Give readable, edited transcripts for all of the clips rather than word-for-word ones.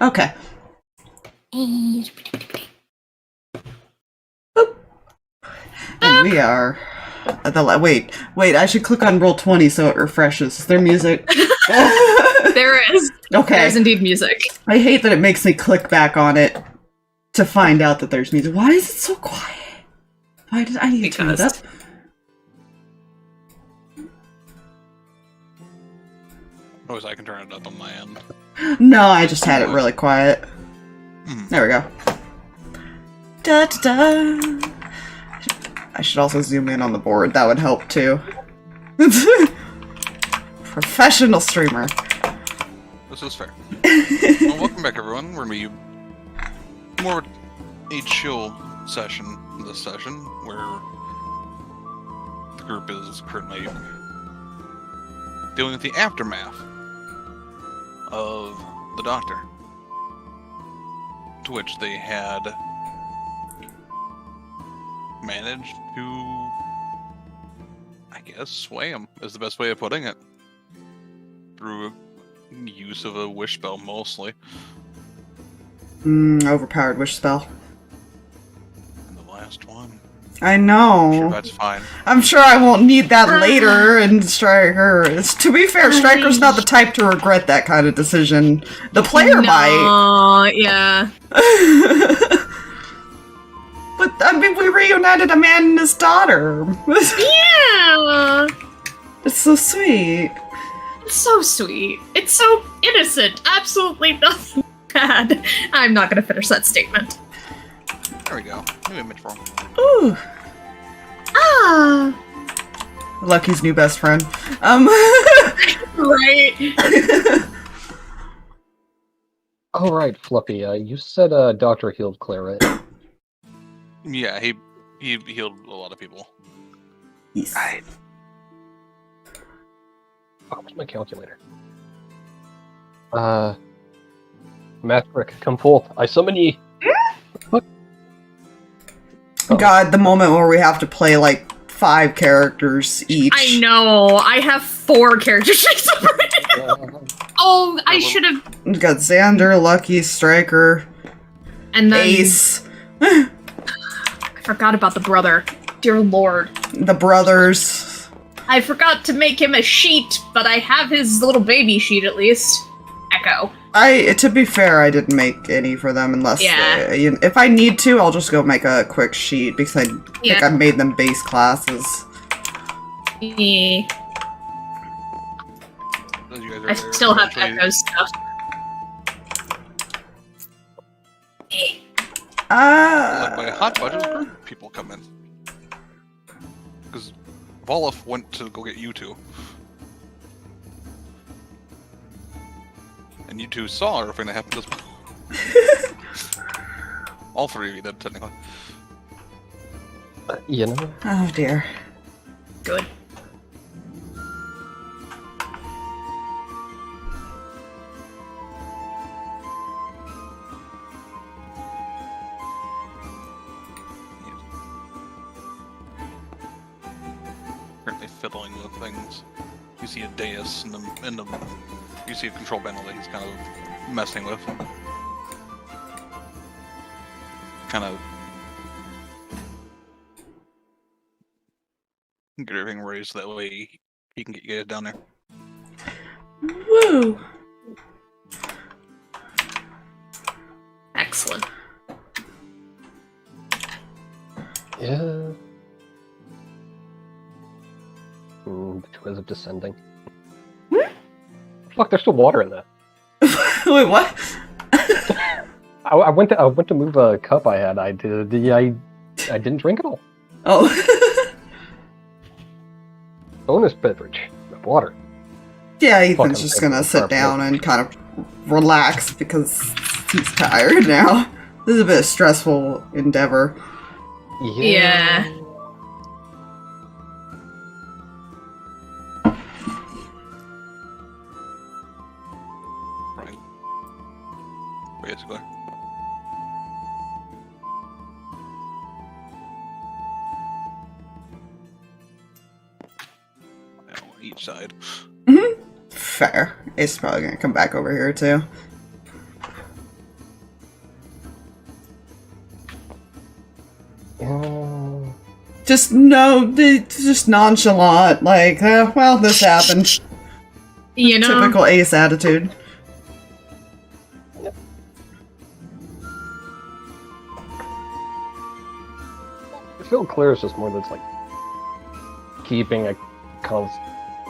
Okay. And we are at the wait, I should click on Roll20 so it refreshes. Is there music? There is. Okay. There's indeed music. I hate that it makes me click back on it to find out that there's music. Why is it so quiet? Why did I need to turn it up? Oh, I can turn it up on my end. No, I just had it really quiet. There we go. Da da da. I should also zoom in on the board. That would help too. Professional streamer. This is fair. Well, welcome back, everyone. We're gonna be more a chill session this session, where the group is currently dealing with the aftermath of the Doctor, to which they had managed to, I guess, sway him is the best way of putting it, through use of a wish spell mostly. Overpowered wish spell. And the last one. I know. I'm sure that's fine. I'm sure I won't need that later in Striker. To be fair, Striker's not the type to regret that kind of decision. The player might. Yeah. But, I mean, we reunited a man and his daughter. Yeah! It's so sweet. It's so sweet. It's so innocent. Absolutely nothing bad. I'm not gonna finish that statement. There we go. Maybe a image for him. Ooh. Ah! Lucky's new best friend. Right. Oh, right, Fluffy. You said Doctor healed Claire, right? Yeah, he healed a lot of people. Yes. Right. Oh, where's my calculator? Matrick, come forth. I summon ye. What? Oh. God, the moment where we have to play like 5 characters each. I know. I have 4 character sheets already. Oh, I should have. We got Xander, Lucky, Striker, And then Ace. I forgot about the brother. Dear Lord. The brothers. I forgot to make him a sheet, but I have his little baby sheet at least. Echo. To be fair, I didn't make any for them unless if I need to, I'll just go make a quick sheet because I think I made them base classes. Yeah. I still have Echo's stuff. Like my hot budget group people come in. Because Volif went to go get you two. And you two saw everything that happened as well. All 3 of you did, technically. You know? Oh dear. Good. Currently fiddling with things. You see a dais in the you see a control panel that he's kind of messing with. Kind of get everything raised that way he can get you guys down there. Woo! Excellent. Yeah. The twist of descending. Fuck, there's still water in that. Wait, what? I went to move a cup I had. I didn't drink it all. Oh. Bonus beverage of water. Yeah, Ethan's Fucking just gonna sit down and kind of relax because he's tired now. This is a bit of a stressful endeavor. Yeah. Right. Basically. Each side. Fair. It's probably gonna come back over here too. Just just nonchalant, like, well, this happened. You know? Typical ace attitude. I feel clear is just more that's like keeping a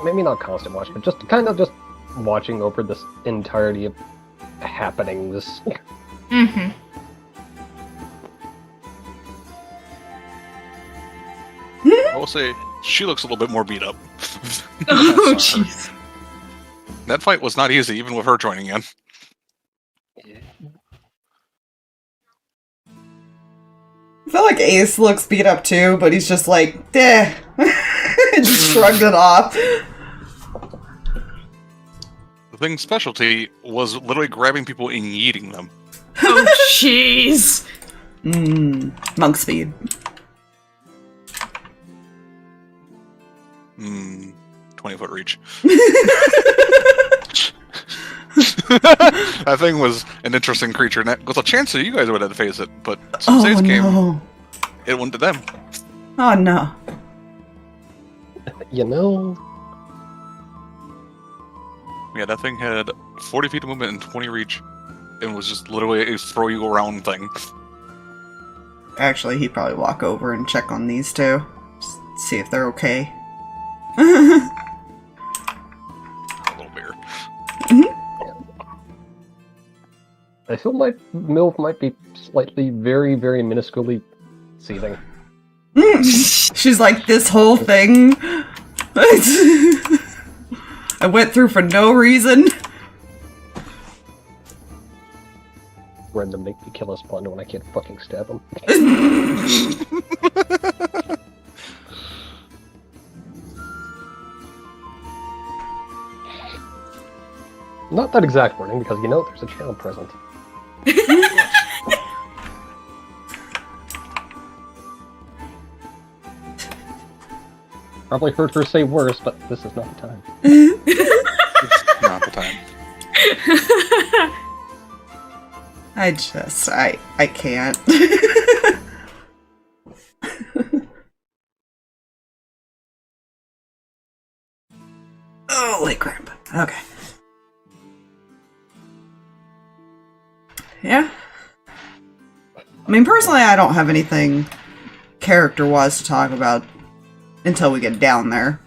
maybe not constant watch, but just kind of just watching over this entirety of happenings. Mm-hmm. I will say, she looks a little bit more beat up. Oh, jeez. That fight was not easy, even with her joining in. I feel like Ace looks beat up too, but he's just like, eh. Just shrugged it off. The thing's specialty was literally grabbing people and yeeting them. Oh, jeez. Monk speed. 20-foot reach. That thing was an interesting creature, and that was a chance that you guys would have to face it, but since Ace came, it went to them. Oh no. You know? Yeah, that thing had 40 feet of movement and 20 reach, and was just literally a throw-you-around thing. Actually, he'd probably walk over and check on these two. Just see if they're okay. A little bigger. I feel my MILF might be slightly, very, very minusculely seething. She's like, this whole thing I went through for no reason. When to make me kill a spawn when I can't fucking stab him. Not that exact warning, because you know there's a channel present. Probably heard her say worse, but this is not the time. It's not the time. I can't. Holy crap. Okay. Yeah. I mean, personally, I don't have anything character-wise to talk about until we get down there.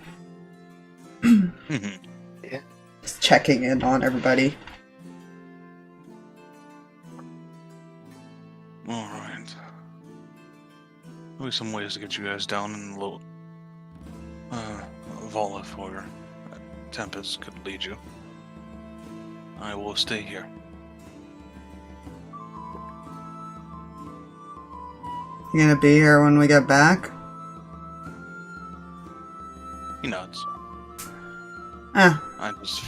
Just checking in on everybody. Alright. There'll be some ways to get you guys down in a little Volif where Tempest could lead you. I will stay here. You gonna be here when we get back? He nods. Ah. I just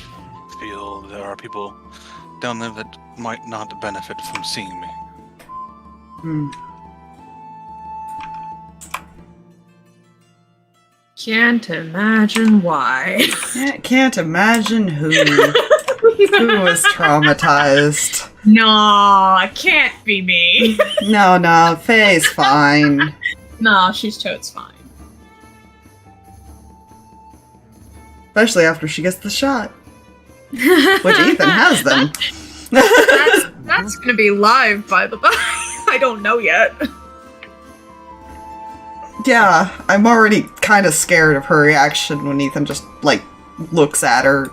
feel there are people down there that might not benefit from seeing me. Can't imagine why. Can't imagine who was traumatized. No, it can't be me. No, Faye's fine. No, she's totes fine. Especially after she gets the shot. Which Ethan has them. That's gonna be live, by the way. I don't know yet. Yeah, I'm already kind of scared of her reaction when Ethan just, like, looks at her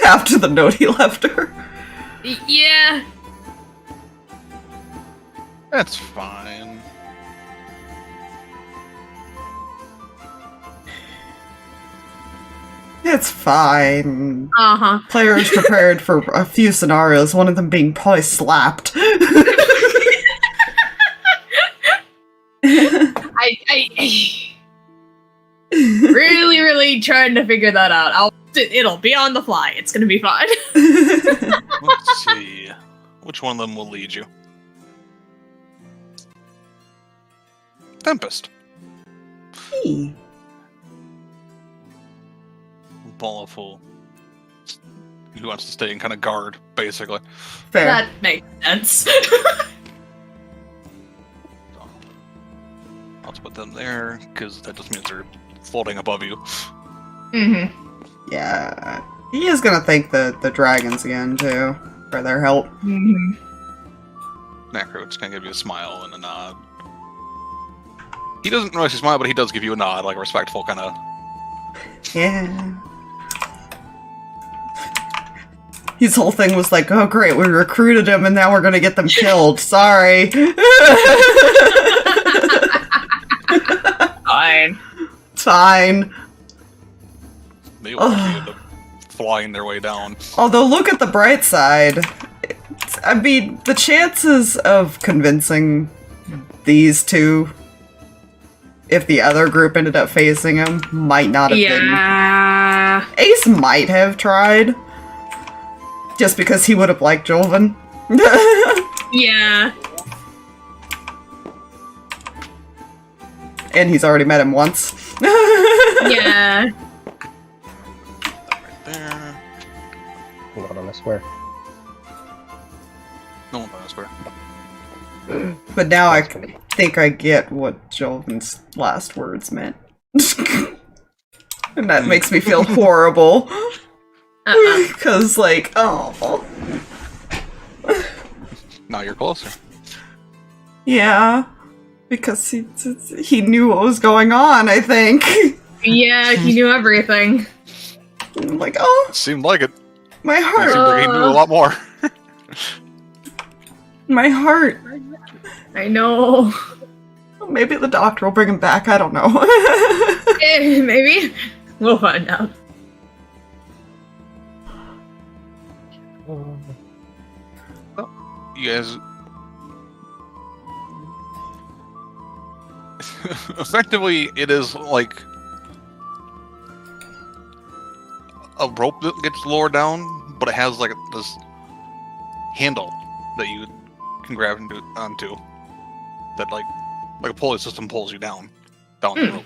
after the note he left her. Yeah. That's fine. It's fine. Uh-huh. Players prepared for a few scenarios, one of them being probably slapped. I really trying to figure that out. It'll be on the fly. It's gonna be fine. Let's see. Which one of them will lead you? Tempest. Hey. Ballful. He wants to stay and kind of guard, basically. Fair. That makes sense. Not to put them there, because that just means they're floating above you. Mm-hmm. Yeah. He is gonna thank the dragons again, too, for their help. Mm-hmm. Necro's gonna give you a smile and a nod. He doesn't really smile, but he does give you a nod, like a respectful kind of... Yeah. His whole thing was like, oh great, we recruited him and now we're gonna get them killed. Sorry. Fine. Fine. They will actually end up flying their way down. Although, look at the bright side. I mean, the chances of convincing these two, if the other group ended up facing him, might not have been. Ace might have tried. Just because he would have liked Jolvin. Yeah. And he's already met him once. Yeah. Right there. Not on the square. No one on the square. But now I think I get what Jolvin's last words meant. And that makes me feel horrible. Because, like, oh. Now you're closer. Yeah. Because he knew what was going on, I think. Yeah, he knew everything. I'm like, oh, Seemed like it. my It heart. seemed like he knew a lot more. My heart. I know. Maybe the doctor will bring him back, I don't know. Maybe. We'll find out. You guys... Effectively, it is like a rope that gets lowered down, but it has like this handle that you can grab onto. That like a pulley system pulls you down the rope.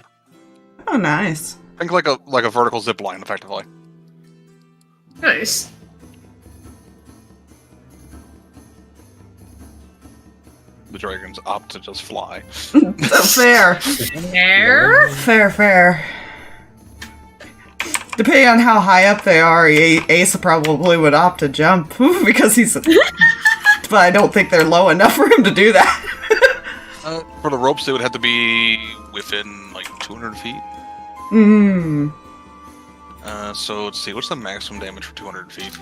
Oh, nice. Think like a vertical zip line, effectively. Nice. The dragons opt to just fly. Fair. There. Fair. Depending on how high up they are, Ace probably would opt to jump because he's. But I don't think they're low enough for him to do that. For the ropes, they would have to be within like 200 feet. So let's see, what's the maximum damage for 200 feet?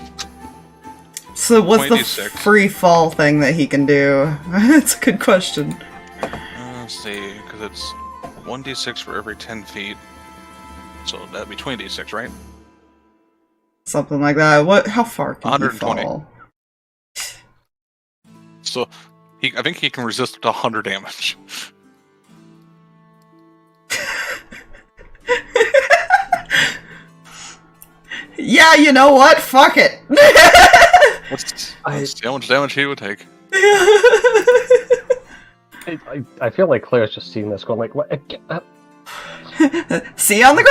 So what's the 26. free fall thing that he can do? That's a good question. Let's see, because it's 1d6 for every 10 feet. So that'd be 20d6, right? Something like that. What? How far can 120. he fall? So I think he can resist up to 100 damage. Yeah, you know what? Fuck it. That's how much damage he would take. I feel like Claire's just seeing this going like, what? See you on the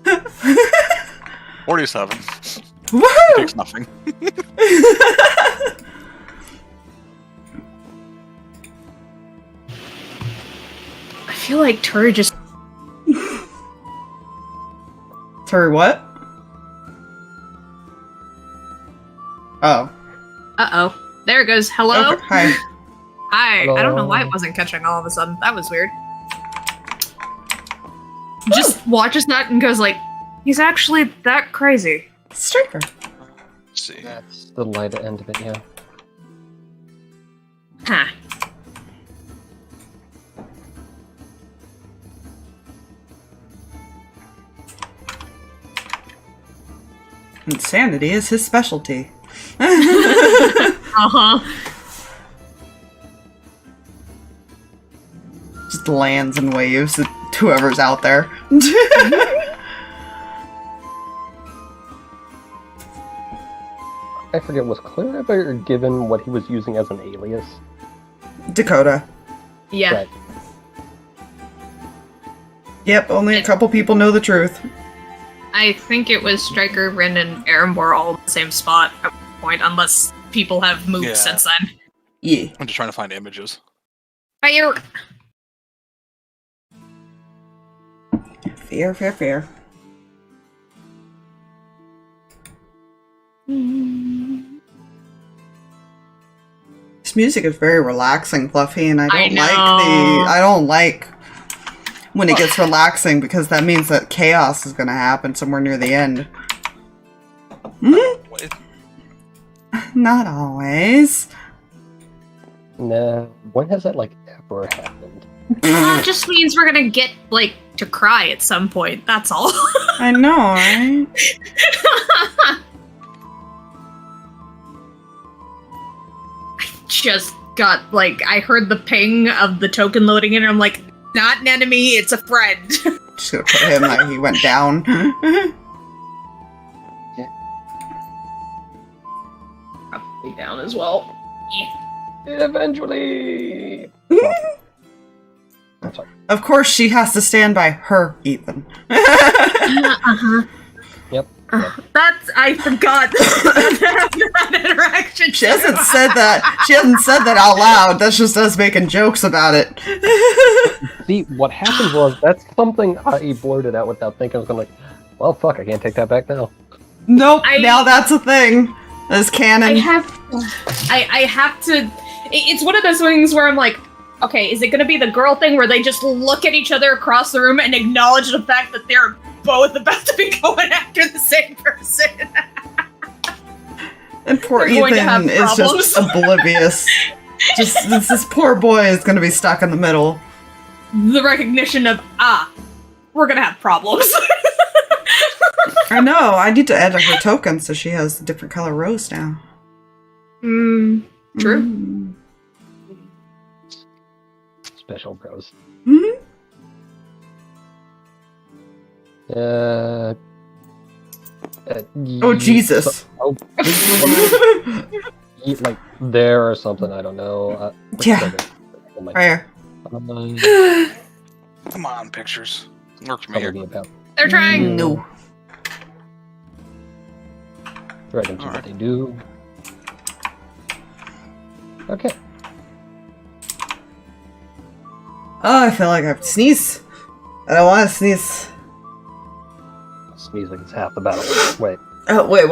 ground. 47. Woo! He takes nothing. I feel like Turi just. Turi, what? Oh. Uh-oh. There it goes. Hello? Okay, hi. Hi. Hello. I don't know why it wasn't catching all of a sudden. That was weird. Just watches that and goes like, he's actually that crazy. Striker. Let's see. That's the light end of it, yeah. Huh. Insanity is his specialty. Uh-huh. Just lands and waves at whoever's out there. I forget, was Claire ever given what he was using as an alias? Dakota. Yeah. Right. Yep, only a couple people know the truth. I think it was Striker, Rin, and Aaron were all in the same spot at one point, unless people have moved Yeah. since then. Yeah. I'm just trying to find images. Fire! Fear, fear, fear. This music is very relaxing, Fluffy, and I don't like when it gets relaxing because that means that chaos is gonna happen somewhere near the end. What? Not always. No, when has that like ever happened? It just means we're gonna get, like, to cry at some point, that's all. I know, right? Just got, like, I heard the ping of the token loading in, and I'm like, not an enemy, it's a friend. Just gonna put him like he went down. Probably down as well. Yeah. Eventually. I'm sorry. Of course, she has to stand by her Ethan. Uh-huh. Yep. That's, I forgot that interaction. She hasn't said that. She hasn't said that out loud. That's just us making jokes about it. See, what happened was that's something I blurted out without thinking. I was going like, well, fuck, I can't take that back now. Nope. Now that's a thing. That's canon. I have to. It's one of those things where I'm like, okay, is it going to be the girl thing where they just look at each other across the room and acknowledge the fact that they're both about to be going after the same person? And poor They're going to Ethan have is just problems. oblivious. Just this poor boy is going to be stuck in the middle. The recognition of, we're going to have problems. I know. I need to add her tokens so she has a different color rose now. True. Mm. Special bros. Mm-hmm. Oh, Jesus. Like there or something, I don't know. Yeah. Right here. Come on, pictures. Work for me here. They're trying. No. Right into what they do. Okay. Oh, I feel like I have to sneeze. I don't want to sneeze. Sneeze like it's half the battle. Wait. Oh, wait,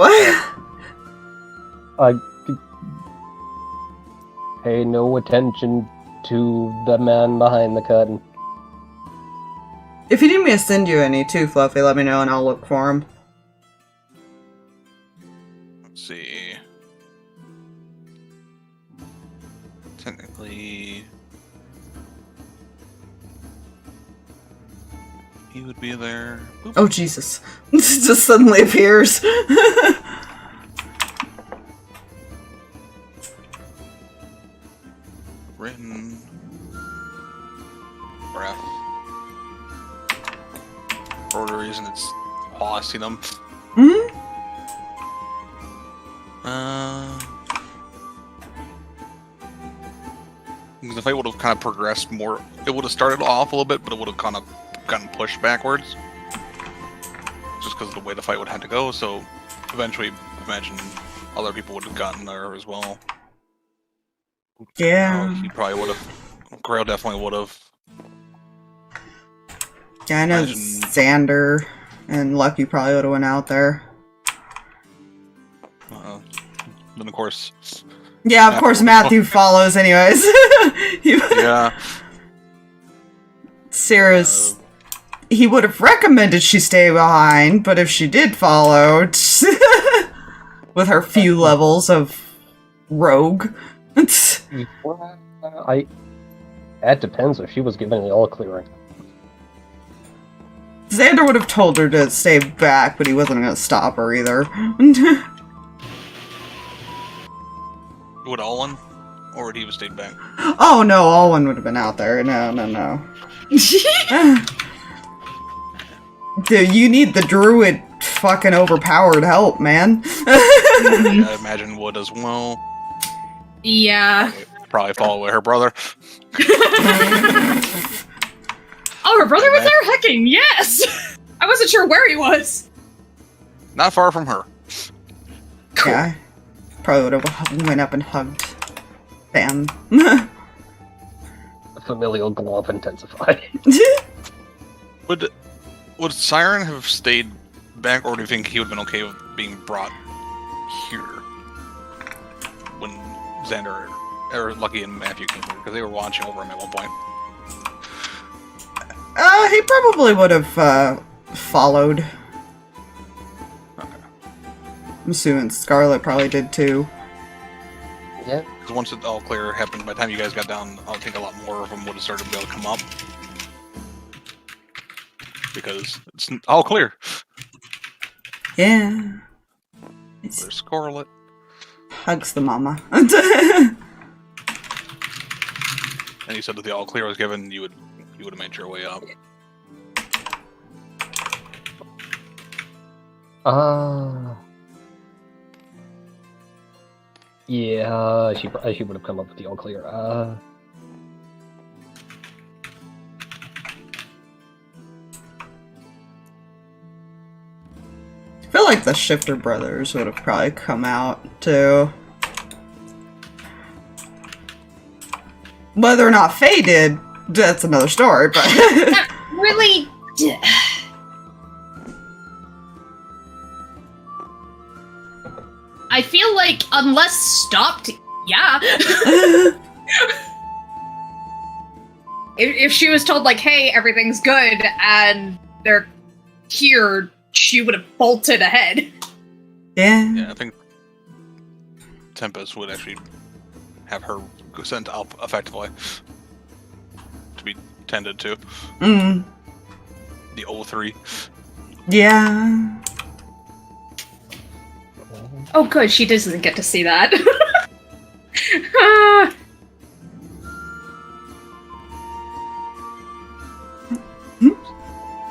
what? Pay no attention to the man behind the curtain. If you need me to send you any too, Fluffy, let me know and I'll look for them. Let's see. Technically, he would be there. Boop. Oh, Jesus. It just suddenly appears. Written. Breath. For whatever reason, it's tossing them. Mm-hmm. The fight would have kind of progressed more. It would have started off a little bit, but it would have kind of gotten pushed backwards. Just because of the way the fight would have had to go, so eventually, imagine other people would have gotten there as well. Yeah. He probably would have. Grail definitely would have. Yeah, I know Imagine- Xander and Lucky probably would have went out there. Then, of course. Yeah, of course Matthew follows anyways. Yeah. Sarah's... He would have recommended she stay behind, but if she did follow... with her few levels of rogue... That depends if she was given the all clearing. Xander would have told her to stay back, but he wasn't going to stop her either. Would Olin? Or would he have stayed back? Oh no, Alwyn would have been out there. No. Dude, you need the druid fucking overpowered help, man. I imagine would as well. Yeah. Probably follow her brother. Oh, her brother was there? Hecking, yes! I wasn't sure where he was. Not far from her. Yeah. Probably would have went up and hugged Fan. familial glomp intensify. Would Siren have stayed back, or do you think he would have been okay with being brought here when Xander or Lucky and Matthew came here? Because they were watching over him at one point. He probably would have followed. Okay. I'm assuming Scarlet probably did too. Yeah. Because once it all clear happened, by the time you guys got down, I think a lot more of them would have started to be able to come up. Because it's all clear. Yeah. There's Scarlet. Hugs the mama. And you said that the all clear was given, you would have made your way up. Yeah, she would have come up with the all clear. I feel like the Shifter brothers would have probably come out too. Whether or not Faye did, that's another story, but That really. I feel like unless stopped, yeah. if she was told like, "Hey, everything's good," and they're here, she would have bolted ahead. Yeah, I think Tempest would actually have her sent up effectively to be tended to. Mm. The O3. Yeah. Oh, good. She doesn't get to see that.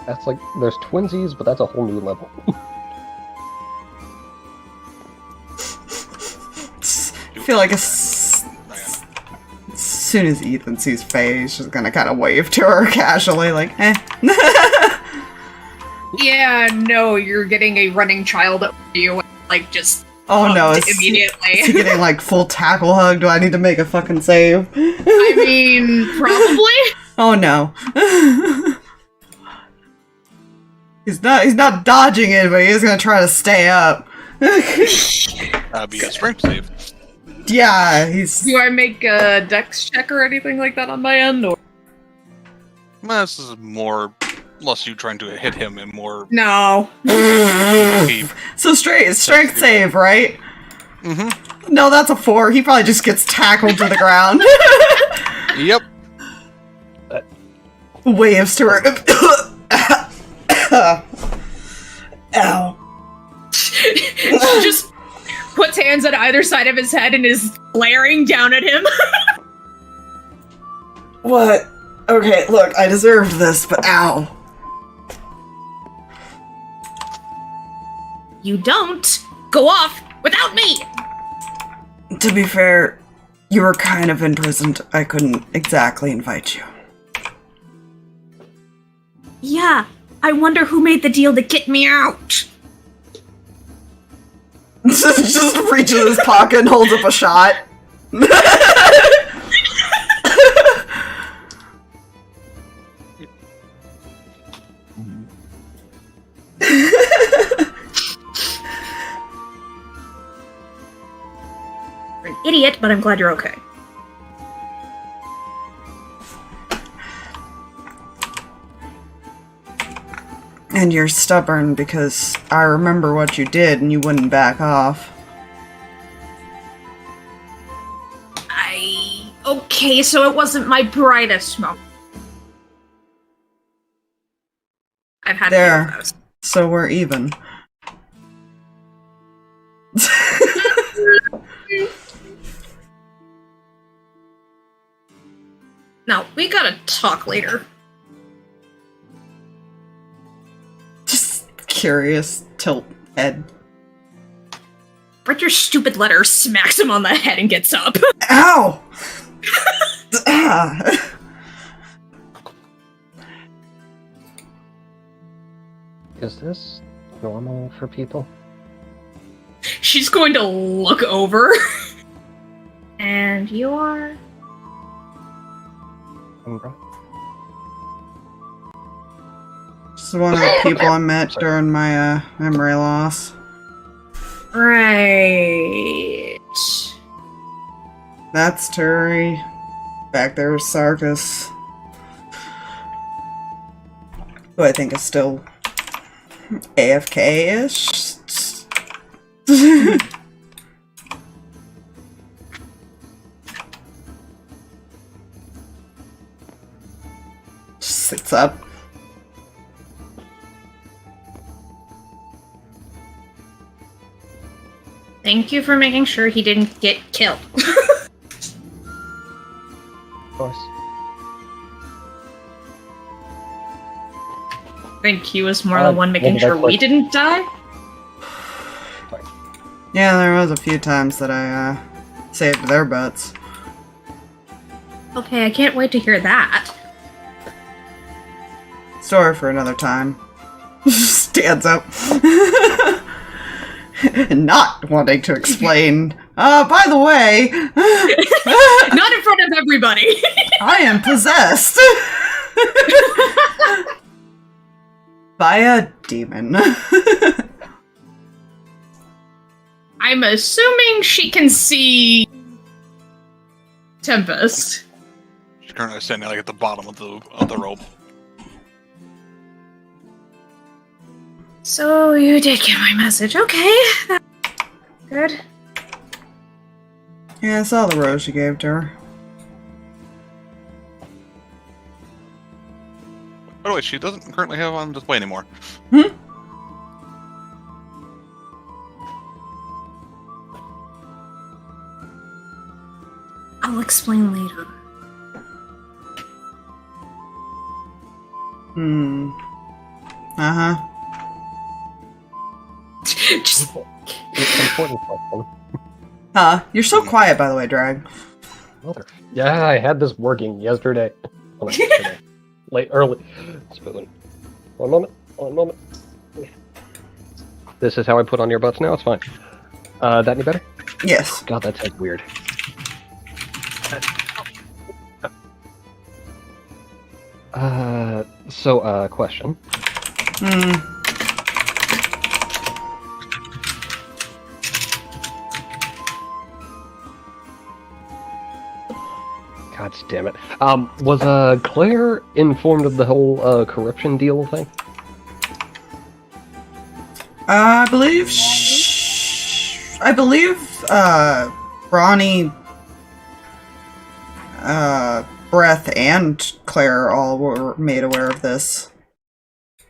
That's like, there's twinsies, but that's a whole new level. I feel like as soon as Ethan sees Faye, he's just gonna kind of wave to her casually, like, eh. Yeah, no, you're getting a running child at you, like, just Oh no, is immediately. he getting like full tackle hug? Do I need to make a fucking save? I mean, probably. Oh no. He's not dodging it, but he's gonna try to stay up. That'd be a strength save. Yeah, he's... Do I make a dex check or anything like that on my end, or? Well, this is more, less you trying to hit him and more... No. So strength save, right? Mm-hmm. No, that's a 4. He probably just gets tackled to the ground. Yep. Waves to her. Ow. She just puts hands on either side of his head and is glaring down at him. What? Okay, look, I deserved this, but ow. You don't go off without me! To be fair, you were kind of imprisoned. I couldn't exactly invite you. Yeah, I wonder who made the deal to get me out. Just reaches in his pocket and holds up a shot. You're an idiot, but I'm glad you're okay. And you're stubborn because I remember what you did and you wouldn't back off. Okay, so it wasn't my brightest moment. I've had a few of There. those. So we're even. No, we gotta talk later. Just curious, tilt head. Write your stupid letter, smacks him on the head, and gets up. Ow! Ah. Is this normal for people? She's going to look over. And you are? Umbra? This is one of the people I met during my memory loss. Right. That's Turi. Back there is Sarkas. Who I think is still AFK-ish. Sits up. Thank you for making sure he didn't get killed. Of course. I think he was more the one making maybe sure that's we like- didn't die. Yeah, there was a few times that I saved their butts. Okay, I can't wait to hear that. Story for another time. Stands up. Not wanting to explain. By the way, Not in front of everybody. I am possessed by a demon. I'm assuming she can see Tempest. She's currently standing like at the bottom of the rope. So you did get my message. Okay. That's good. Yeah, I saw the rose you gave to her. By the way, she doesn't currently have on display anymore. I'll explain later. Uh-huh. Just It's an important question. You're so quiet, by the way, Drag. Mother. Yeah, I had this working yesterday. Well, not yesterday. Early. Spoon. One moment. This is how I put on your butts now, it's fine. That any better? Yes. God, that's like weird. Question. God damn it. Was Claire informed of the whole corruption deal thing? I believe Brawny, Breath, and Claire all were made aware of this.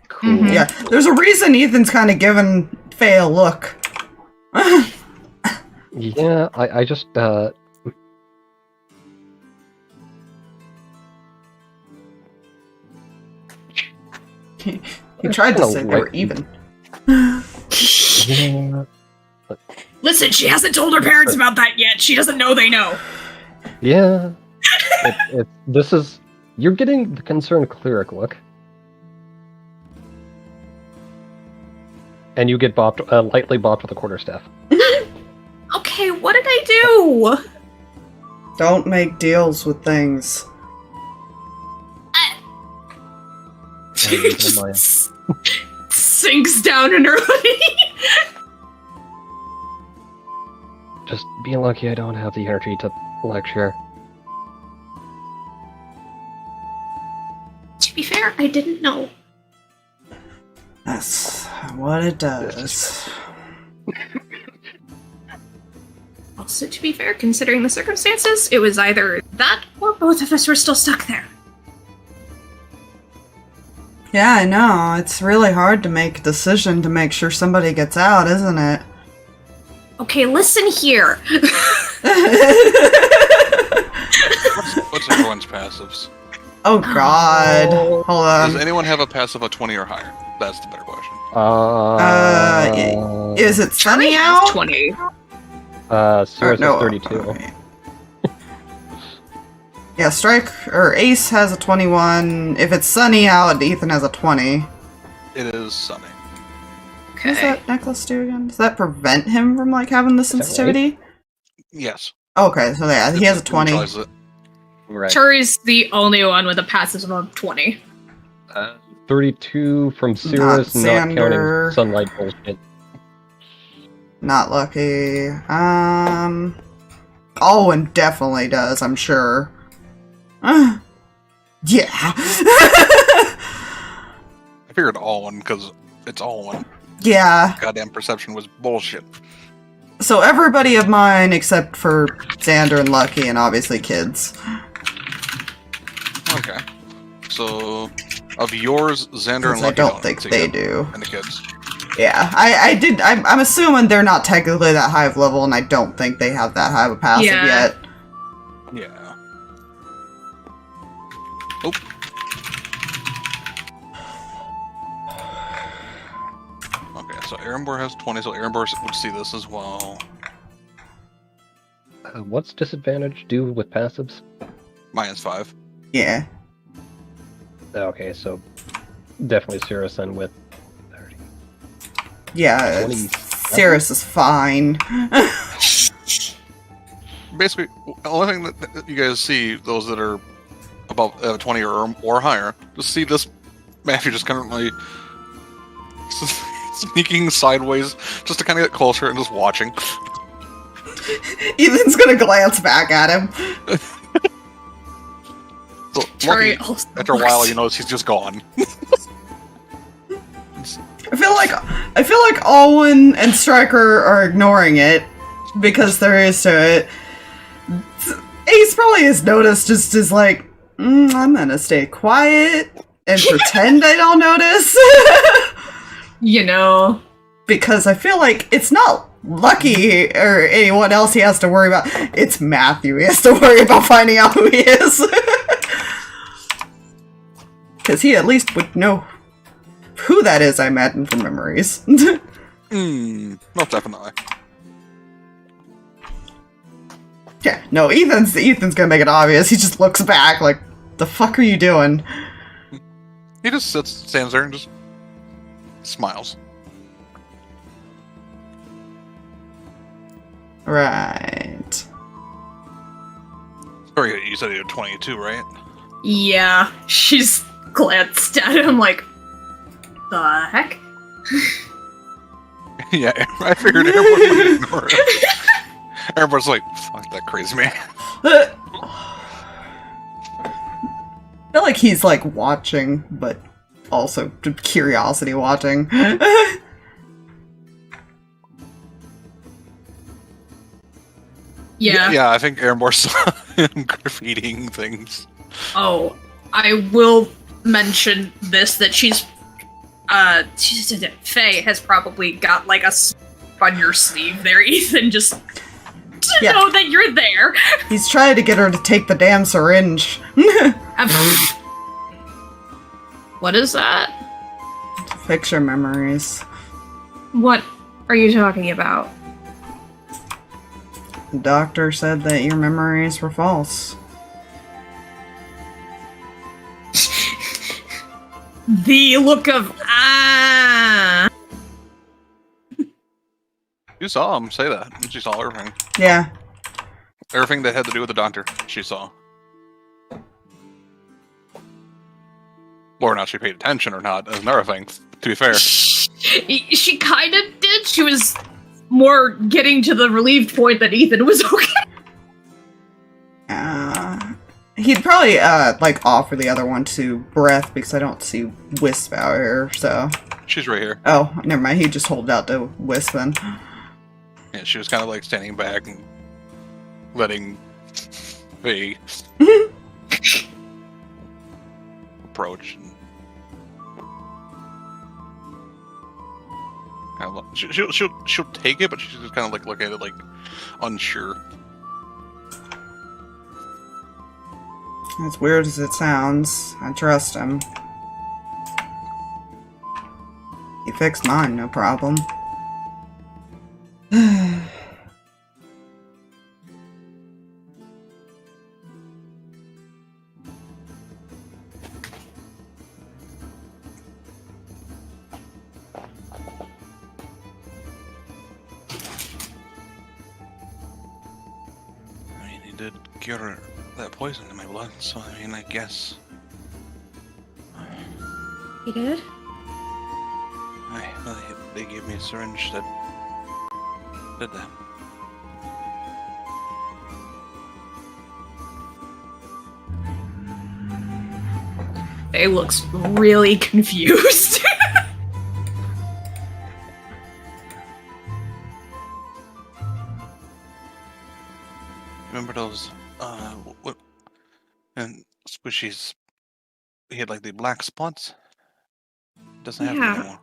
cool. Yeah, there's a reason Ethan's kind of given Faye a look. Yeah, I just, He tried to say they were even. yeah, Listen, she hasn't told her parents about that yet. She doesn't know they know. yeah. This is, you're getting the concerned cleric look. And you get bopped, lightly bopped with a quarterstaff. Okay, what did I do? Don't make deals with things. Sinks down in her hoodie. Just be lucky I don't have the energy to lecture. To be fair, I didn't know. That's what it does. Also, to be fair, considering the circumstances, it was either that or both of us were still stuck there. Yeah, I know. It's really hard to make a decision to make sure somebody gets out, isn't it? Okay, listen here. What's everyone's passives? Oh god. Hold Does on. anyone have a passive of 20 or higher? That's the better question. Is it sunny Turi has out? 20. Cirrus no, is 32. okay. Yeah, Strike or Ace has a 21. If it's sunny out, Ethan has a 20. It is sunny. What does that necklace do again? Does that prevent him from like having the that right? sensitivity? Yes. Okay, so yeah, he has a 20. Neutralizes it. Right. Turi's the only one with a passive of 20. 32 from Cirrus, not Xander. counting sunlight bullshit. Not lucky. Alwyn definitely does, I'm sure. Yeah. I figured Alwyn because it's Alwyn. Yeah. Goddamn perception was bullshit. So everybody of mine except for Xander and Lucky and obviously kids. Okay. So, of yours, Xander and I Lucky don't think they do. And the kids. Yeah, I'm assuming they're not technically that high of level, and I don't think they have that high of a passive yet. Yeah. Oh. Okay, so Erenbor has 20, so Erenbor would see this as well. What's disadvantage do with passives? -5. Yeah. Okay, so definitely Cirrus then with 30. Yeah, 20. Cirrus is fine. Basically, the only thing that you guys see, those that are above 20 or higher, just see this Matthew just kind of like sneaking sideways just to kind of get closer and just watching. Ethan's gonna glance back at him. So, Turi Lucky, after a while, you notice he's just gone. I feel like Alwyn and Striker are ignoring it because they're used to it. Ace probably has noticed, just is like, I'm gonna stay quiet and pretend I don't notice. You know. Because I feel like it's not Lucky or anyone else he has to worry about. It's Matthew he has to worry about finding out who he is. Because he at least would know who that is, I imagine, from memories. Most definitely. Yeah, no, Ethan's gonna make it obvious. He just looks back like, the fuck are you doing? He just stands there and just smiles. Right. Sorry, you said you had 22, right? Yeah, she's glanced at him like, the heck? Yeah, I figured everyone would ignore it. Everybody's like, fuck that crazy man. I feel like he's like watching, but also curiosity watching. Yeah. Yeah, I think Erenbor saw him graffitiing things. Oh, I will mention this, that Faye has probably got like a on your sleeve there, Ethan, just to know that you're there. He's trying to get her to take the damn syringe. What is that? Fix your memories. What are you talking about? The doctor said that your memories were false. The look of You saw him say that. She saw everything. Yeah. Everything that had to do with the doctor, she saw. Whether or not she paid attention or not is another thing, to be fair. She kind of did. She was more getting to the relieved point that Ethan was okay. He'd probably, like, offer the other one to Breath, because I don't see Wisp out here, so... She's right here. Oh, never mind, he just hold out to Wisp then. Yeah, she was kind of like standing back and letting Faye approach. She'll take it, but she's just kind of like look at it like unsure. As weird as it sounds, I trust him. He fixed mine, no problem. I mean, he did cure her. that poison in my blood, so I mean, I guess He did? they gave me a syringe that did that. Faye looks really confused. Remember those, what, and Squishy's, he had like the black spots? Doesn't have them Yeah. anymore.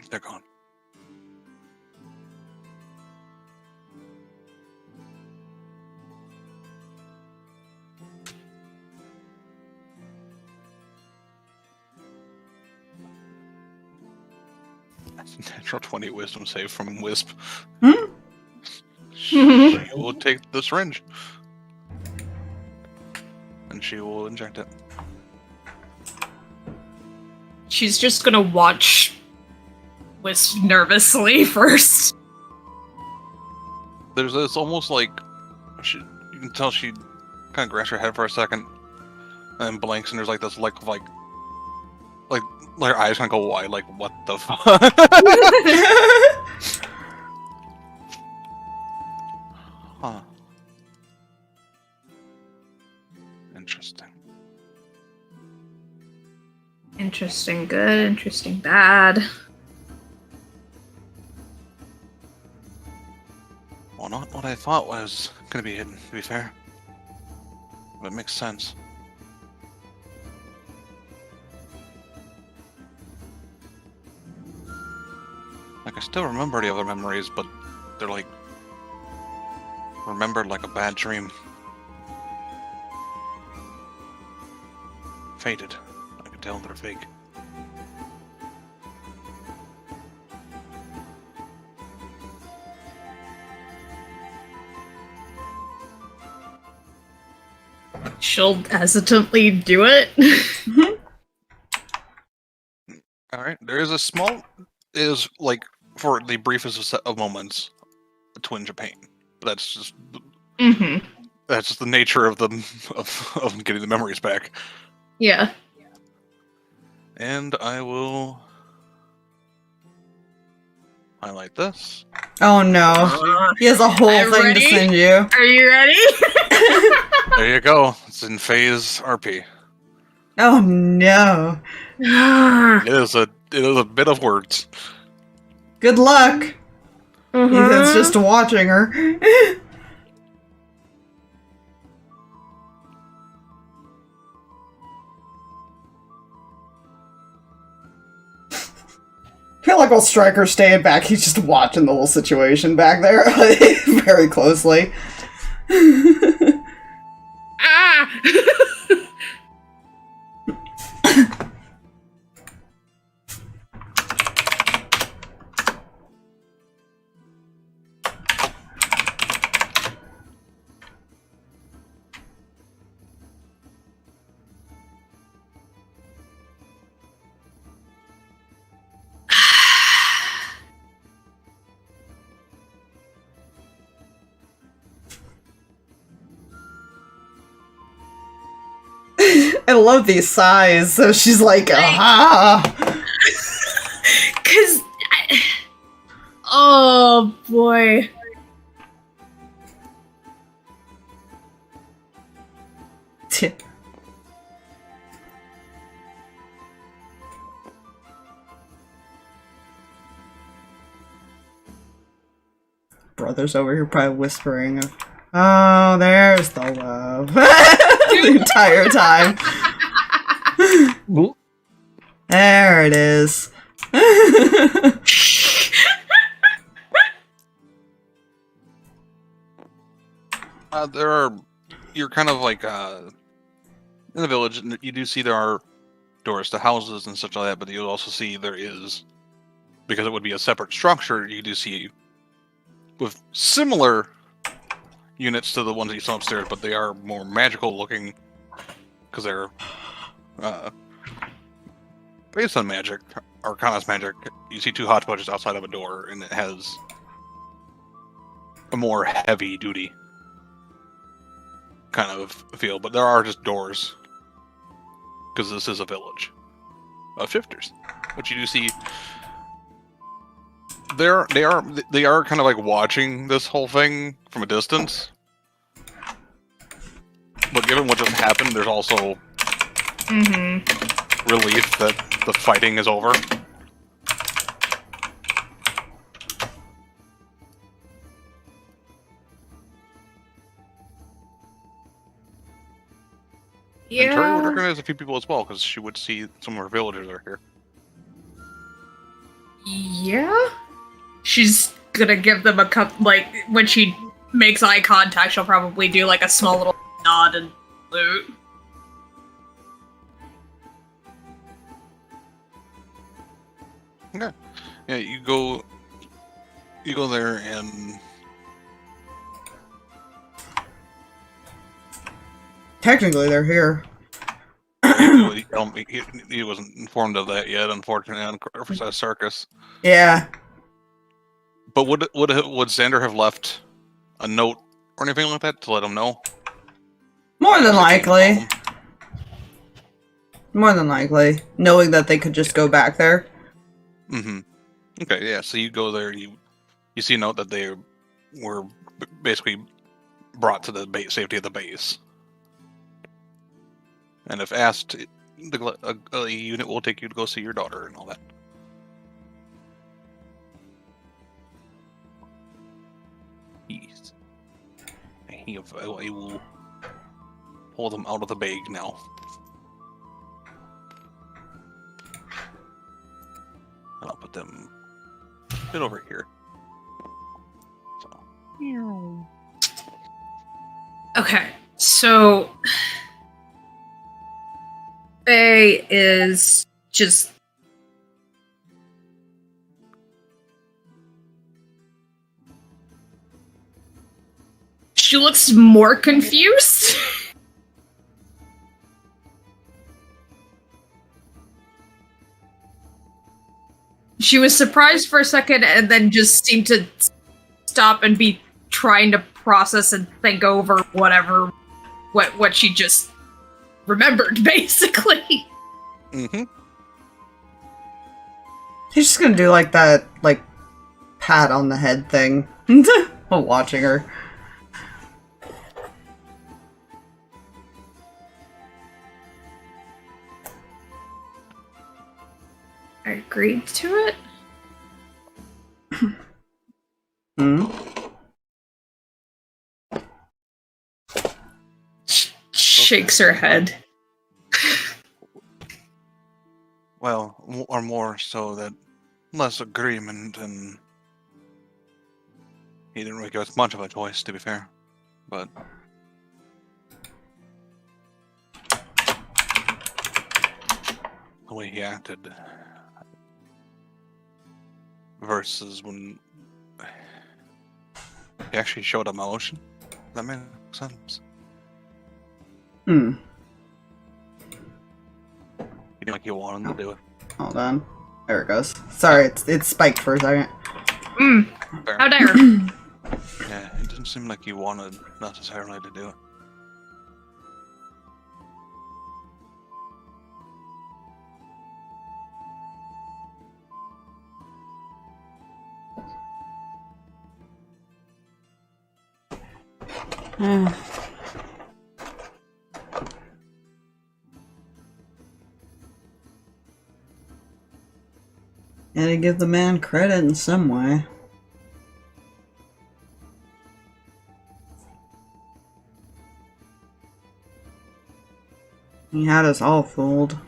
They're gone. That's a natural 20 wisdom save from Wisp. Hmm? She will take the syringe. And she will inject it. She's just gonna watch Wisp nervously first. There's this almost like, you can tell she kind of grabs her head for a second, and then blinks, and there's like this look of like her eyes kind of go wide, like, what the fuck? Huh. Interesting. Interesting good, interesting bad. Well, not what I thought was gonna be hidden, to be fair. But it makes sense. Like, I still remember the other memories, but they're like remembered like a bad dream. Faded. I can tell they're fake. She'll hesitantly do it. Alright, there is a small, is like, for the briefest of moments, a twinge of pain. But that's just, Mm-hmm. that's just the nature of of getting the memories back. Yeah. And I will highlight this. Oh no. He has a whole I'm thing ready. to send you. Are you ready? There you go. It's in phase RP. Oh no. It is a bit of words. Good luck. Ethan's just watching her. I feel like while Striker's staying back, he's just watching the whole situation back there very closely. Ah! I love these sighs. So she's like, ah. Cause oh boy. Brother's over here probably whispering, oh, there's the love. The entire time. There it is. You're kind of like, in the village, and you do see there are doors to houses and such like that, but you'll also see there is, because it would be a separate structure, you do see with similar units to the ones that you saw upstairs, but they are more magical looking, because they're based on magic, Arcana's magic. You see two hodgepodges outside of a door, and it has a more heavy duty kind of feel, but there are just doors because this is a village of shifters, which you do see. They are kind of like watching this whole thing from a distance, but given what just happened, there's also relief that the fighting is over. And Turi would recognize a few people as well, because she would see some of her villagers are here. Yeah? She's gonna give them a cup, like, when she makes eye contact, she'll probably do, like, a small little nod and salute. Okay. Yeah, you go there and... Technically, they're here. he wasn't informed of that yet, unfortunately, for Sarkas. Yeah. But would Xander have left a note or anything like that to let him know? More than likely. More than likely. Knowing that they could just go back there. Mm-hmm. Okay, yeah, so you go there, you see a note that they were basically brought to the safety of the base. And if asked, a unit will take you to go see your daughter and all that. He will pull them out of the bag now. And I'll put them a bit over here. So. Okay, so... Faye is just... She looks more confused. She was surprised for a second and then just seemed to stop and be trying to process and think over what she just remembered, basically. Mm-hmm. He's just gonna do like that, like, pat on the head thing while watching her. I agreed to it. Hmm? Shakes her head. Well, or more so that less agreement, and he didn't really give us much of a choice, to be fair. But the way he acted versus when he actually showed emotion, that makes sense. Hmm. He didn't like he wanted to do it. Hold on. There it goes. Sorry, it's spiked for a second. Fair. How dare. Yeah, it didn't seem like he wanted necessarily to do it. Gotta give the man credit in some way. He had us all fooled.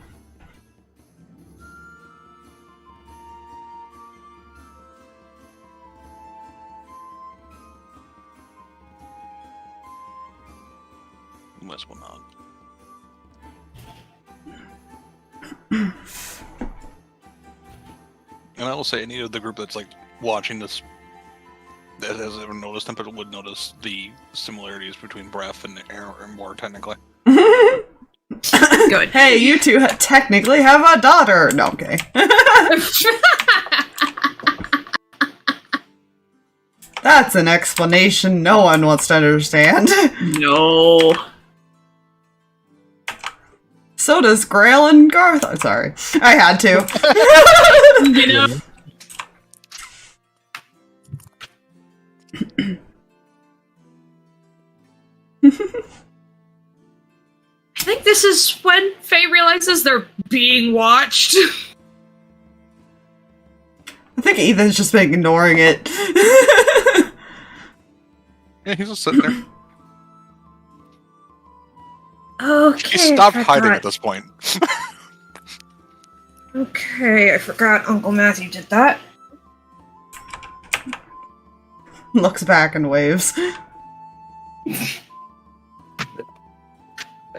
Unless we're not. And I will say, any of the group that's like watching this that has ever noticed him, but would notice the similarities between breath and air and more technically. Good. Hey, you two technically have a daughter! No, okay. That That's an explanation no one wants to understand. No. So does Grail and Garth. I'm sorry. I had to. You know? I think this is when Faye realizes they're being watched. I think Ethan's just been ignoring it. Yeah, he's just sitting there. Okay. He stopped hiding at this point. Okay, I forgot Uncle Matthew did that. Looks back and waves. I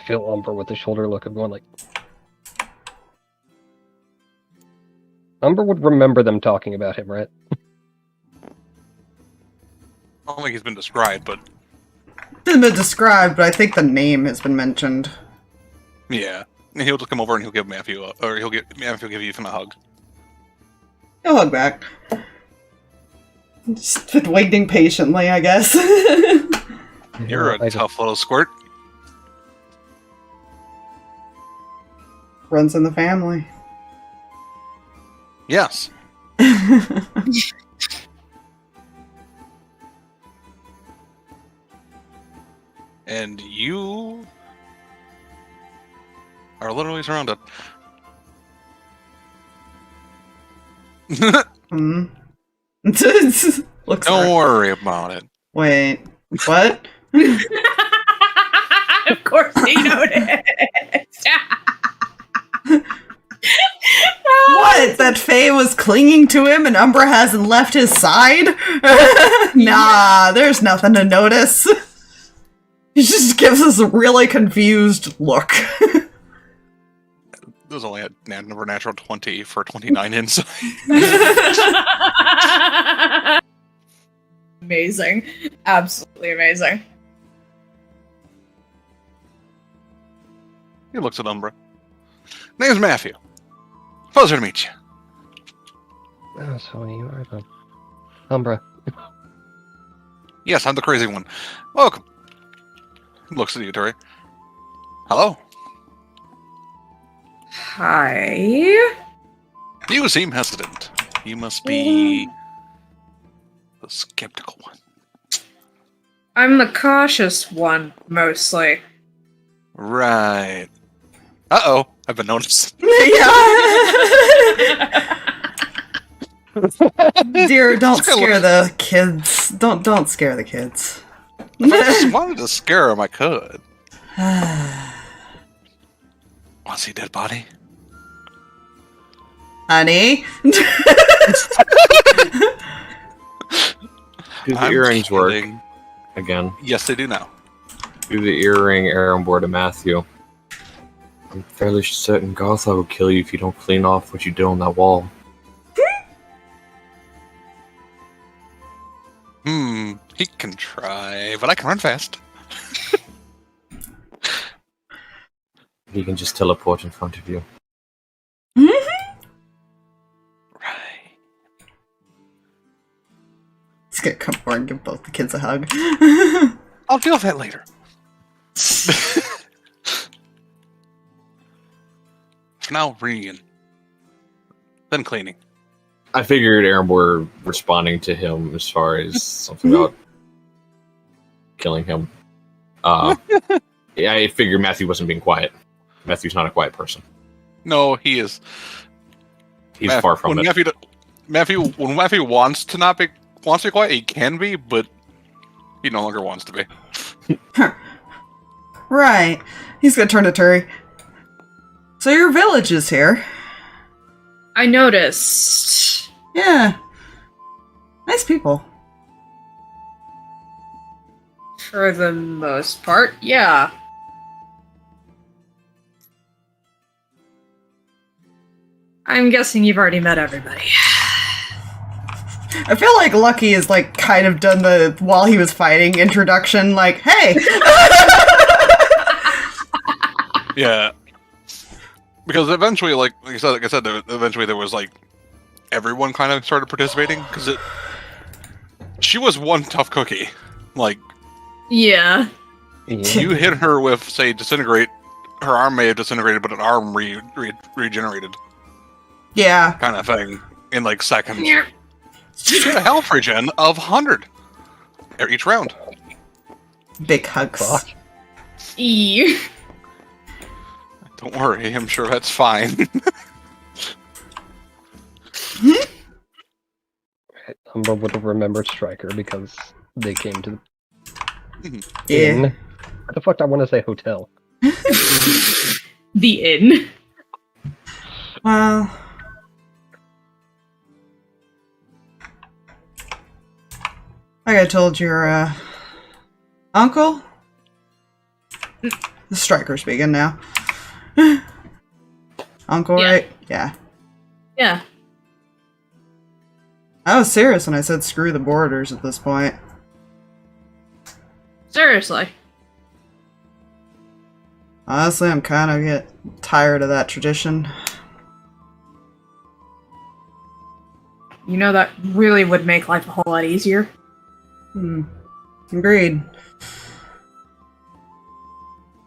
feel Umbra with the shoulder look of going like... Umbra would remember them talking about him, right? I don't think he's been described, but Hasn't been described, but I think the name has been mentioned. yeah. And he'll just come over and he'll give Matthew Matthew give Ethan a hug. He'll hug back. Just been waiting patiently, I guess. You're a tough little squirt. Runs in the family. Yes. And you are literally surrounded. Hmm. Looks Don't worry about it. Wait, what? Of course he noticed. What? That Faye was clinging to him and Umbra hasn't left his side? Nah, there's nothing to notice. He just gives us a really confused look. There's only a number natural 20 for 29 insight. Amazing. Absolutely amazing. He looks at Umbra. Name's Matthew. Pleasure to meet you. Oh, so you are the Umbra. Yes, I'm the crazy one. Welcome. He looks at you, Turi. Hello. Hi. You seem hesitant. You must be the skeptical one. I'm the cautious one, mostly. Right. Uh-oh. I've been noticed. Dear, don't scare the kids. Don't scare the kids. If I just wanted to scare him, I could. Want to see a dead body? Honey? Do the I'm earrings work kidding. again? Yes, they do now. Do the earring errand board to Matthew. I'm fairly certain Garthar will kill you if you don't clean off what you did on that wall. He can try, but I can run fast. He can just teleport in front of you. Right. He's gonna come over and give both the kids a hug. I'll deal with that later. For now, reunion. Then cleaning. I figured Aaron were responding to him as far as something about killing him. Yeah, I figured Matthew wasn't being quiet. Matthew's not a quiet person. No, he is. He's far from when it. When Matthew wants to be quiet, he can be, but he no longer wants to be. Right. He's gonna turn to Turi. So your village is here. I noticed. Yeah. Nice people. For the most part, yeah. I'm guessing you've already met everybody. I feel like Lucky is like kind of done the while he was fighting introduction, like, hey! Yeah. Because eventually, like I said, eventually there was like everyone kind of started participating because She was one tough cookie. Like, Yeah. you hit her with, say, disintegrate. Her arm may have disintegrated, but an arm regenerated. Yeah. Kind of thing. In like seconds. Yeah. She had a health regen of 100 each round. Big hugs. Fuck. Don't worry, I'm sure that's fine. Umbra would have remembered Striker because they came to the Yeah. inn. What the fuck do I want to say hotel? The inn. Well. Like I told your uncle? The striker speaking now. Uncle, Yeah. right? Yeah. Yeah. I was serious when I said screw the borders at this point. Seriously. Honestly, I'm kind of get tired of that tradition. You know, that really would make life a whole lot easier. Agreed.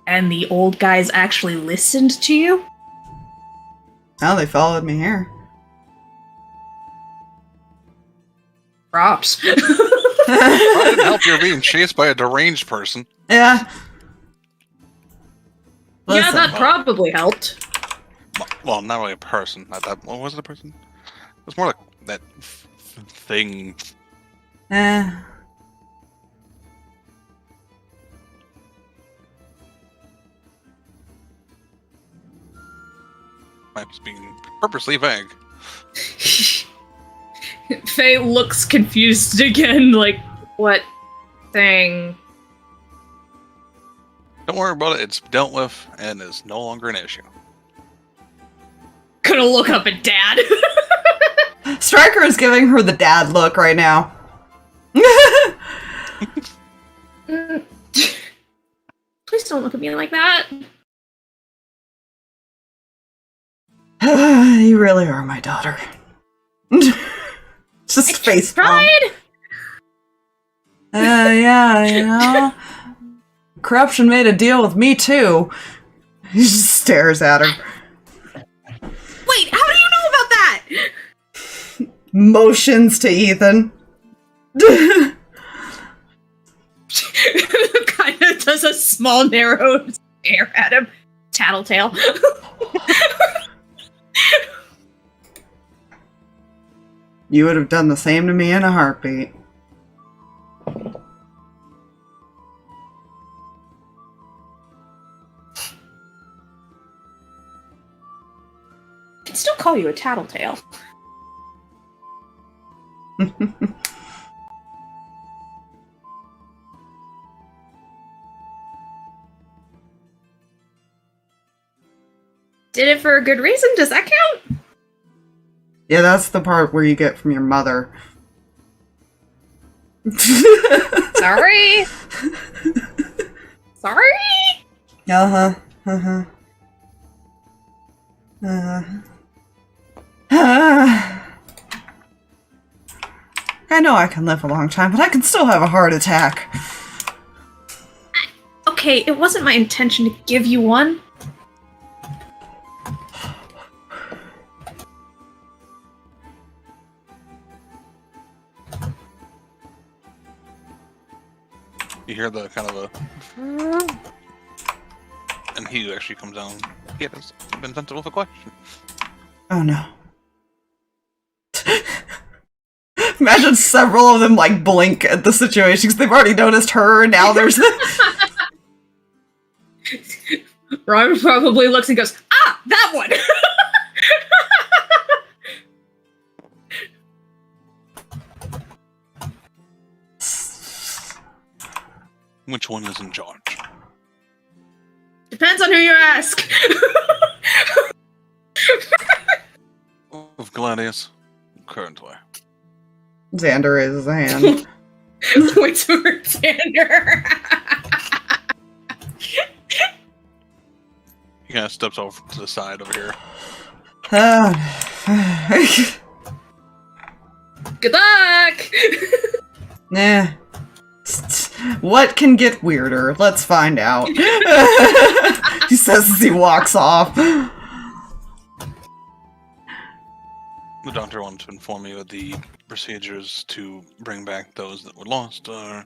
And the old guys actually listened to you? Now they followed me here. Props. Well, it didn't help you're being chased by a deranged person. Yeah. Yeah, Listen. that probably helped. Well, not really a person. Not that. What was it, a person? It was more like that thing. I was being purposely vague. Faye looks confused again, like, what thing? Don't worry about it. It's dealt with and is no longer an issue. Gonna look up at Dad. Striker is giving her the dad look right now. Please don't look at me like that. You really are my daughter. Just face palm. Tried. Yeah, you know. Corruption made a deal with me too. He just stares at her. Wait, how do you know about that? Motions to Ethan. Kind of does a small, narrow stare at him. Tattletale. You would have done the same to me in a heartbeat. I can still call you a tattletale. Did it for a good reason? Does that count? Yeah, that's the part where you get from your mother. Sorry. Sorry. Uh-huh. Uh-huh. I know I can live a long time, but I can still have a heart attack. Okay, it wasn't my intention to give you one. You hear the kind of a... And he actually comes down. He has been sent with a question. Oh no. Imagine several of them like blink at the situation because they've already noticed her and now there's Ron probably looks and goes, ah, that one! Which one is in charge? Depends on who you ask. Of Gladius, currently. Xander raises a hand. Wait to Xander. He kind of steps over to the side over here. Good luck! Nah. What can get weirder? Let's find out. He says as he walks off. The doctor wants to inform you that the procedures to bring back those that were lost are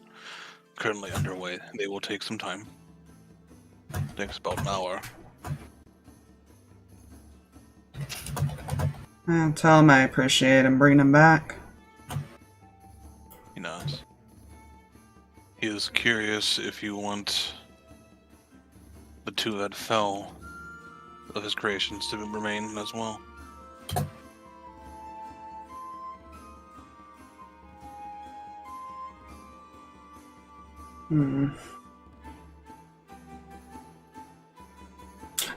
currently underway. They will take some time. Takes about an hour. Tell him I appreciate him bringing him back. He nods. He is curious if you want the two that fell of his creations to remain as well.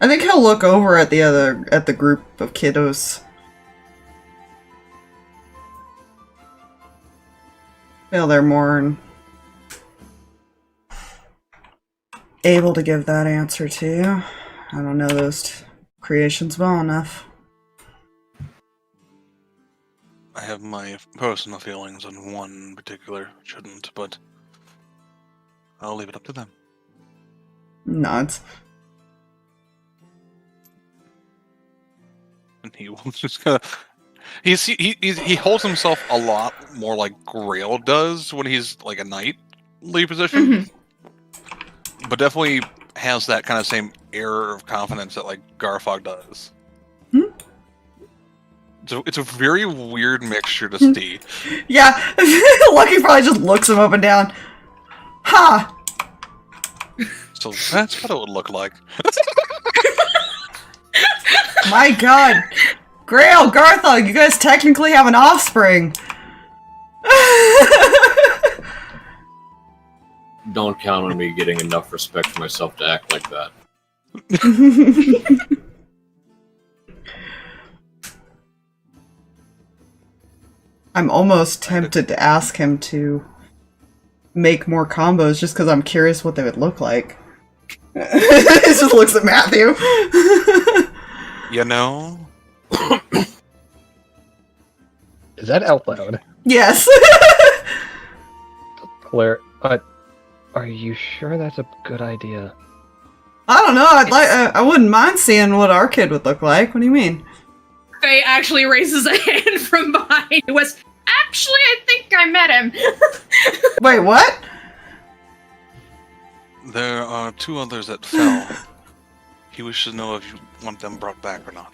I think he'll look over at the group of kiddos. Feel they're more able to give that answer to you. I don't know those creations well enough. I have my personal feelings on one in particular, shouldn't, but I'll leave it up to them. Nods. And he will just kind of... He holds himself a lot more like Grail does when he's like a knight lead position. But definitely has that kind of same air of confidence that like Garfog does. So it's a very weird mixture to see. Yeah, Lucky probably just looks him up and down. Ha! So that's what it would look like. My god! Grail, Garthog, you guys technically have an offspring! Don't count on me getting enough respect for myself to act like that. I'm almost tempted to ask him to make more combos just because I'm curious what they would look like. He just looks at Matthew. You know? Is that out loud? Yes. Claire, are you sure that's a good idea? I don't know. I wouldn't mind seeing what our kid would look like. What do you mean? Faye actually raises a hand from behind. It was actually, I think I met him. Wait, what? There are two others that fell. He wishes to know if you want them brought back or not.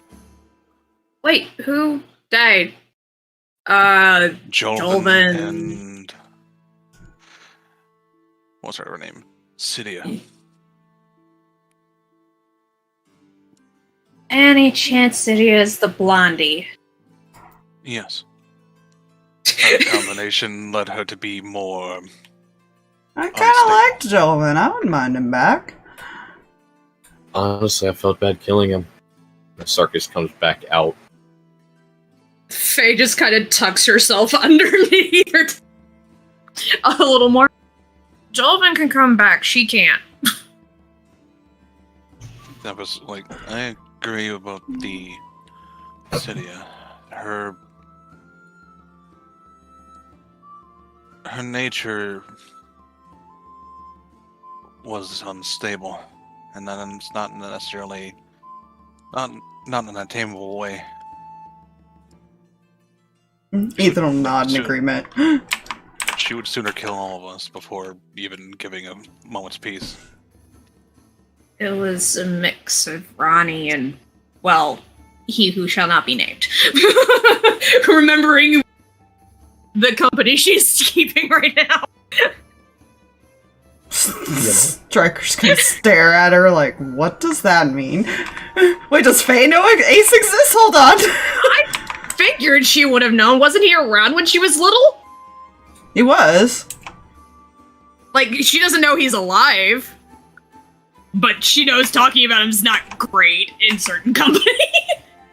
Wait, who died? Jolvin and... What's her name? Cydia. Any chance Cydia is the blondie? Yes. Her combination led her to be more... I kind of liked Jolvin. I wouldn't mind him back. Honestly, I felt bad killing him. Sarkas comes back out. Faye just kind of tucks herself underneath her a little more. Jolvin can come back. She can't. That was like, I agree about the Cydia. Her nature was unstable, and then it's not necessarily not in an attainable way. Ethan will nod in agreement. She would sooner kill all of us before even giving a moment's peace. It was a mix of Ronnie and, well, he who shall not be named. Remembering the company she's keeping right now. Striker's gonna stare at her like, what does that mean? Wait, does Faye know Ace exists? Hold on. I figured she would have known. Wasn't he around when she was little? He was. Like, she doesn't know he's alive. But she knows talking about him is not great in certain company.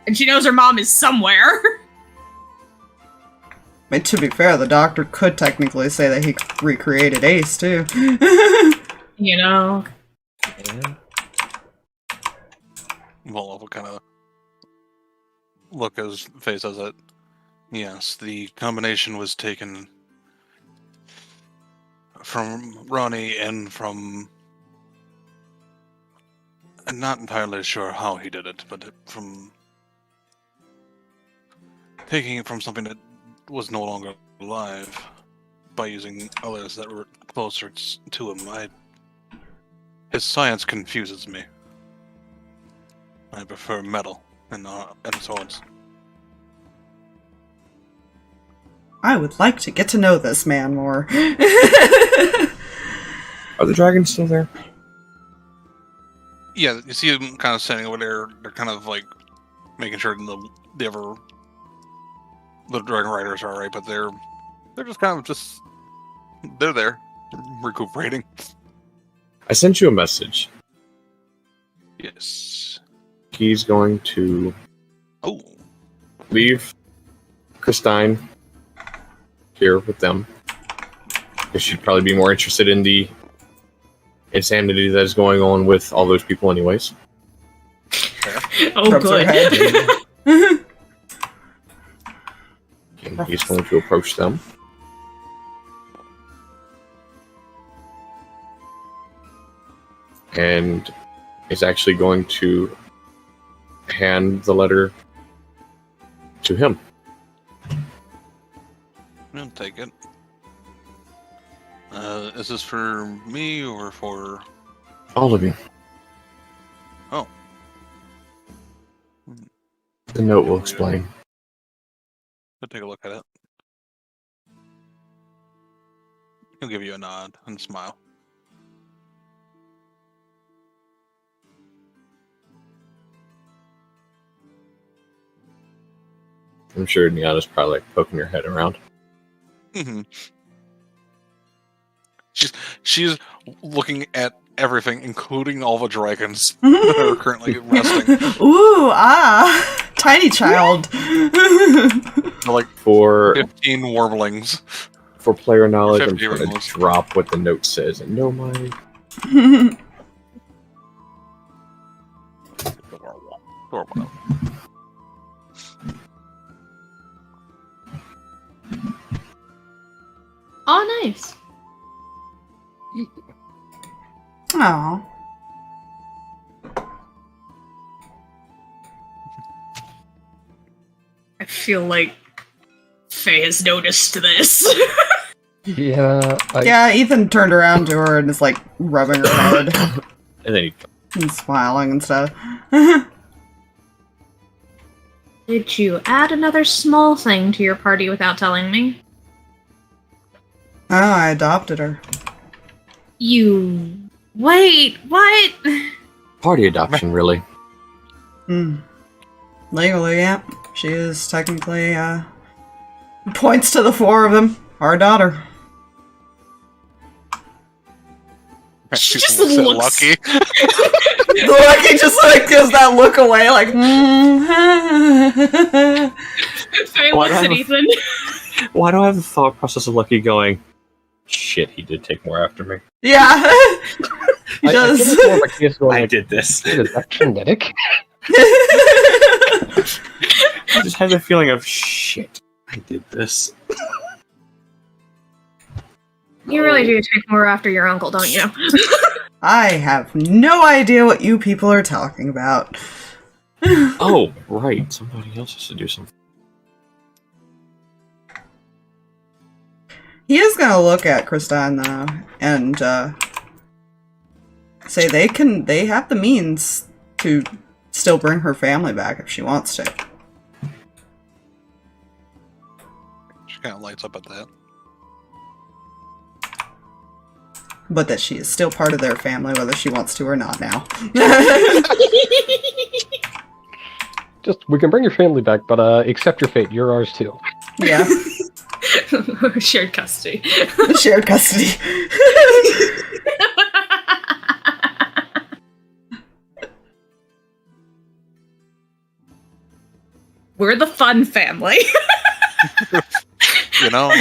And she knows her mom is somewhere. I mean, to be fair, the doctor could technically say that he recreated Ace, too. You know? Yeah. Well, we'll kind of look as Faye says it. Yes, the combination was taken from Ronnie and from... I'm not entirely sure how he did it, but from taking it from something that was no longer alive by using others that were closer to him. His science confuses me. I prefer metal and swords. I would like to get to know this man more. Are the dragons still there? Yeah, you see them kind of standing over there. They're kind of like making sure the dragon riders are alright, but they're just kind of they're there, recuperating. I sent you a message. Yes. He's going to leave Christine here with them. Because she'd probably be more interested in the insanity that is going on with all those people anyways. Oh, Rubs her good. head. And he's going to approach them. And is actually going to hand the letter to him. I'll take it. Is this for me or for... All of you. Oh. The note will explain. I'll take a look at it. He'll give you a nod and smile. I'm sure Niana's probably like poking her head around. Mm-hmm. She's looking at everything, including all the dragons that are currently resting. Ooh, tiny child. They're like For 15 wormlings. for player knowledge, I'm 50 going to removals. drop what the note says. And no, my Oh, nice. Aw. I feel like Faye has noticed this. Yeah, Yeah, Ethan turned around to her and is like rubbing her head and then he and smiling and stuff. Did you add another small thing to your party without telling me? Oh, I adopted her. You... Wait, what? party adoption, really. Legally, yeah. She is technically, points to the four of them. Our daughter. She just looks at looks- Lucky. Lucky just like gives that look away, like, Faye Why looks do I at have a- Ethan. Why do I have the thought process of Lucky going, shit, he did take more after me. Yeah. He I does. feel it's more of a case going, like, did this. is that genetic? I just had the feeling of, shit, I did this. You really do take more after your uncle, don't you? I have no idea what you people are talking about. Oh, right, somebody else has to do something. He is gonna look at Christine though, and say they have the means to still bring her family back if she wants to. She kind of lights up at that. But that she is still part of their family, whether she wants to or not now. Just, we can bring your family back, but accept your fate. You're ours too. Yeah. Shared custody. Shared custody. We're the fun family. You know?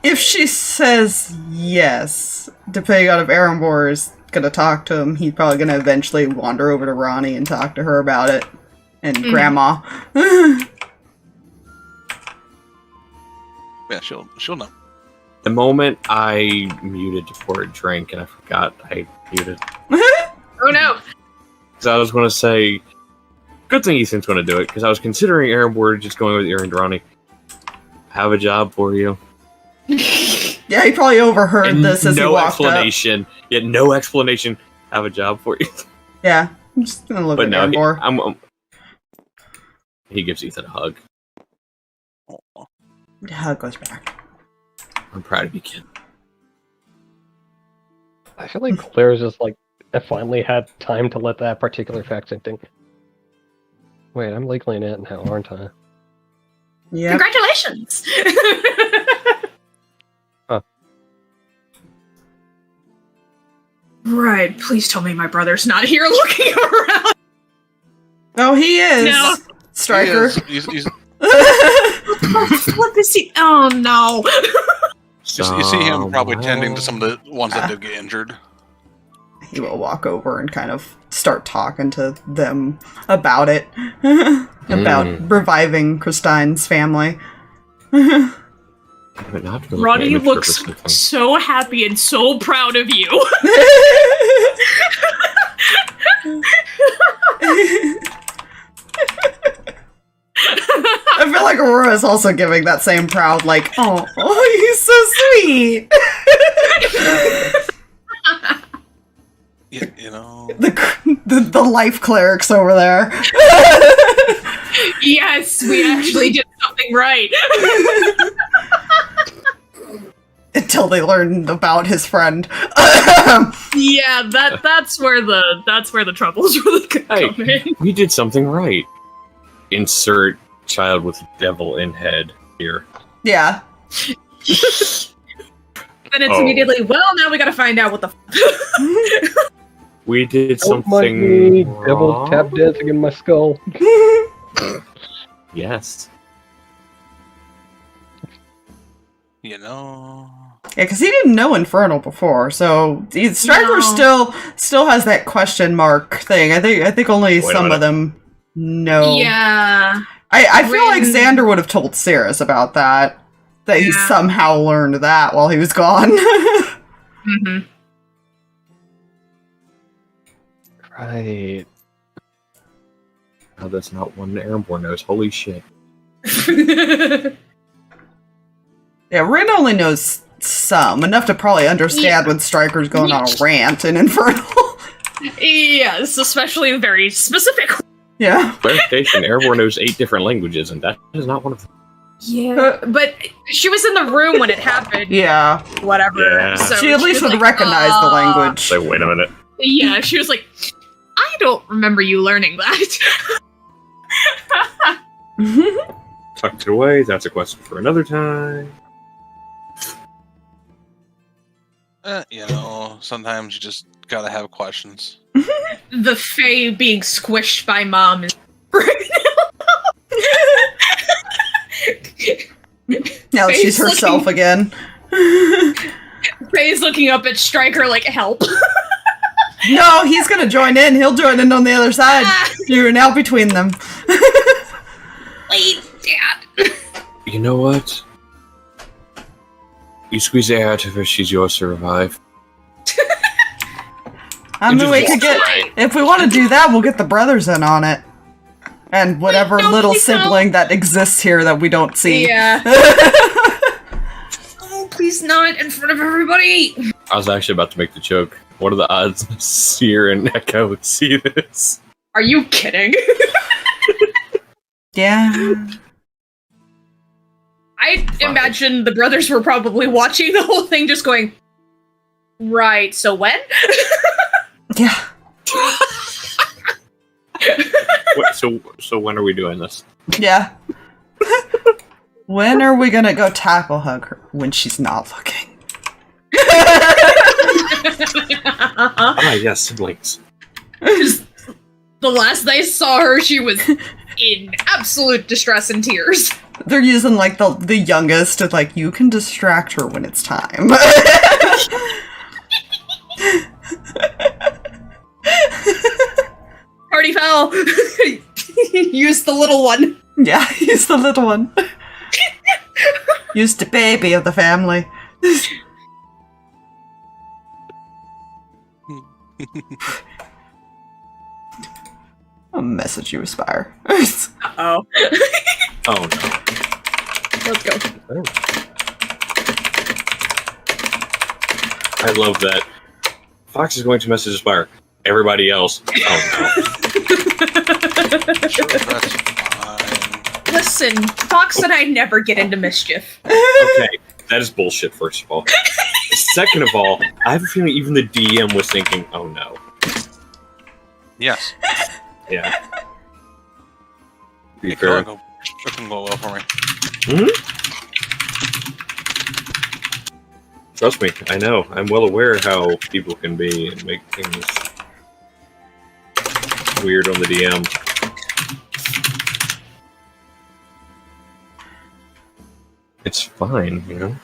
If she says yes, depending on if Arambor is gonna talk to him, he's probably gonna eventually wander over to Ronnie and talk to her about it. And Grandma. Yeah, she'll know. The moment I muted to pour a drink and I forgot I muted. Oh no! So I was going to say, good thing Ethan's going to do it, because I was considering Aaron just going with Aaron. Have a job for you. Yeah, he probably overheard And this as he no walked up. explanation. Yet no explanation. Have a job for you. Yeah, I'm just gonna look But at no, him more. he gives Ethan a hug. Hug goes back. I'm proud of you, kid. I feel like Claire's just like, I finally had time to let that particular fact sink in. Wait, I'm legally in it now, aren't I? Yeah. Congratulations! Right, please tell me my brother's not here looking around. Oh, he is. No. Striker. He's What is he? Oh no! you see him probably tending to some of the ones that did get injured. He will walk over and kind of start talking to them about it. About reviving Christine's family. But not for, like, Ronnie image looks purpose and so happy and so proud of you. I feel like Aurora's also giving that same proud, like, oh, he's so sweet. You know. The life clerics over there. Yes, we actually did something right. Until they learn about his friend. Yeah, that's where the troubles really come in. we did something right. Insert child with devil in head here. Yeah. Then it's immediately, well, now we gotta find out what the We did Don't mind something me, wrong. devil tap dancing in my skull. Yes. You know. Yeah, because he didn't know Infernal before, so Striker No. still has that question mark thing. I think only Wait a some minute. of them know. Yeah. I feel like Rin- Xander would have told Cirrus about that. That he Yeah. somehow learned that while he was gone. Mm-hmm. Right. Oh, that's not one Airborne knows. Holy shit. Yeah, Rin only knows some, enough to probably understand when Striker's going on a rant in Infernal. Yes, especially very specific. Yeah. Clarification, Airborne knows 8 different languages, and that is not one of them. Yeah, but she was in the room when it happened. Yeah. Whatever. Yeah. So She at least was would like, recognize the language. Like, wait a minute. Yeah, she was like, I don't remember you learning that. Tucked it away. That's a question for another time. You know, sometimes you just gotta have questions. The Fae being squished by Mom is Now that she's Faye's herself again. Faye's looking up at Striker like, help. No, he's gonna join in. He'll join in on the other side. You're now between them. Wait, Dad. You know what? You squeeze the air out of her, she's yours to revive. I mean, we could get. If we want to do that, we'll get the brothers in on it. And whatever Wait, no, little please no. sibling that exists here that we don't see. Yeah. Oh, please not in front of everybody. I was actually about to make the joke. What are the odds Seer and Echo would see this? Are you kidding? Yeah. I imagine the brothers were probably watching the whole thing just going, right, so when? Yeah. Wait, so when are we doing this? Yeah. When are we gonna go tackle hug her? When she's not looking. Ah, yes, siblings. The last I saw her, she was in absolute distress and tears. They're using like the youngest to like, you can distract her when it's time. Party foul! Use the little one. Yeah, he's the little one. Used to baby of the family. I'll message you, Aspire. Uh-oh. Oh no. Let's go. I love that. Fox is going to message Aspire. Everybody else. Oh Sure, that's fine. Listen, Fox and I never get into mischief. no. Okay, that is bullshit, first of all. Second of all, I have a feeling even the DM was thinking, oh no. Yes. Yeah. To be It fair. can go well for me. Trust me, I know. I'm well aware how people can be and make things weird on the DM. It's fine, you know?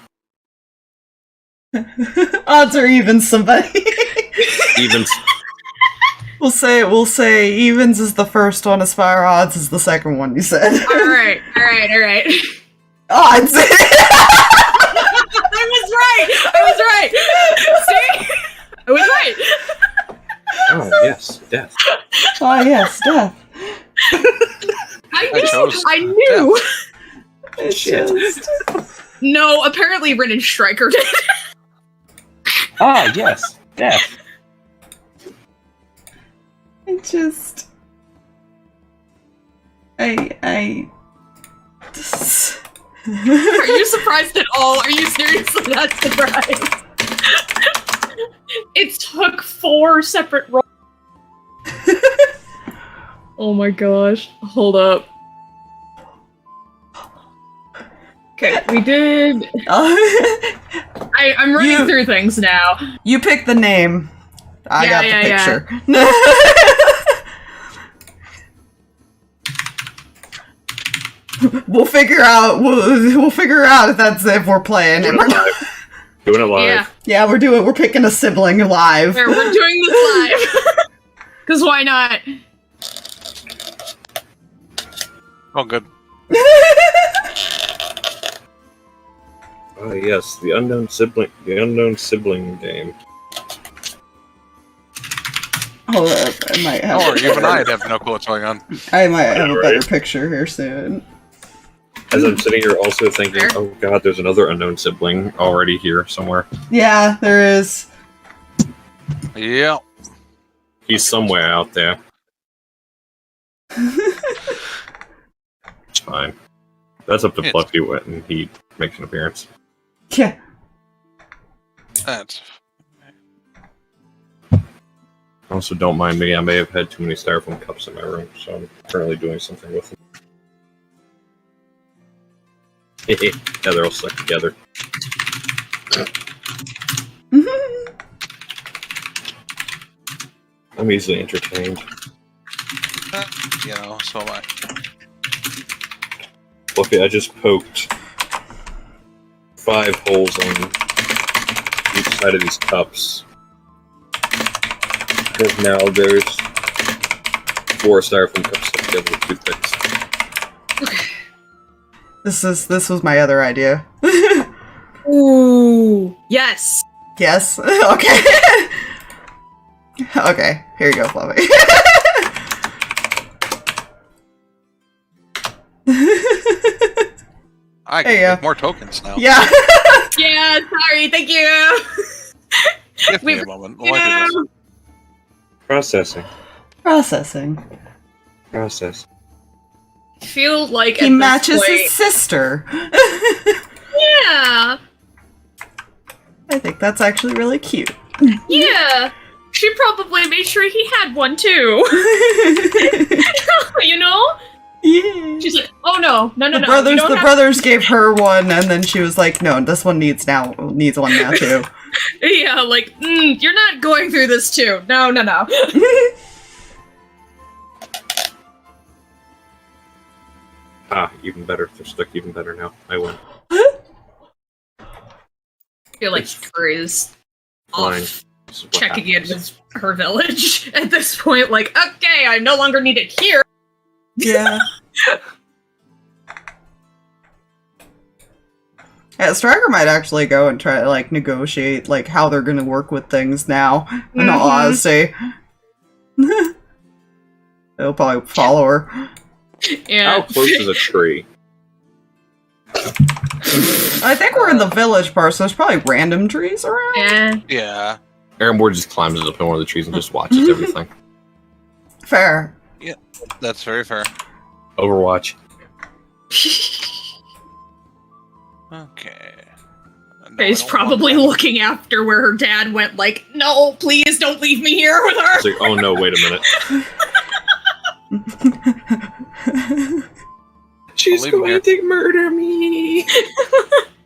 Odds or evens, somebody. Even We'll say evens is the first one, Aspire odds is the second one you said. Alright. Odds! I was right! See? I was right! oh yes, death. Oh yes, death. I knew! It's Shit. just- No, apparently Rin and Stryker did. Ah yes, death. I just... I... Are you surprised at all? Are you seriously not surprised? It took 4 separate rolls. Oh my gosh. Hold up. Okay, we did... I'm running through things now. You pick the name. I got the picture. We'll figure out. We'll figure out if we're playing it or not. Doing it live. Yeah, Yeah, we're picking a sibling live. we're doing this live. Because why not? Oh, good. Oh yes, the unknown sibling game. Hold up, I might have. Or even I'd have no clue what's going on. I might have a better Right. picture here soon. As I'm sitting here also thinking, oh god, there's another unknown sibling already here somewhere. Yeah, there is. Yeah. He's somewhere out there. It's fine. That's up to It's- Fluffy when he makes an appearance. Yeah. That's... Also, don't mind me, I may have had too many styrofoam cups in my room, so I'm currently doing something with them. Yeah, they're all stuck together. I'm easily entertained. You know, so am I. Fluffy, I just poked 5 holes on each side of these cups. Because now there's 4 styrofoam cups stuck together with toothpicks. This was my other idea. Ooh, yes. Yes. Okay. Okay. Here you go, Fluffy. I There you can go. make more tokens now. Yeah. Yeah, sorry, thank you. Give me a moment. While I do this. Processing. Processing. Process. Feel like He at this matches point- his sister. Yeah, I think that's actually really cute. yeah. She probably made sure he had one too. You know? Yeah. She's like, oh no, no. The you brothers gave her one, and then she was like, "No, this one needs one now too." Yeah, like, you're not going through this too. No. Ah, even better. They're stuck even better now. I win. I feel like Turi is Fine. off This is what checking in happens. with her village at this point. Like, okay, I no longer need it here. Yeah. Yeah, Striker might actually go and try to, like, negotiate, like, how they're gonna work with things now, in all honesty. They'll probably follow her. Yeah. How close is a tree? I think we're in the village part, so there's probably random trees around. Yeah. Yeah. Aaronborg just climbs up in one of the trees and just watches everything. Fair. That's very fair. Overwatch. Okay. Faye's probably looking after where her dad went, like, no, please don't leave me here with her. It's like, oh no, wait a minute. She's I'll leave him going to murder me.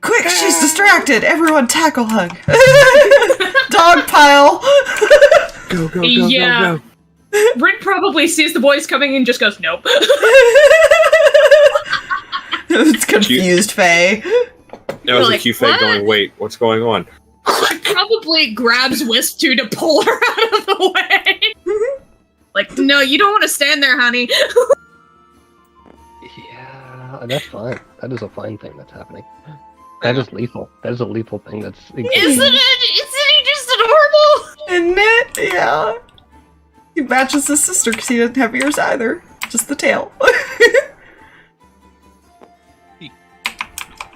Quick, she's distracted. Everyone tackle hug. Dog pile. Go, go, go, Yeah. go, go. Rick probably sees the boys coming and just goes, nope. It's confused Faye. That was Like, a cute Faye what? going, wait, what's going on? Probably grabs Wisp to pull her out of the way. Like, no, you don't want to stand there, honey. Yeah, that's fine. That is a fine thing that's happening. That is lethal. That is a lethal thing that's... Isn't he just adorable? Isn't it? Yeah. He matches his sister because he doesn't have ears either. Just the tail.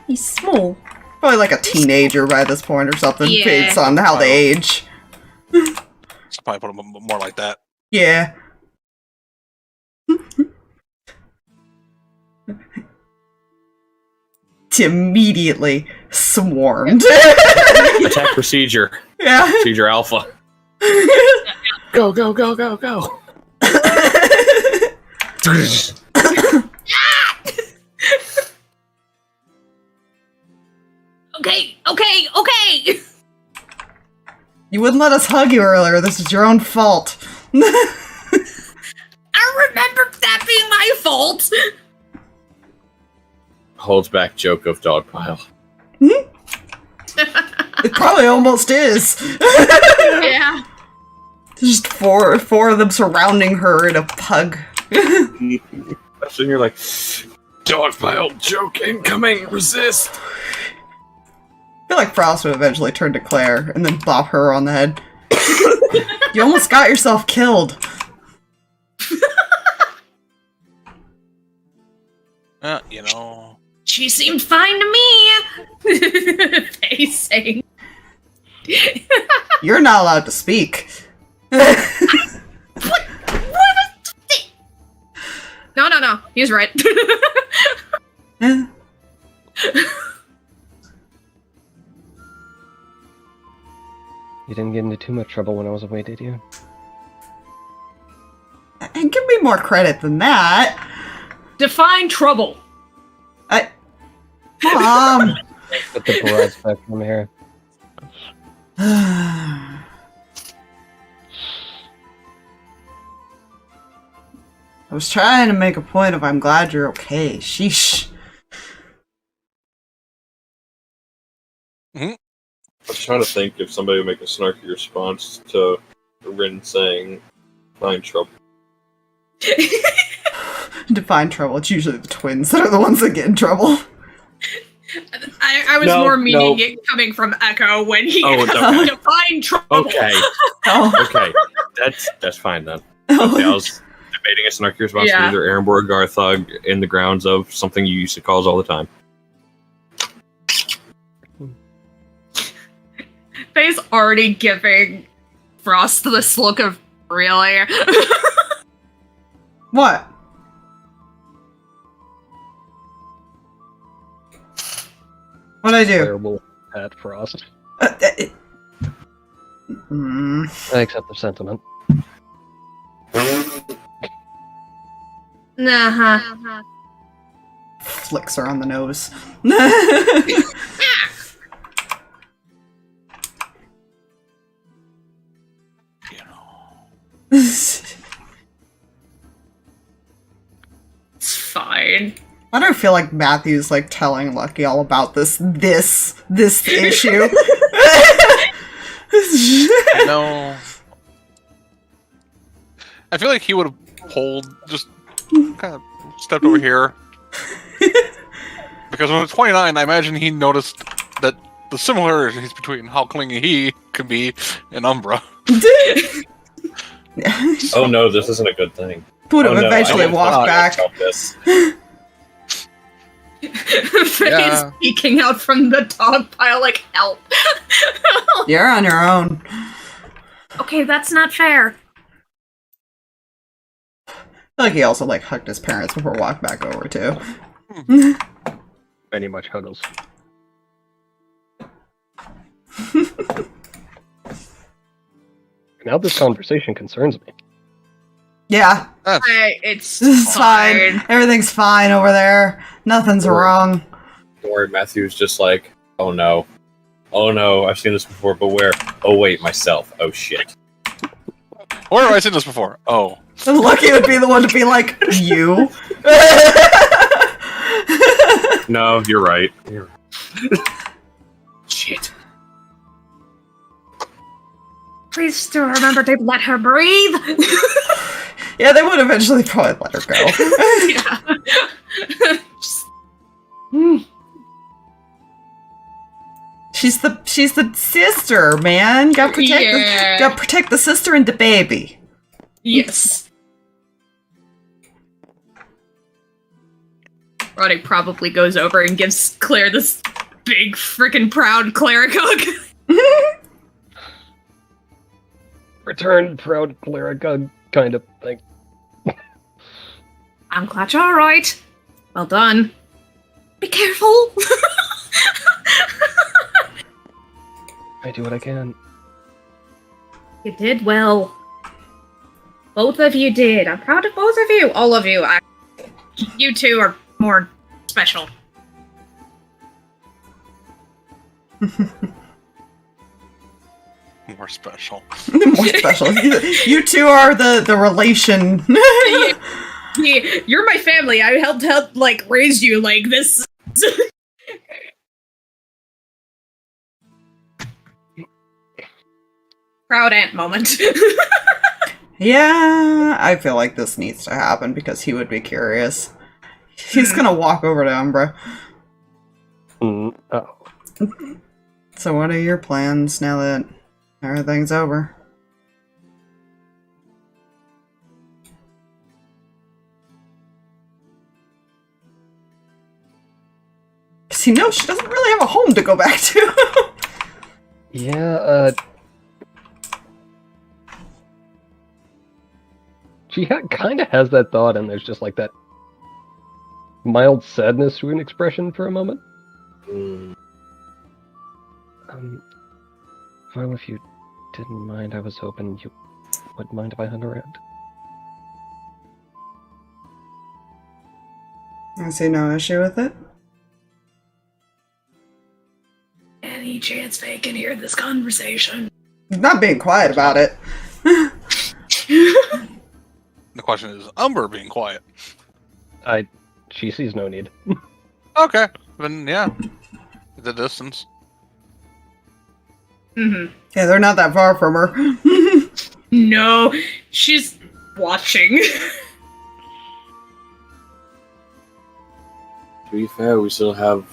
He's small. Probably like a teenager by this point or something, Yeah. based on how they age. Should probably put him more like that. Yeah. Immediately swarmed. Attack procedure. Yeah. Procedure alpha. Go, go, go, go, go. Okay. You wouldn't let us hug you earlier. This is your own fault. I remember that being my fault. Holds back joke of dog pile. It probably almost is. Yeah. Just four of them surrounding her in a pug. That's when you're like, dog pile joke incoming, resist. I feel like Frost would eventually turn to Claire and then bop her on the head. You almost got yourself killed. You know. She seemed fine to me. Pacing. You're not allowed to speak. No. He's right. Eh. You didn't get into too much trouble when I was away, did you? And give me more credit than that. Define trouble. Mom. Put the broad spectrum here. I was trying to make a point of I'm glad you're okay. Sheesh. I was trying to think if somebody would make a snarky response to Rin saying, find trouble. Define trouble. It's usually the twins that are the ones that get in trouble. I was No, more meaning no. it coming from Echo when he Oh, no. defined trouble. Okay, Oh. okay. That's fine then. Okay, I was debating a snarky response Yeah. to either Ehrenborg or Garthug in the grounds of something you used to call us all the time. Faye's already giving Frost this look of, really? What? What'd I do? Terrible at Frost. Mm. I accept the sentiment. Nah. Flicks her on the nose. You know. It's fine. I don't feel like Matthew's like telling Lucky all about this issue. No. I feel like he would have pulled, just kind of stepped over here. Because when it's 29, I imagine he noticed that the similarities between how clingy he could be and Umbra. Oh no, this isn't a good thing. Would have Oh, no, eventually I didn't walked want to back. stop this. Faye's Yeah. peeking out from the dog pile like, help. You're on your own. Okay, that's not fair. I feel like he also like hugged his parents before walking back over too. Very much huddles. Now this conversation concerns me. Yeah, It's this is fine. Everything's fine over there. Nothing's wrong. Don't worry, Matthew's just like, oh no. Oh no, I've seen this before, but where? Oh wait, myself. Oh shit. Where have I seen this before? Oh. Lucky would be the one to be like, you. No, you're right. Shit. Please still remember to let her breathe. Yeah, they would eventually probably let her go. Yeah. Just- She's the sister, man. Gotta protect the sister and the baby. Yes. Roddy probably goes over and gives Claire this big freaking proud cleric hug. Return, proud cleric, kind of thing. I'm glad you're alright. Well done. Be careful. I do what I can. You did well. Both of you did. I'm proud of both of you. All of you. You two are more special. More special. More special. You two are the relation. You're my family. I helped like raise you like this. Proud aunt moment. Yeah, I feel like this needs to happen because he would be curious. He's gonna walk over to Umbra. Oh. So what are your plans now that everything's over? Because he knows she doesn't really have a home to go back to. Yeah, she kind of has that thought, and there's just like that mild sadness to an expression for a moment. Well, if you didn't mind, I was hoping you wouldn't mind if I hung around. I see no issue with it. Any chance they can hear this conversation? He's not being quiet about it. The question is, Umbra being quiet. She sees no need. Okay, then yeah. The distance. Mm-hmm. Yeah, they're not that far from her. No, she's watching. To be fair, we still have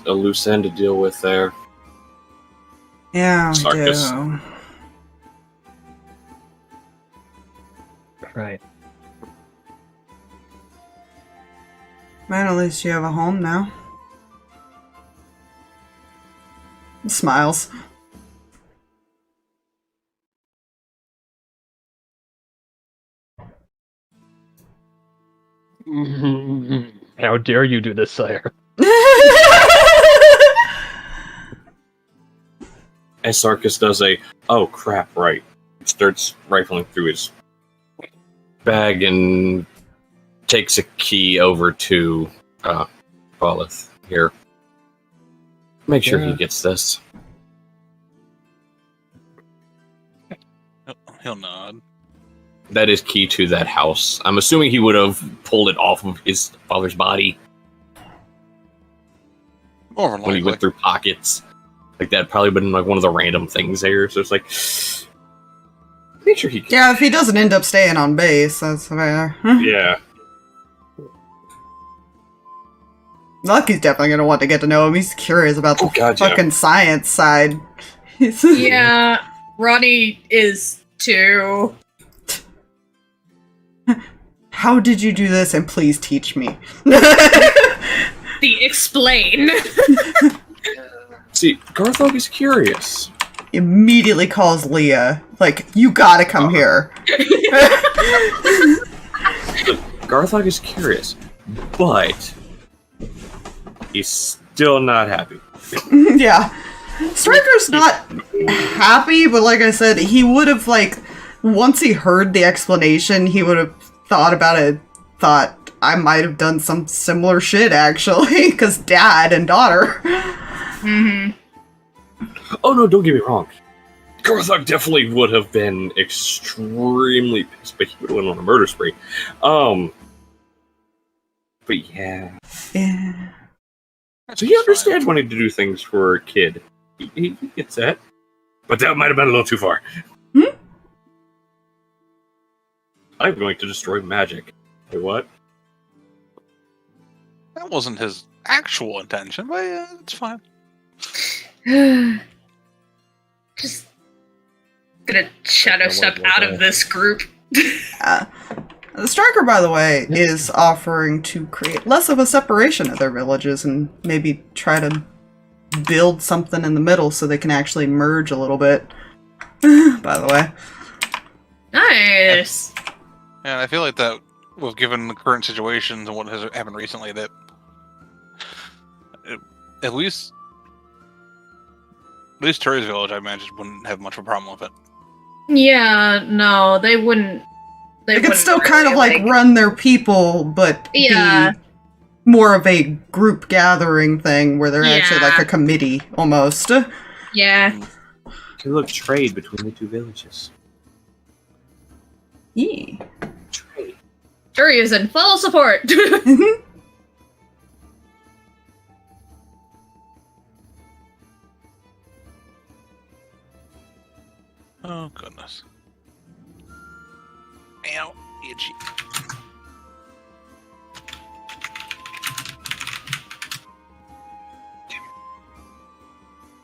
a loose end to deal with there. Yeah, we Sarkas. do. Right. Man, at least you have a home now. Smiles. How dare you do this, sire? And Sarkas does a, oh crap, right. Starts rifling through his bag and takes a key over to Paulith here. Make sure he gets this. He'll nod. That is key to that house. I'm assuming he would have pulled it off of his father's body More than when he likely. went through pockets. Like that probably been like one of the random things there. So it's like, make sure he gets Yeah, if he doesn't end up staying on base, that's fair. Yeah. Lucky's definitely gonna want to get to know him. He's curious about the fucking science side. Yeah, Ronnie is too. How did you do this? And please teach me. Explain. See, Garthog is curious. Immediately calls Leah, like, you gotta come here. Garthog is curious, but he's still not happy. Yeah. Striker's not happy, but like I said, he would have, like, once he heard the explanation, he would have thought about it, thought, I might have done some similar shit, actually, because dad and daughter. Mm-hmm. Oh no, don't get me wrong. Garthog definitely would have been extremely pissed, but he would have went on a murder spree. But yeah. Yeah. So he understands wanting to do things for a kid. He gets that. But that might have been a little too far. Hmm? I'm going to destroy magic. Hey, what? That wasn't his actual intention, but yeah, it's fine. Just gonna shadow step out of this group. The Striker, by the way, is offering to create less of a separation of their villages and maybe try to build something in the middle so they can actually merge a little bit. By the way. Nice. And I feel like that was given the current situations and what has happened recently that at least Turi's village, I imagine, wouldn't have much of a problem with it. Yeah, no, they wouldn't. They could still kind of like run their people, but be more of a group gathering thing where they're actually like a committee almost. Yeah. Can look trade between the two villages. Yeah. Trade. Turi is in full support. Oh, goodness. Ow, itchy.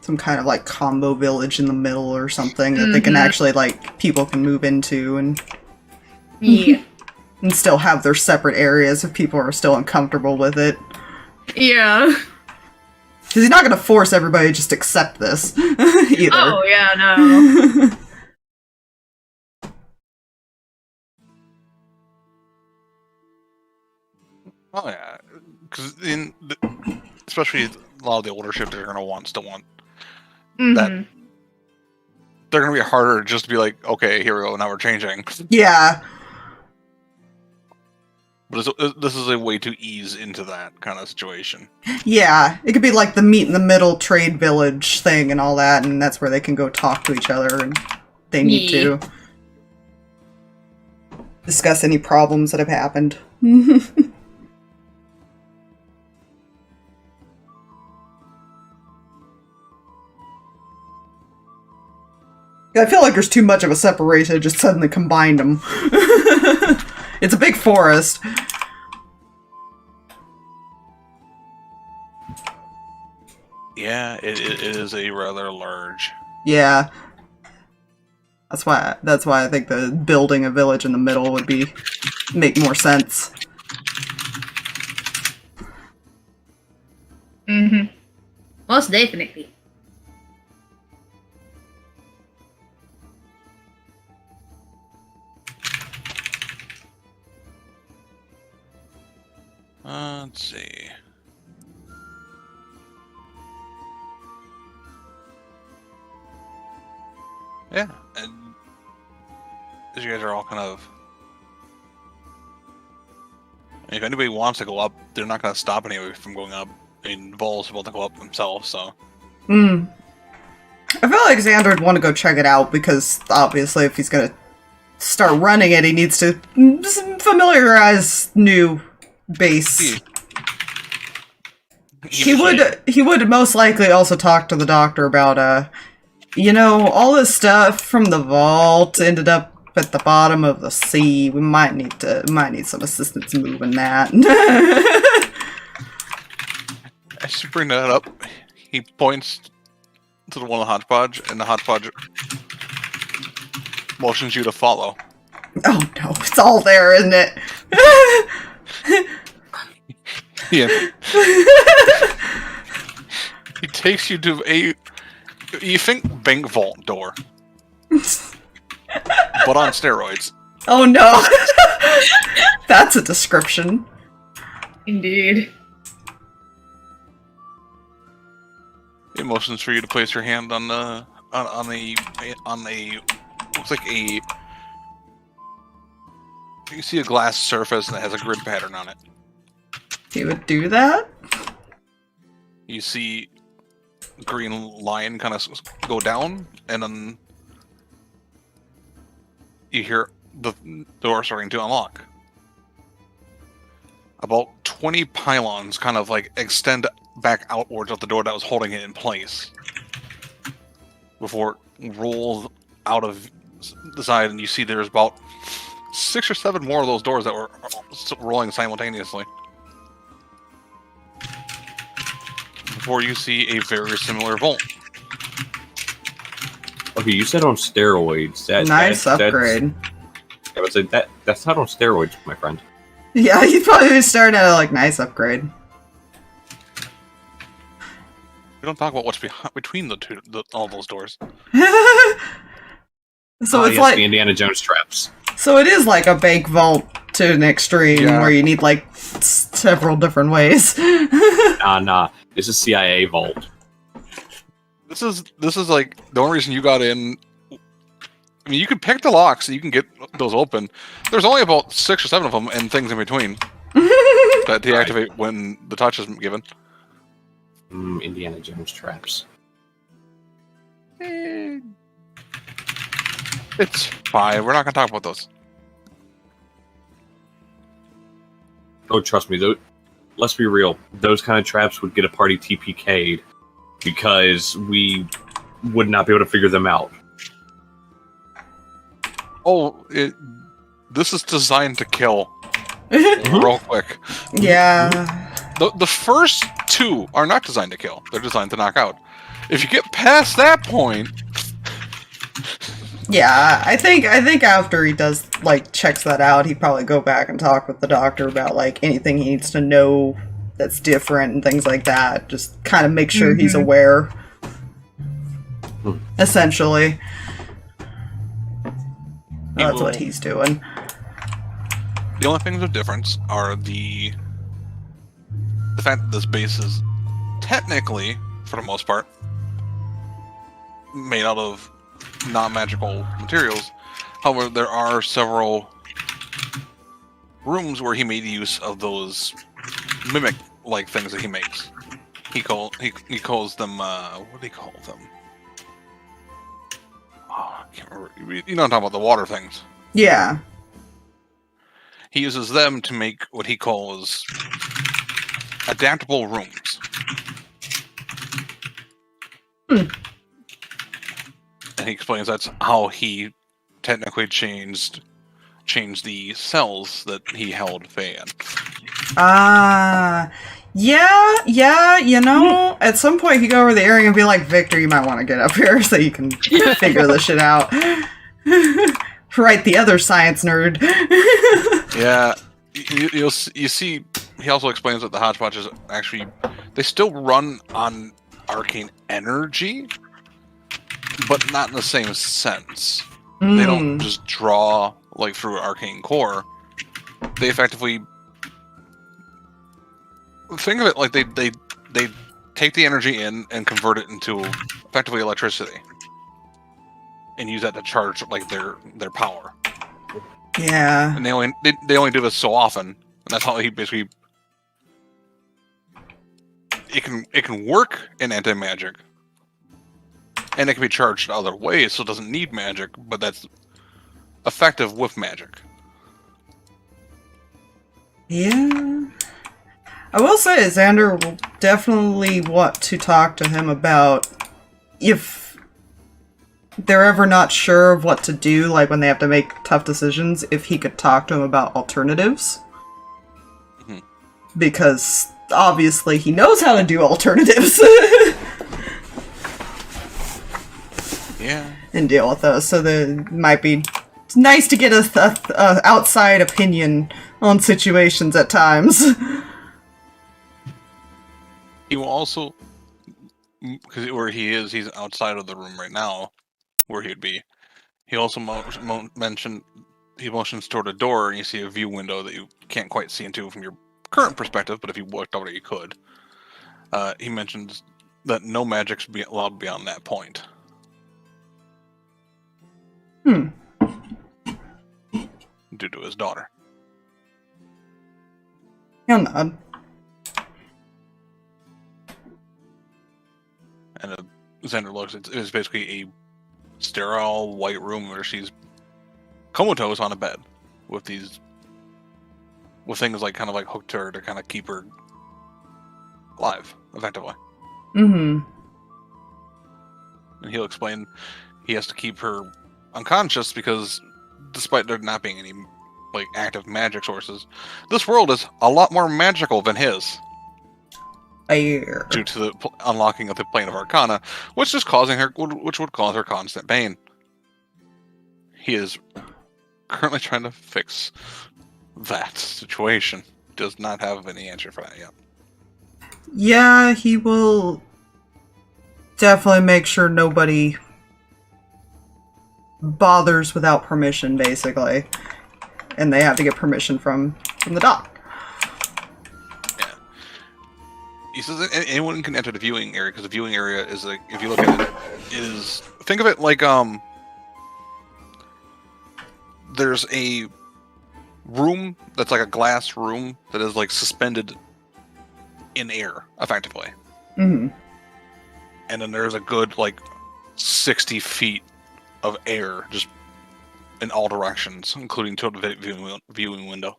Some kind of like combo village in the middle or something that they can actually like, people can move into and and still have their separate areas if people are still uncomfortable with it. Yeah. Because he's not going to force everybody to just accept this either. Oh, yeah, no. Oh yeah, because especially a lot of the older ships are gonna want that. They're gonna be harder just to be like, okay, here we go, now we're changing. Yeah. But this is a way to ease into that kind of situation. Yeah, it could be like the meet in the middle trade village thing and all that, and that's where they can go talk to each other and they need to discuss any problems that have happened. I feel like there's too much of a separation to just suddenly combine them. It's a big forest. Yeah, it is a rather large. Yeah. That's why I think the building a village in the middle would make more sense. Most definitely. Let's see. Yeah, and as you guys are all kind of... If anybody wants to go up, they're not going to stop anybody from going up. I mean, Vol's about to go up themselves, so... I feel like Xander would want to go check it out, because obviously if he's going to start running it, he needs to familiarize new base. He would most likely also talk to the doctor about, you know, all this stuff from the vault ended up at the bottom of the sea. We might need some assistance moving that. you bring that up, he points to the one of the hodgepodge, and the hodgepodge motions you to follow. Oh no, it's all there, isn't it? Yeah. He takes you to a, you think bank vault door, but on steroids. Oh no. That's a description. Indeed. It motions for you to place your hand on the on a looks like a, you see a glass surface that has a grid pattern on it. He would do that? You see a green line kind of go down, and then you hear the door starting to unlock. About 20 pylons kind of like extend back outwards of the door that was holding it in place before it rolls out of the side, and you see there's about 6 or 7 more of those doors that were rolling simultaneously before you see a very similar vault. Okay, you said on steroids. Nice upgrade. I would say that's not on steroids, my friend. Yeah, you probably started at a like nice upgrade. We don't talk about what's between the two, all those doors. So it's yes, like the Indiana Jones traps. So it is like a bank vault to an extreme, Yeah. where you need like several different ways. Nah. This is CIA vault. This is like the only reason you got in. I mean, you can pick the locks, so you can get those open. There's only about 6 or 7 of them, and things in between that deactivate when the touch is given. Indiana Jones traps. It's fine. We're not gonna talk about those. Oh, trust me, though. Let's be real. Those kind of traps would get a party TPK'd because we would not be able to figure them out. Oh, this is designed to kill. Real quick. Yeah. The first 2 are not designed to kill. They're designed to knock out. If you get past that point, Yeah, I think after he does like checks that out, he'd probably go back and talk with the doctor about like anything he needs to know that's different and things like that. Just kind of make sure he's aware. Essentially. That's what he's doing. the only things of difference are the fact that this base is technically, for the most part, made out of non-magical materials. However, there are several rooms where he made use of those mimic-like things that he makes. He calls them, what do he call them? Oh, I can't remember. You know what I'm talking about, the water things. Yeah. He uses them to make what he calls adaptable rooms. And he explains that's how he technically changed the cells that he held Faye in. Yeah, you know, at some point you go over the area and be like, Victor, you might want to get up here so you can figure this shit out. Right, the other science nerd. Yeah, you see, he also explains that the hodgepodges actually, they still run on arcane energy, but not in the same sense. They don't just draw like through an arcane core. They effectively think of it like they take the energy in and convert it into effectively electricity, and use that to charge like their power. Yeah. And they only do this so often, and that's how he basically it can work in anti-magic, and it can be charged other ways, so it doesn't need magic, but that's effective with magic. Yeah. I will say Xander will definitely want to talk to him about if they're ever not sure of what to do, like when they have to make tough decisions, if he could talk to him about alternatives. Because obviously he knows how to do alternatives. Yeah. And deal with those, so it might be nice to get a outside opinion on situations at times. He will also, because where he is, he's outside of the room right now, where he'd be. He also mentioned, he motions toward a door, and you see a view window that you can't quite see into from your current perspective, but if you looked over it, you could. He mentions that no magic's be allowed beyond that point. Due to his daughter. He'll nod. And Xander looks, it's basically a sterile white room where she's comatose on a bed with things like kind of like hooked to her to kind of keep her alive, effectively. Mm-hmm. And he'll explain he has to keep her unconscious because despite there not being any like active magic sources, this world is a lot more magical than his. Due to the unlocking of the plane of Arcana, which would cause her constant pain. He is currently trying to fix that situation. Does not have any answer for that yet. Yeah, he will definitely make sure nobody bothers without permission, basically. And they have to get permission from the doc. Yeah. He says that anyone can enter the viewing area, because the viewing area is like, if you look at it, is, think of it like, there's a room that's like a glass room that is like suspended in air, effectively. Mm-hmm. And then there's a good like 60 feet of air just in all directions, including to the viewing window.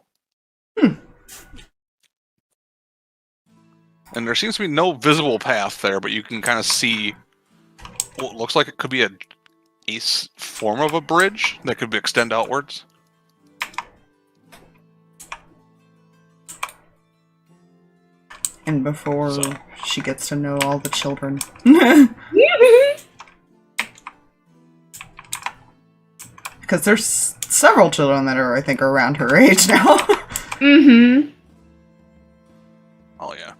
And there seems to be no visible path there, but you can kind of see what looks like it could be a form of a bridge that could extend outwards. And before she gets to know all the children. Because there's several children that are, I think, around her age now. Mm-hmm. Oh, yeah.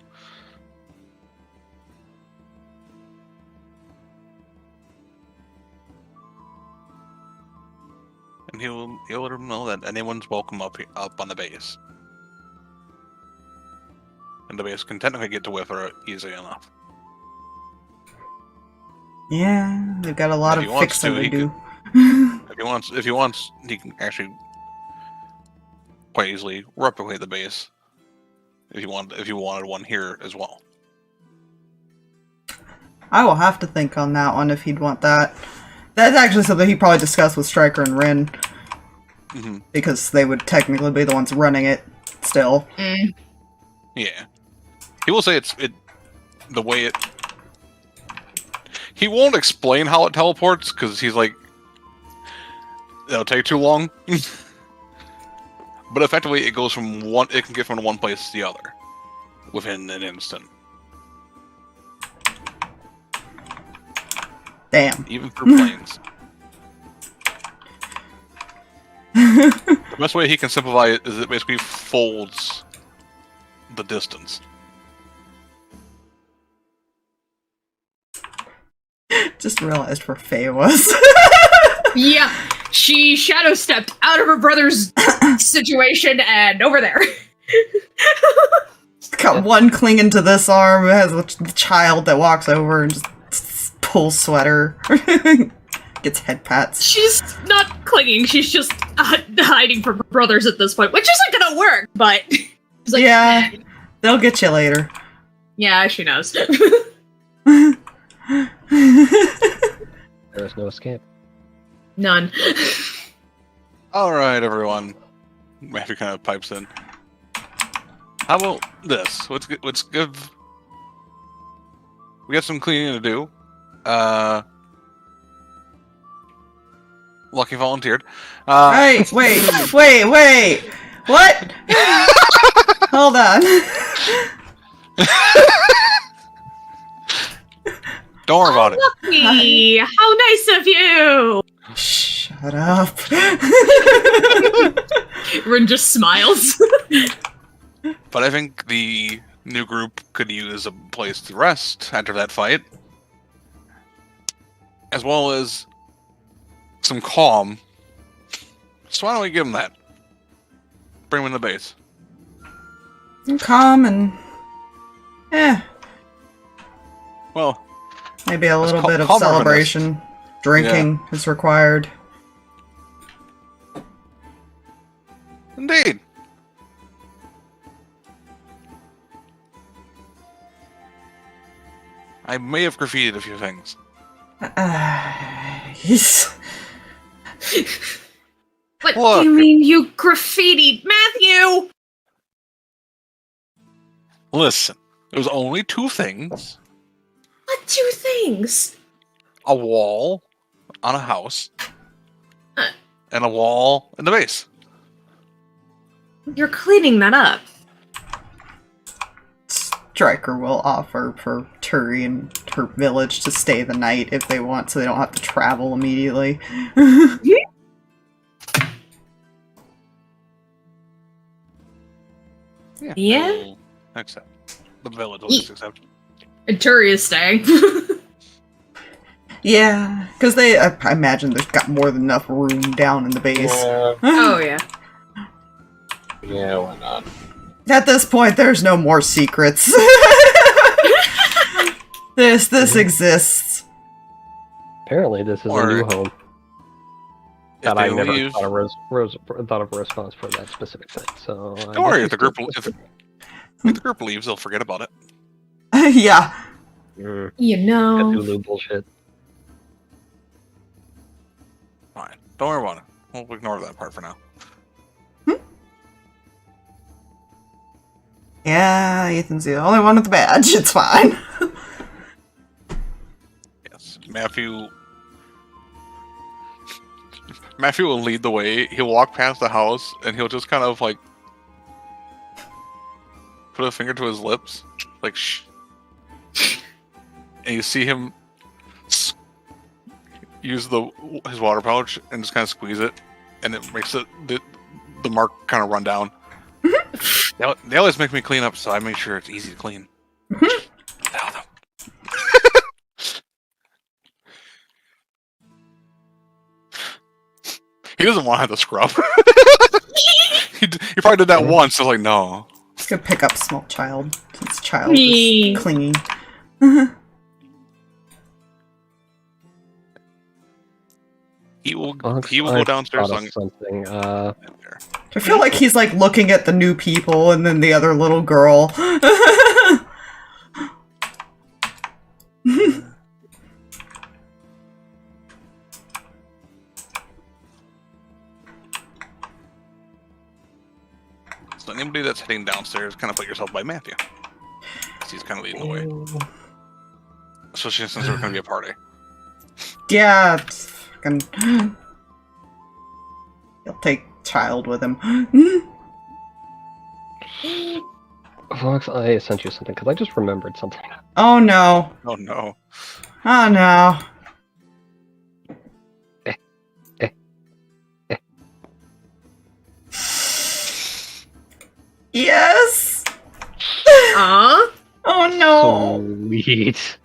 And he'll let them know that anyone's welcome up on the base. And the base can technically get to with her easily enough. Yeah, they've got a lot of fixing to do. If he wants, he can actually quite easily replicate the base. If you wanted one here as well. I will have to think on that one if he'd want that. That's actually something he probably discussed with Stryker and Rin. Mm-hmm. Because they would technically be the ones running it still. Mm. Yeah. He will say the way it... He won't explain how it teleports, because he's like, it'll take too long. But effectively, it goes from it can get from one place to the other within an instant. Damn. Even for planes. The best way he can simplify it is it basically folds the distance. Just realized where Faye was. Yeah, she shadow stepped out of her brother's situation and over there. Got one clinging to this arm, has a child that walks over and just pulls sweater. Gets head pats. She's not clinging, she's just hiding from her brothers at this point, which isn't gonna work, but... Like, yeah, they'll get you later. Yeah, she knows. There's no escape. None. Alright, everyone. Matthew kind of pipes in. How about this? Let's give... We got some cleaning to do. Lucky volunteered. Hey, wait! What? Hold on. Don't worry about it. Lucky! How nice of you! Shut up. Rin just smiles. But I think the new group could use a place to rest after that fight, as well as some calm. So why don't we give them that? Bring them in the base. Calm and... Well, maybe a little bit of calmer than celebration. Drinking is required. indeed. I may have graffitied a few things. He's... What Look. do you mean you graffitied? Matthew! Listen, there was only 2 things. What 2 things? A wall on a house, Uh. and a wall in the base. You're cleaning that up. Striker will offer for Turi and her village to stay the night if they want, so they don't have to travel immediately. Yeah? We'll accept. The village will just accept. And Turi is staying. Yeah, because I imagine they've got more than enough room down in the base. Oh, yeah. Yeah, why not? At this point, there's no more secrets. This exists. Apparently, this is Or- a new home. If That I they never leave, thought of a response for that specific thing. So I don't worry. guess If the group it's- if the group leaves, they'll forget about it. Yeah. You know. Cthulhu bullshit. Fine. Don't worry about it. We'll ignore that part for now. Yeah, Ethan's the only one with the badge. It's fine. Yes, Matthew will lead the way. He'll walk past the house, and he'll just kind of like put a finger to his lips, like shh. And you see him use his water pouch and just kind of squeeze it, and it makes the mark kind of run down. They always make me clean up, so I make sure it's easy to clean. Tell them. He doesn't want to have to scrub. he probably did that once. So like, no. Just gonna pick up small child since child Me. is clingy. He will Fox, go I downstairs thought on of something. I feel like he's like looking at the new people and then the other little girl. So anybody that's heading downstairs, kind of put yourself by Matthew. 'Cause he's kind of leading the way. Especially since there's going to be a party. Yeah, it's fucking... He'll take child with him. Fox, I sent you something because I just remembered something. Oh no. Oh no. Oh no. Yes! Aw. Oh no! Sweet.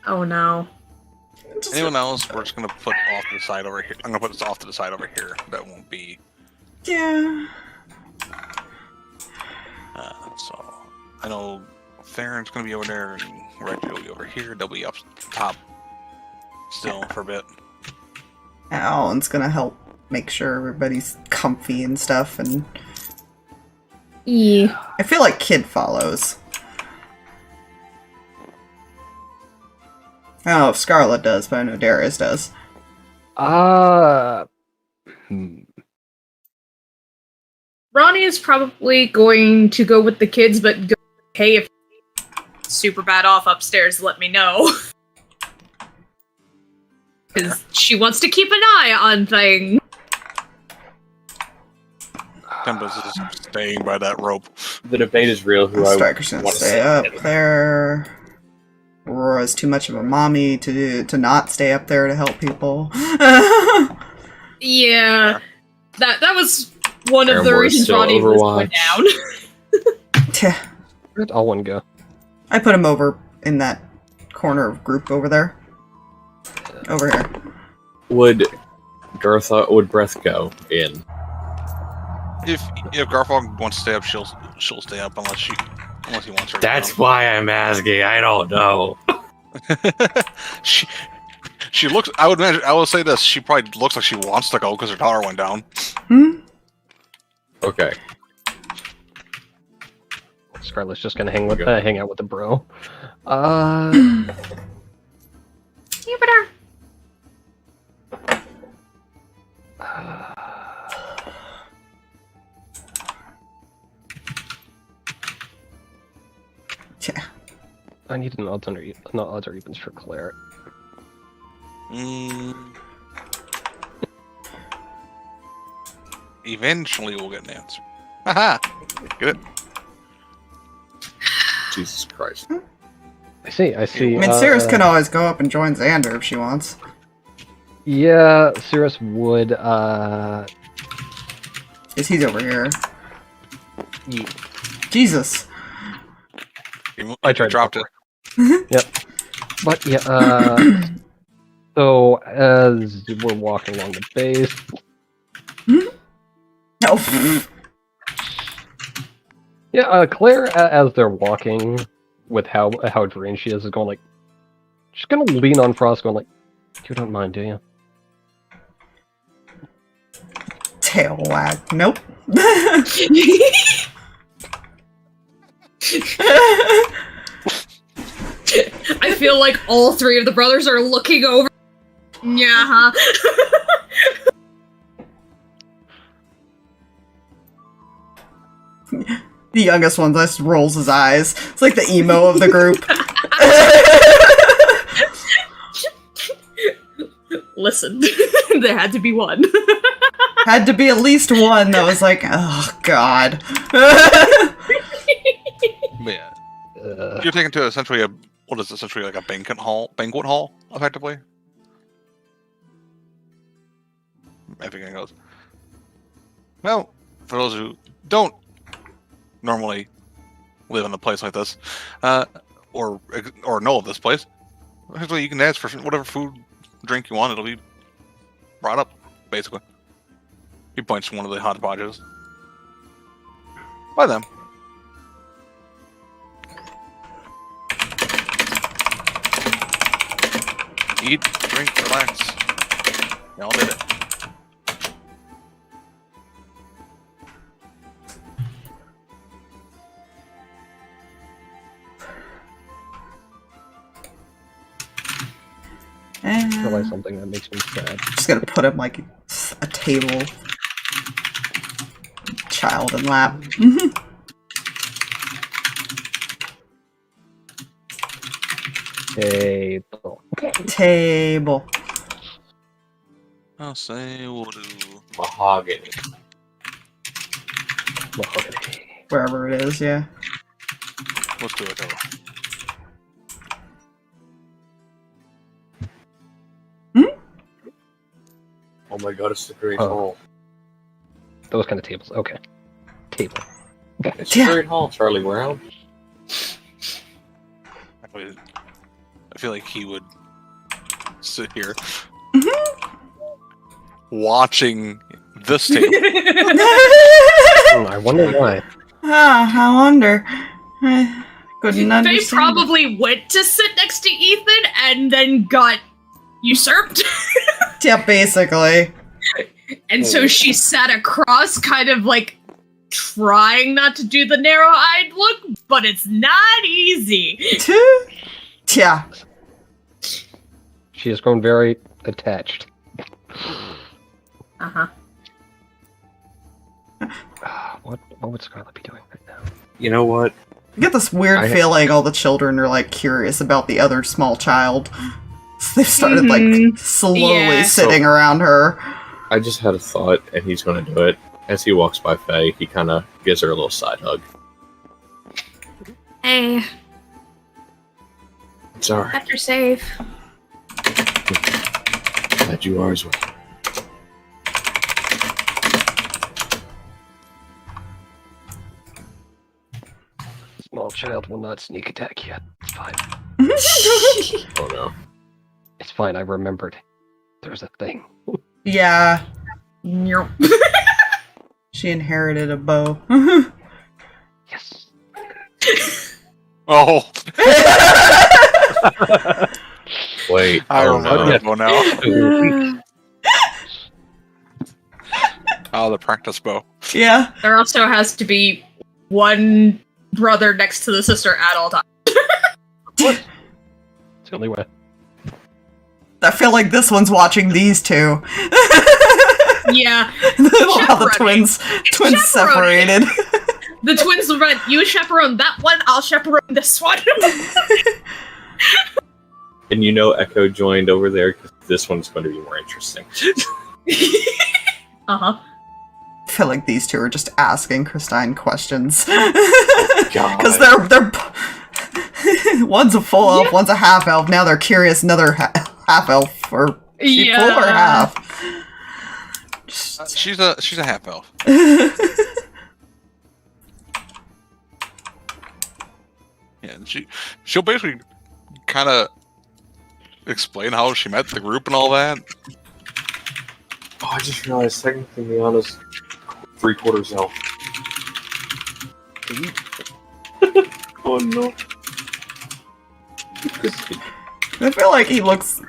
Oh no. Anyone else? We're just going to put off to the side over here. I'm going to put this off to the side over here. That won't be. Yeah. So I know Theron's going to be over there, and Reggie will be over here. They'll be up top still for a bit. Alan's gonna help make sure everybody's comfy and stuff, and Yeah. I feel like Kid follows. I don't know if Scarlet does, but I know Darius does. Ronnie is probably going to go with the kids, but go, hey, if super bad off upstairs, let me know. Because she wants to keep an eye on things. Tempest is staying by that rope. The debate is real. Who Striker's I gonna want to stay up there. Aurora's too much of a mommy to not stay up there to help people. Yeah. That was one of the Airborne reasons still Ronnie went down. Where'd Alwyn go? I put him over in that corner of group over there. Over here. Would Breath go in? If Garfog wants to stay up, she'll stay up unless he wants her. That's why I'm asking. I don't know. She looks. I will say this. She probably looks like she wants to go because her tower went down. Hmm? Okay. Scarlet's just gonna hang out with the bro. Jupiter. Yeah. I need an odds or evens for Claire. Eventually, we'll get an answer. Haha! Get it? Jesus Christ. I see. I mean, Cirrus can always go up and join Xander if she wants. Yeah, Cirrus would. Is he's over here? Yeah. Jesus. I tried. Dropped it. Yep. But yeah. So as we're walking along the base. Oh. Yeah, Claire, as they're walking, with how drained she is going like, she's gonna lean on Frost, going like, "You don't mind, do you?" Tail wag. Nope. I feel like all three of the brothers are looking over. Yeah. The youngest one just rolls his eyes. It's like the emo of the group. Listen, there had to be one. Had to be at least one that was like, oh god. Yeah. You're taken to essentially like a banquet hall, effectively. Everything goes. Well, for those who don't normally live in a place like this, or know of this place, essentially you can ask for whatever food, drink you want. It'll be brought up, basically. He points to one of the hodgepodges. By them. Eat, drink, relax. Y'all did it. I realize something that makes me sad. Just gonna put him like a table. Child in lap. Table. I'll say we'll do Mahogany. Wherever it is, yeah. Let's do it though. Oh my god, it's the Great Hall. Those kind of tables. Okay. Table. It's the Great Hall, Charlie Brown. I feel like he would sit here watching this table. I wonder why. I wonder. I couldn't understand. They probably went to sit next to Ethan and then got usurped. Yeah, basically. And so she sat across, kind of like trying not to do the narrow-eyed look, but it's not easy. Yeah. She has grown very attached. Uh-huh. What would Scarlet be doing right now? You know what? I get this weird feeling all the children are like curious about the other small child. So they've started like slowly sitting around her. I just had a thought, and he's going to do it. As he walks by Faye, he kind of gives her a little side hug. Hey, It's alright. got your safe. Glad you are as well. Small child will not sneak attack yet. It's fine. Oh no. It's fine. I remembered. There's a thing. Yeah, You're- she inherited a bow. Yes. Oh, Wait. I oh, remember no. the bow now. Oh, the practice bow. Yeah. There also has to be one brother next to the sister at all times. It's the only way. I feel like this one's watching these two. Yeah. How the Chaperoning. twins separated. The twins will run. You chaperone that one, I'll chaperone this one. And you know Echo joined over there because this one's going to be more interesting. Uh-huh. I feel like these two are just asking Christine questions. God. Because they're one's a full elf, one's a half elf. Now they're curious. Another half elf, or she full or half? She's a half elf. Yeah, and she'll basically kind of explain how she met the group and all that. Oh, I just realized, technically, Miana's 3/4 elf. Oh no. I feel like he looks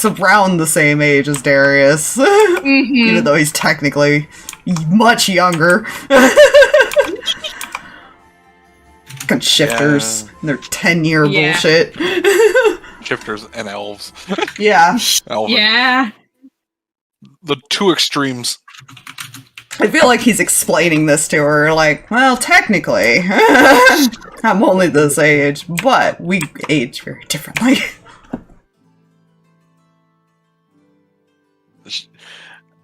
around the same age as Darius, even though he's technically much younger. Fucking shifters, and their 10-year Yeah. bullshit. Shifters and elves. Yeah, Elven. Yeah. The two extremes. I feel like he's explaining this to her, like, well, technically, I'm only this age, but we age very differently.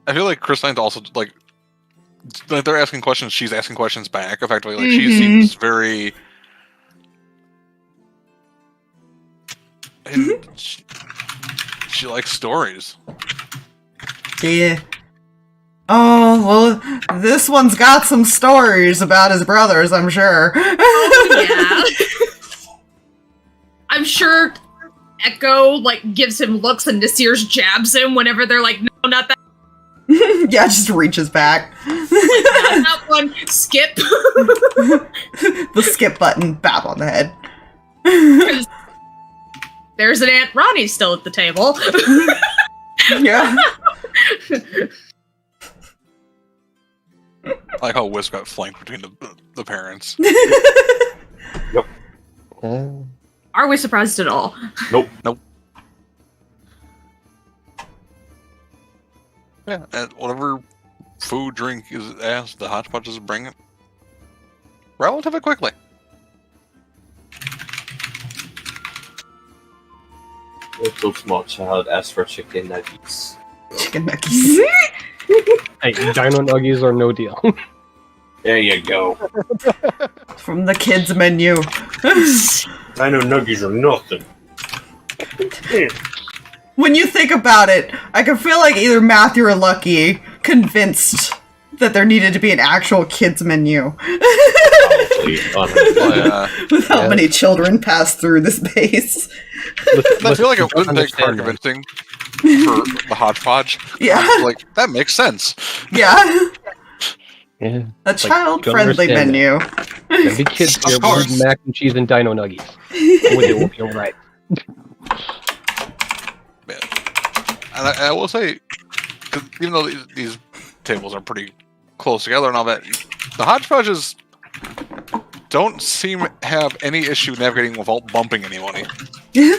I feel like Christine's also like they're asking questions, she's asking questions back. Effectively, like she seems very. And she likes stories. Yeah. Oh, well, this one's got some stories about his brothers, I'm sure. Yeah. I'm sure Echo, like, gives him looks and Nasir's jabs him whenever they're like, no, not that, Yeah, just reaches back. not that one, skip. The skip button, bap on the head. 'Cause there's an Aunt Ronnie still at the table. Yeah. I like how Wisp got flanked between the parents. Are we surprised at all? Nope. Yeah, and whatever food, drink is asked, the hodgepodges bring it relatively quickly. Little small child asked for chicken nuggets. Chicken nuggets. Hey, dino nuggies are no deal. There you go. From the kids' menu. Dino nuggies are nothing. When you think about it, I can feel like either Matthew or Lucky convinced that there needed to be an actual kids' menu. Honestly. With how Yeah. many children pass through this base. I feel like it wouldn't take hard convincing for the hodgepodge. Yeah. Like, that makes sense. Yeah. Yeah. A child-friendly understand menu. There'll be kids here Of course. with mac and cheese and dino nuggies. It will be alright. Man. And I will say, 'cause even though these tables are pretty close together and all that, the hodgepodges don't seem to have any issue navigating without bumping anybody. Yeah.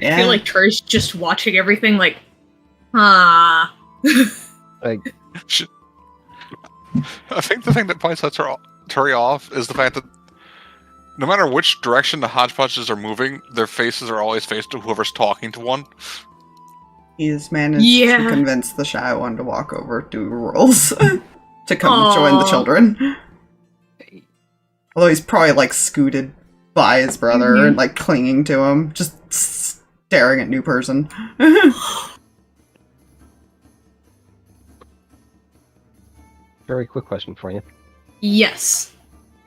I feel like Turi's just watching everything like, ah. Like, I think the thing that probably sets Turi off is the fact that no matter which direction the hodgepodges are moving, their faces are always faced to whoever's talking to one. He's managed Yeah. to convince the shy one to walk over to Rolls to come Aw. join the children. Although he's probably like scooted by his brother and like clinging to him, just staring at new person. Very quick question for you. Yes.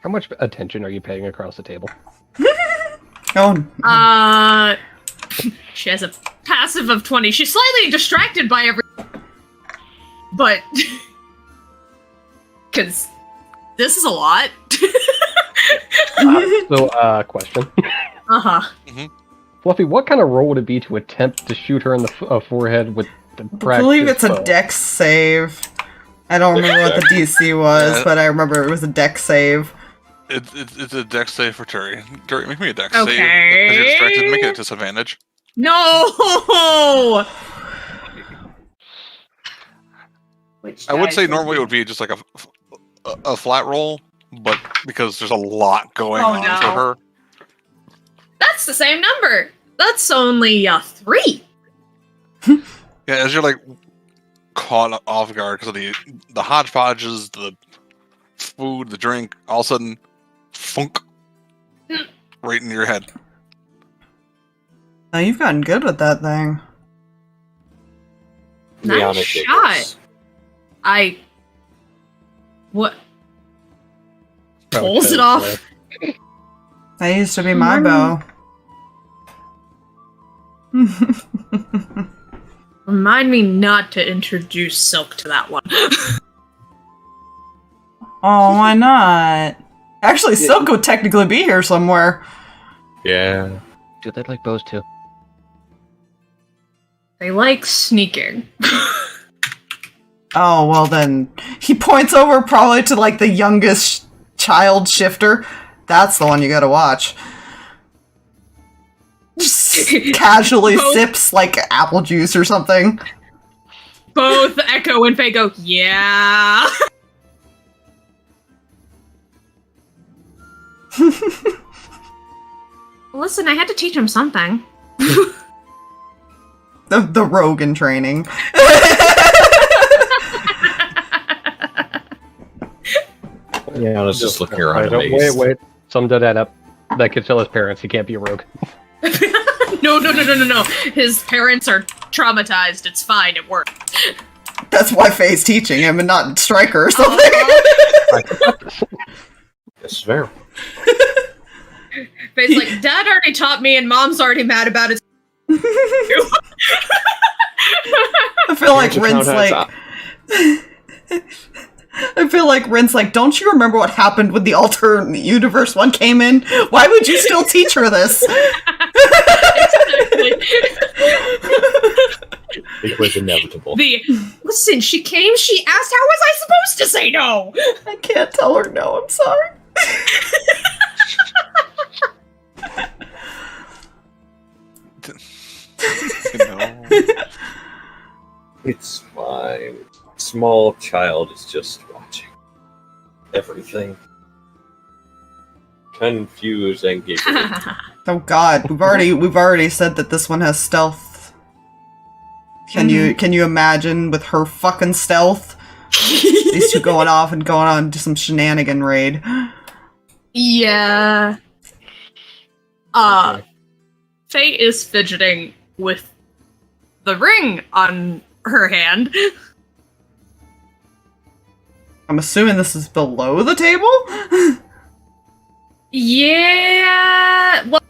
How much attention are you paying across the table? Oh, She has a passive of 20. She's slightly distracted by everything. But... Because this is a lot. Question. Uh-huh. Fluffy, what kind of roll would it be to attempt to shoot her in the forehead with the I believe it's a bow? dex save. I don't remember what the DC was, but I remember it was a dex save. It's a dex save for Turi. Turi, make me a dex Okay. save. If you're distracted, make it a disadvantage. No! I would say normally it would be just like a flat roll, but because there's a lot going on no. for her. That's the same number. That's only 3. Yeah, as you're like caught off guard because of the hodgepodges, the food, the drink, all of a sudden, funk, right in your head. Now you've gotten good with that thing. Nice Liana shot. giggles. What? Probably Pulls it could, off. That used to be my bow. Remind me not to introduce Silk to that one. Oh, why not? Actually, Silk would technically be here somewhere. Yeah. Do they like bows too? They like sneaking. Oh, well then. He points over probably to like the youngest child shifter. That's the one you gotta watch. Just casually Both- sips like apple juice or something. Both Echo and Faye go, yeah. Listen, I had to teach him something. The rogue in training. Liana's just looking around amazed. Wait. Sum that up. That could tell his parents he can't be a rogue. No. His parents are traumatized. It's fine. It worked. That's why Faye's teaching him and not Striker or something. That's fair. Faye's like, Dad already taught me and Mom's already mad about it. I feel like Rin's like... I feel like Rin's like, don't you remember what happened when the alternate universe one came in? Why would you still teach her this? Exactly. It was inevitable. Listen, she came, she asked, how was I supposed to say no? I can't tell her no, I'm sorry. You know? It's fine. Small child is just watching everything. Confused and giggling. Oh god, we've already said that this one has stealth. Can you imagine with her fucking stealth? These two going off and going on to some shenanigan raid. Yeah. Faye is fidgeting with the ring on her hand. I'm assuming this is below the table? Yeah. Well,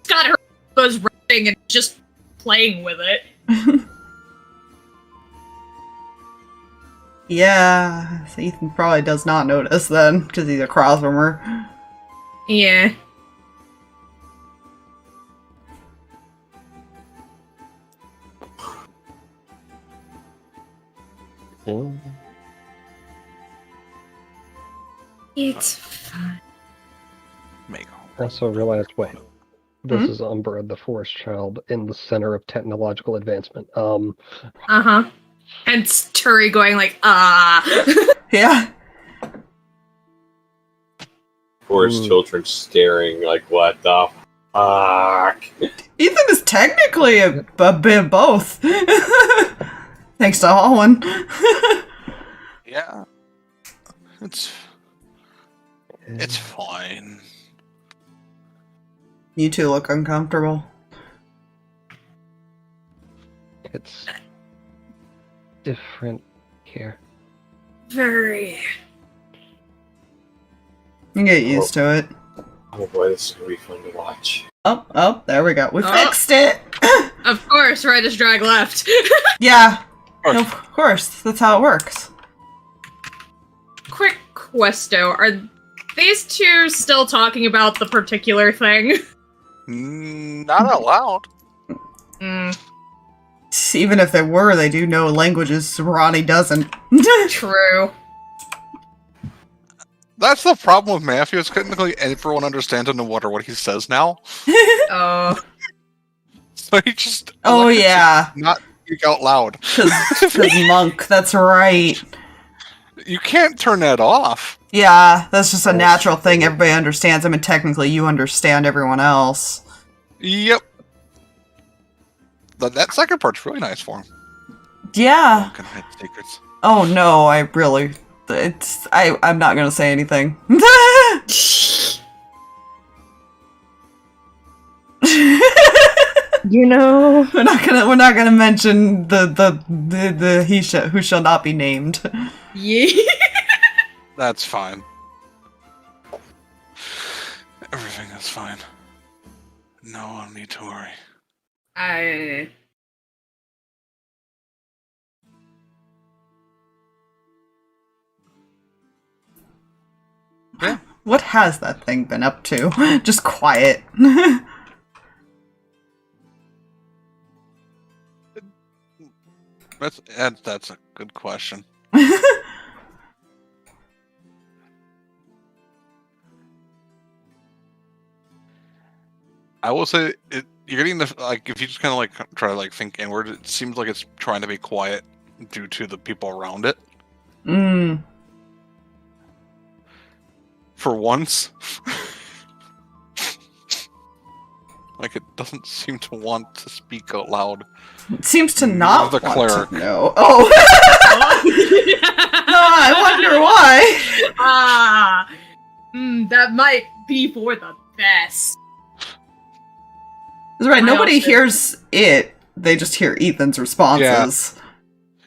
it's got her was rushing and just playing with it. Yeah, so Ethan probably does not notice then, because he's across from her. Yeah. It's fine. Make I also realized, wait, this is Umbra, the forest child, in the center of technological advancement. Uh-huh. And it's Turi going like, Yeah. Forest children staring like, what the Fuck. Ethan is technically a bit of both. Thanks to Holland. Yeah. It's fine. You two look uncomfortable. It's different here. Very. You get used to it. Oh boy, this is gonna be fun to watch. Oh, there we go. We Oh. fixed it! Of course, right as drag left. Yeah. Of course. That's how it works. Quick questo. Are these two still talking about the particular thing? Not out loud. Even if they were, they do know languages Ronnie doesn't. True. That's the problem with Matthew, is technically everyone understands no matter what he says now. Oh. So he just Oh, elected to yeah. not speak out loud. Because Monk, that's right. You can't turn that off. Yeah, that's just a natural thing. Everybody understands him, and technically you understand everyone else. Yep. That second part's really nice for him. Yeah. Can hide secrets. Oh no, I really... I'm not gonna say anything. You know. We're not gonna mention the who shall not be named. Yeah. That's fine. Everything is fine. No one need to worry. Yeah. What has that thing been up to? Just quiet. That's a good question. I will say you're getting the if you just kind of try to think inward, it seems like it's trying to be quiet due to the people around it. For once. Like, it doesn't seem to want to speak out loud. It seems to not the want cleric. to know. Oh! I wonder why! That might be for the best. That's right, nobody also- hears it. They just hear Ethan's responses.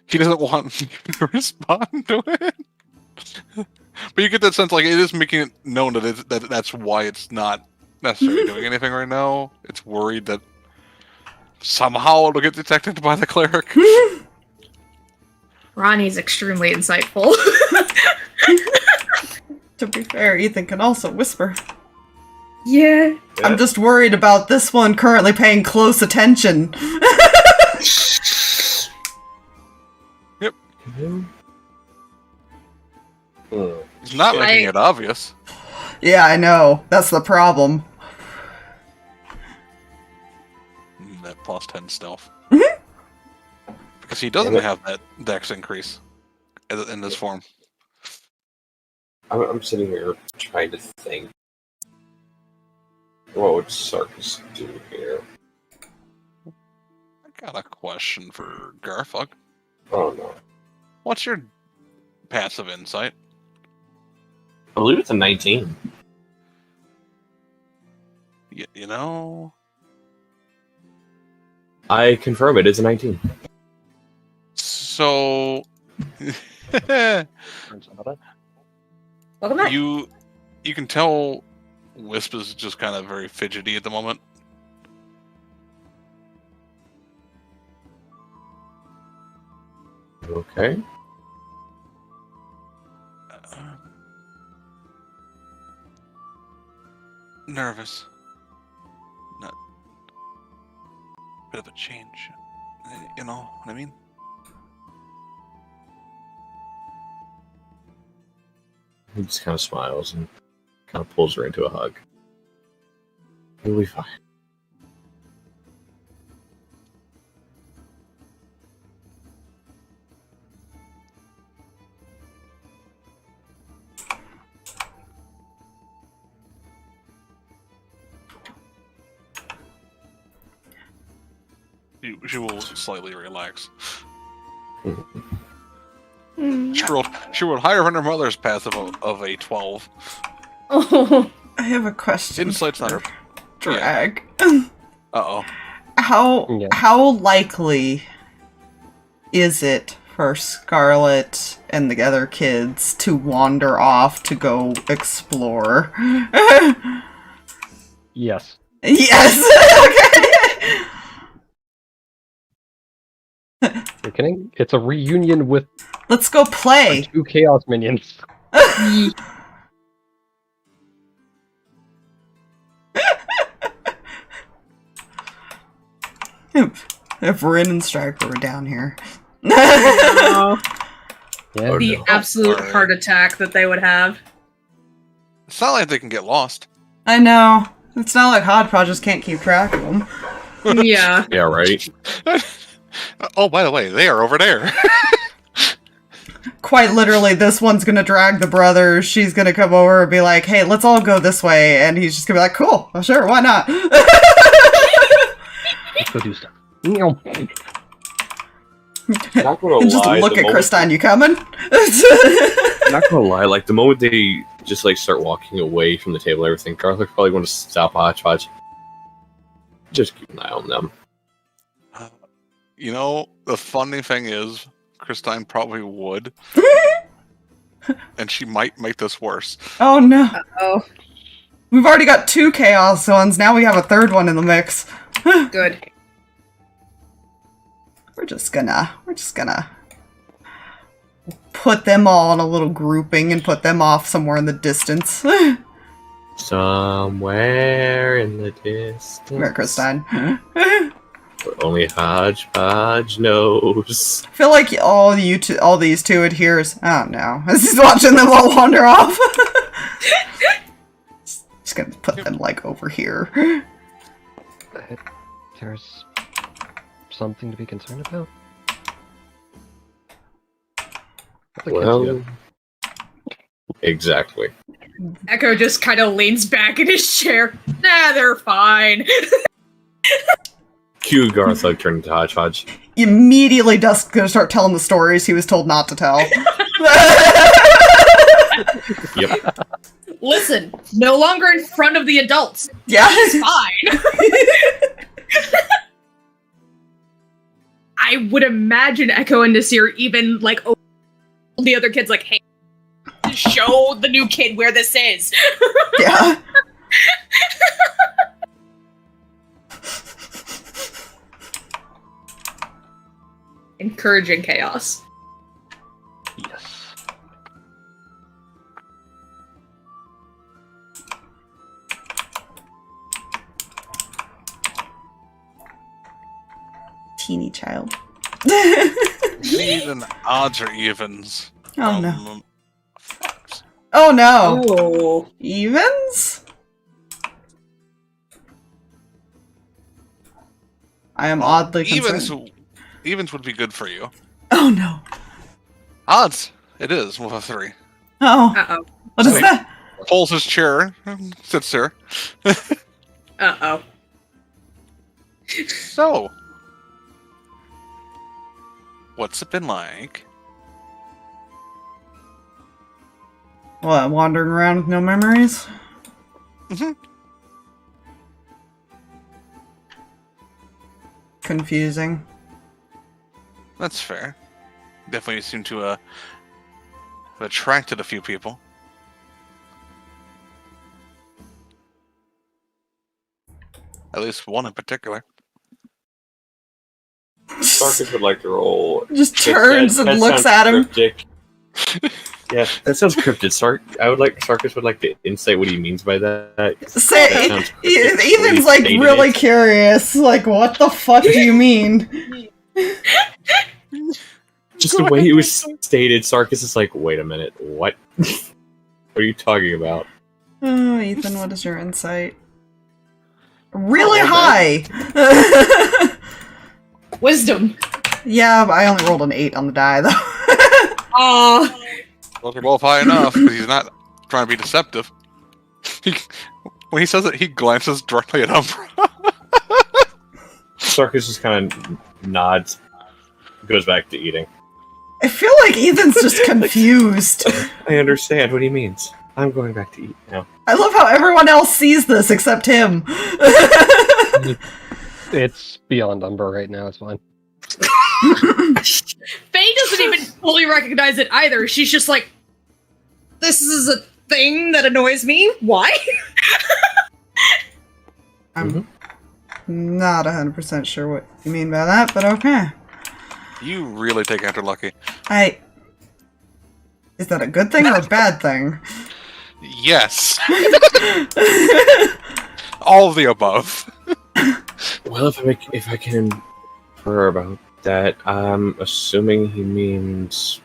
He doesn't want you to respond to it. But you get that sense, it is making it known that that's why it's not necessarily doing anything right now. It's worried that somehow it'll get detected by the cleric. Ronnie's extremely insightful. To be fair, Ethan can also whisper. Yeah. I'm just worried about this one currently paying close attention. Yep. Hmm. He's not making it obvious. Yeah, I know. That's the problem. That plus 10 stealth. Because he doesn't have that dex increase in this form. I'm sitting here trying to think. What would Sarkas do here? I got a question for Garfug. Oh no. What's your passive insight? I believe it's a 19. You know... I confirm it is a 19. So... Welcome back. You can tell Wisp is just kind of very fidgety at the moment. Okay. Nervous. Not... Bit of a change. You know what I mean? He just kind of smiles and kind of pulls her into a hug. You'll be fine. She will slightly relax. Mm. She rolled higher on her mother's path of a 12. Oh. I have a question. Insight's not her. Drag. Uh-oh. How likely is it for Scarlet and the other kids to wander off to go explore? Yes. Yes. Okay. You're kidding? It's a reunion with Let's go play. 2 Chaos Minions. If Rin and Striker were down here. No. Yeah. Oh, The no. absolute heart attack that they would have. It's not like they can get lost. I know. It's not like Hodgepodge just can't keep track of them. Yeah. Yeah, right. Oh, by the way, they are over there. Quite literally, this one's gonna drag the brothers. She's gonna come over and be like, hey, let's all go this way. And he's just gonna be like, cool, well, sure, why not? Let's go do stuff. Not gonna And just lie, look the at moment- Kristin, you coming? Not gonna lie, like the moment they just like start walking away from the table and everything, Garth's probably going to stop Hodgepodge. Just keep an eye on them. You know, the funny thing is, Kristin probably would. And she might make this worse. Oh no. Oh, We've already got 2 Chaos ones, now we have a 3rd one in the mix. good. We're just gonna put them all in a little grouping and put them off somewhere in the distance. Somewhere in the distance. Where, Kristin? Where only Hodgepodge knows. I feel like all these two adheres. Oh no. I was just watching them all wander off. Just gonna put them like over here. There's something to be concerned about? Well, exactly. Echo just kind of leans back in his chair. Nah, they're fine. Cue Garth like turning to Hodgepodge. Immediately Dusk's gonna start telling the stories he was told not to tell. Yep. Listen, no longer in front of the adults. Yeah. It's fine. I would imagine Echo and Nasir even like the other kids like, hey, show the new kid where this is. Yeah. Encouraging chaos. Yes. Teeny child. Need an odds or evens. Oh no. Um, Oh no. Oh. Evens? I am oddly concerned. Evens would be good for you. Oh no. Odds, it is with a 3. Oh. Uh-oh. What is Wait. that? Pulls his chair, sits there. Uh-oh. So, what's it been like? What, wandering around with no memories? Mm-hmm. Confusing. That's fair. Definitely seem to have attracted a few people. At least one in particular. Sarkas would like to roll. Just turns and looks sounds at him. cryptic. Yeah, that sounds cryptic. Sarkas would like to insight what he means by that. That Say, sounds cryptic. Ethan's like Stated really it. curious. Like, what the fuck do you mean? Just the way it was stated, Sarkas is like, wait a minute, what? What are you talking about? Oh, Ethan, what is your insight? Really Oh, high! Wisdom. Yeah, but I only rolled an 8 on the die, though. Aw. Those are both high enough, but he's not trying to be deceptive. When he says it, he glances directly at Umbra. Sarkas just kind of nods, goes back to eating. I feel like Ethan's just confused. I understand what he means. I'm going back to eat now. I love how everyone else sees this except him. It's beyond Umbra right now, it's fine. Faye doesn't even fully recognize it either. She's just like, this is a thing that annoys me. Why? I'm not 100% sure what you mean by that, but okay. You really take after Lucky. Is that a good thing or a bad thing? Yes. All of the above. Well, if I can infer about that, I'm assuming he means...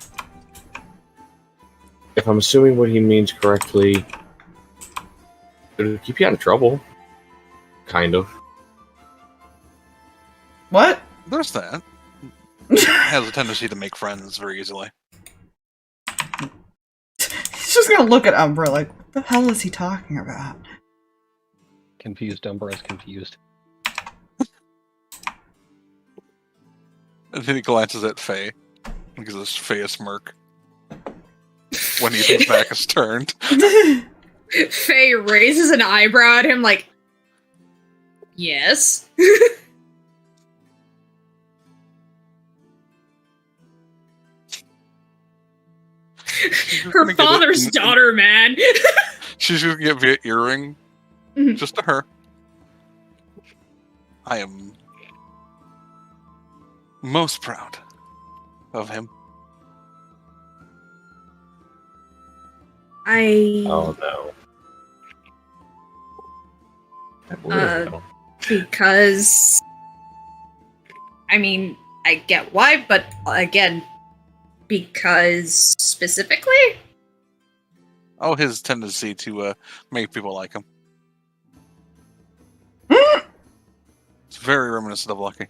If I'm assuming what he means correctly, it'll keep you out of trouble. Kind of. What? There's that. Has a tendency to make friends very easily. He's just gonna look at Umbra like, what the hell is he talking about? Confused Umbra is confused. And then he glances at Faye. And gives us Faye a smirk. When Ethan's back is turned. Faye raises an eyebrow at him like, yes. Her father's daughter, man. She's gonna get via earring. Mhm. Just to her. I am most proud of him. Oh no. That would have because I mean, I get why, but again, because specifically? Oh, his tendency to make people like him. It's very reminiscent of Lucky.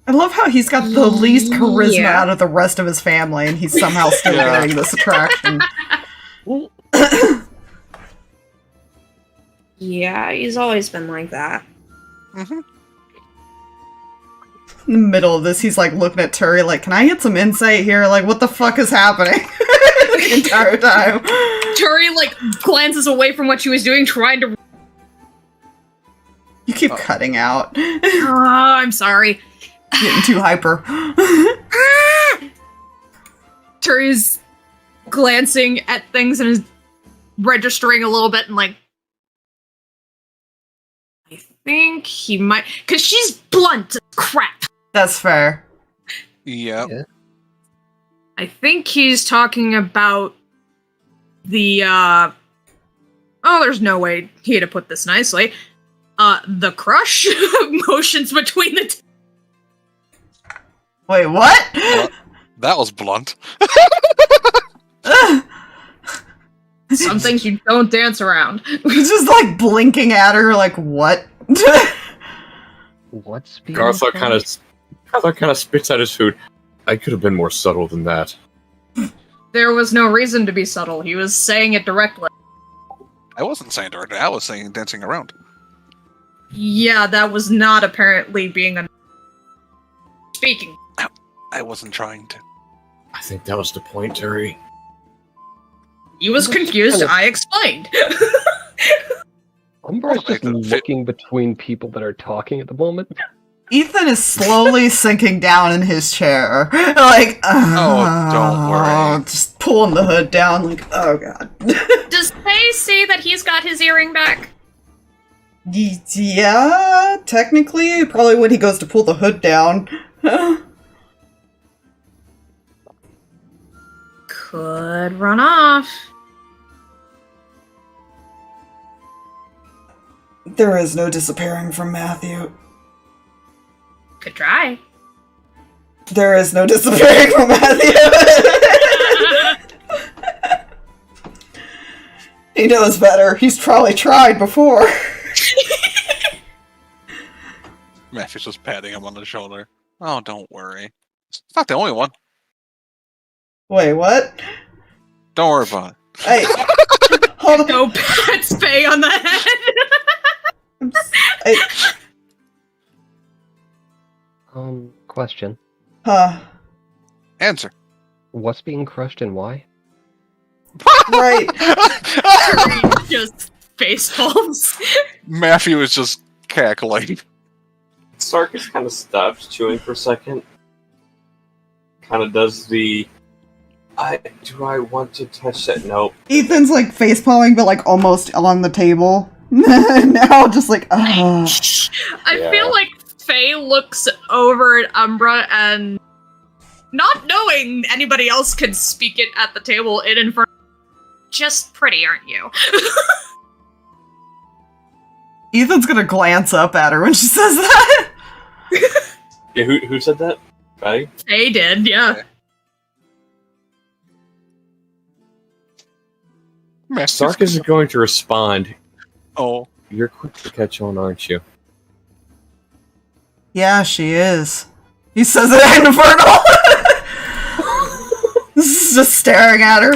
I love how he's got the least charisma Yeah. out of the rest of his family, and he's somehow still Yeah. getting this attraction. Yeah, he's always been like that. Mm-hmm. In the middle of this, he's like looking at Turi like, can I get some insight here? Like, what the fuck is happening? The entire time. Turi, like, glances away from what she was doing, trying to... You keep cutting out. Oh, I'm sorry. Getting too hyper. Turi's glancing at things and is registering a little bit and like, I think he might... Because she's blunt as crap. That's fair. Yeah. I think he's talking about the, oh, there's no way he to put this nicely. The crush motions between the two. Wait, what? Well, that was blunt. Some things you don't dance around. He's just like blinking at her like, what? What's being Garthar kind of spits out his food. I could have been more subtle than that. There was no reason to be subtle. He was saying it directly. I wasn't saying directly. I was saying dancing around. Yeah, that was not apparently being speaking. I wasn't trying to. I think that was the point, Turi. He was confused. I explained. Umbra's just Like the fit- looking between people that are talking at the moment. Ethan is slowly sinking down in his chair. Like, don't worry. Just pulling the hood down, like, oh god. Does Faye see that he's got his earring back? Yeah, technically, probably when he goes to pull the hood down. Could run off. There is no disappearing from Matthew. Could try. There is no disappearing from Matthew. He knows better. He's probably tried before. Matthew's just patting him on the shoulder. Oh, don't worry. It's not the only one. Wait, what? Don't worry about it. Hey, hold on. Go pat Faye on the head. Question. Huh. Answer. What's being crushed and why? Right. Just face palms. Matthew is just cackling. Sarkas kind of stops chewing for a second. Kind of does the. Do I want to touch that? Nope. Ethan's like face palming, but like almost on the table. Now, just like, I Yeah. feel like Faye looks over at Umbra and, not knowing anybody else could speak it at the table in Inferno, just pretty, aren't you? Ethan's gonna glance up at her when she says that. Yeah, who said that? Right? Faye did, yeah. Sarkas is going to respond. Oh. You're quick to catch on, aren't you? Yeah, she is. He says it in Infernal. This is just staring at her.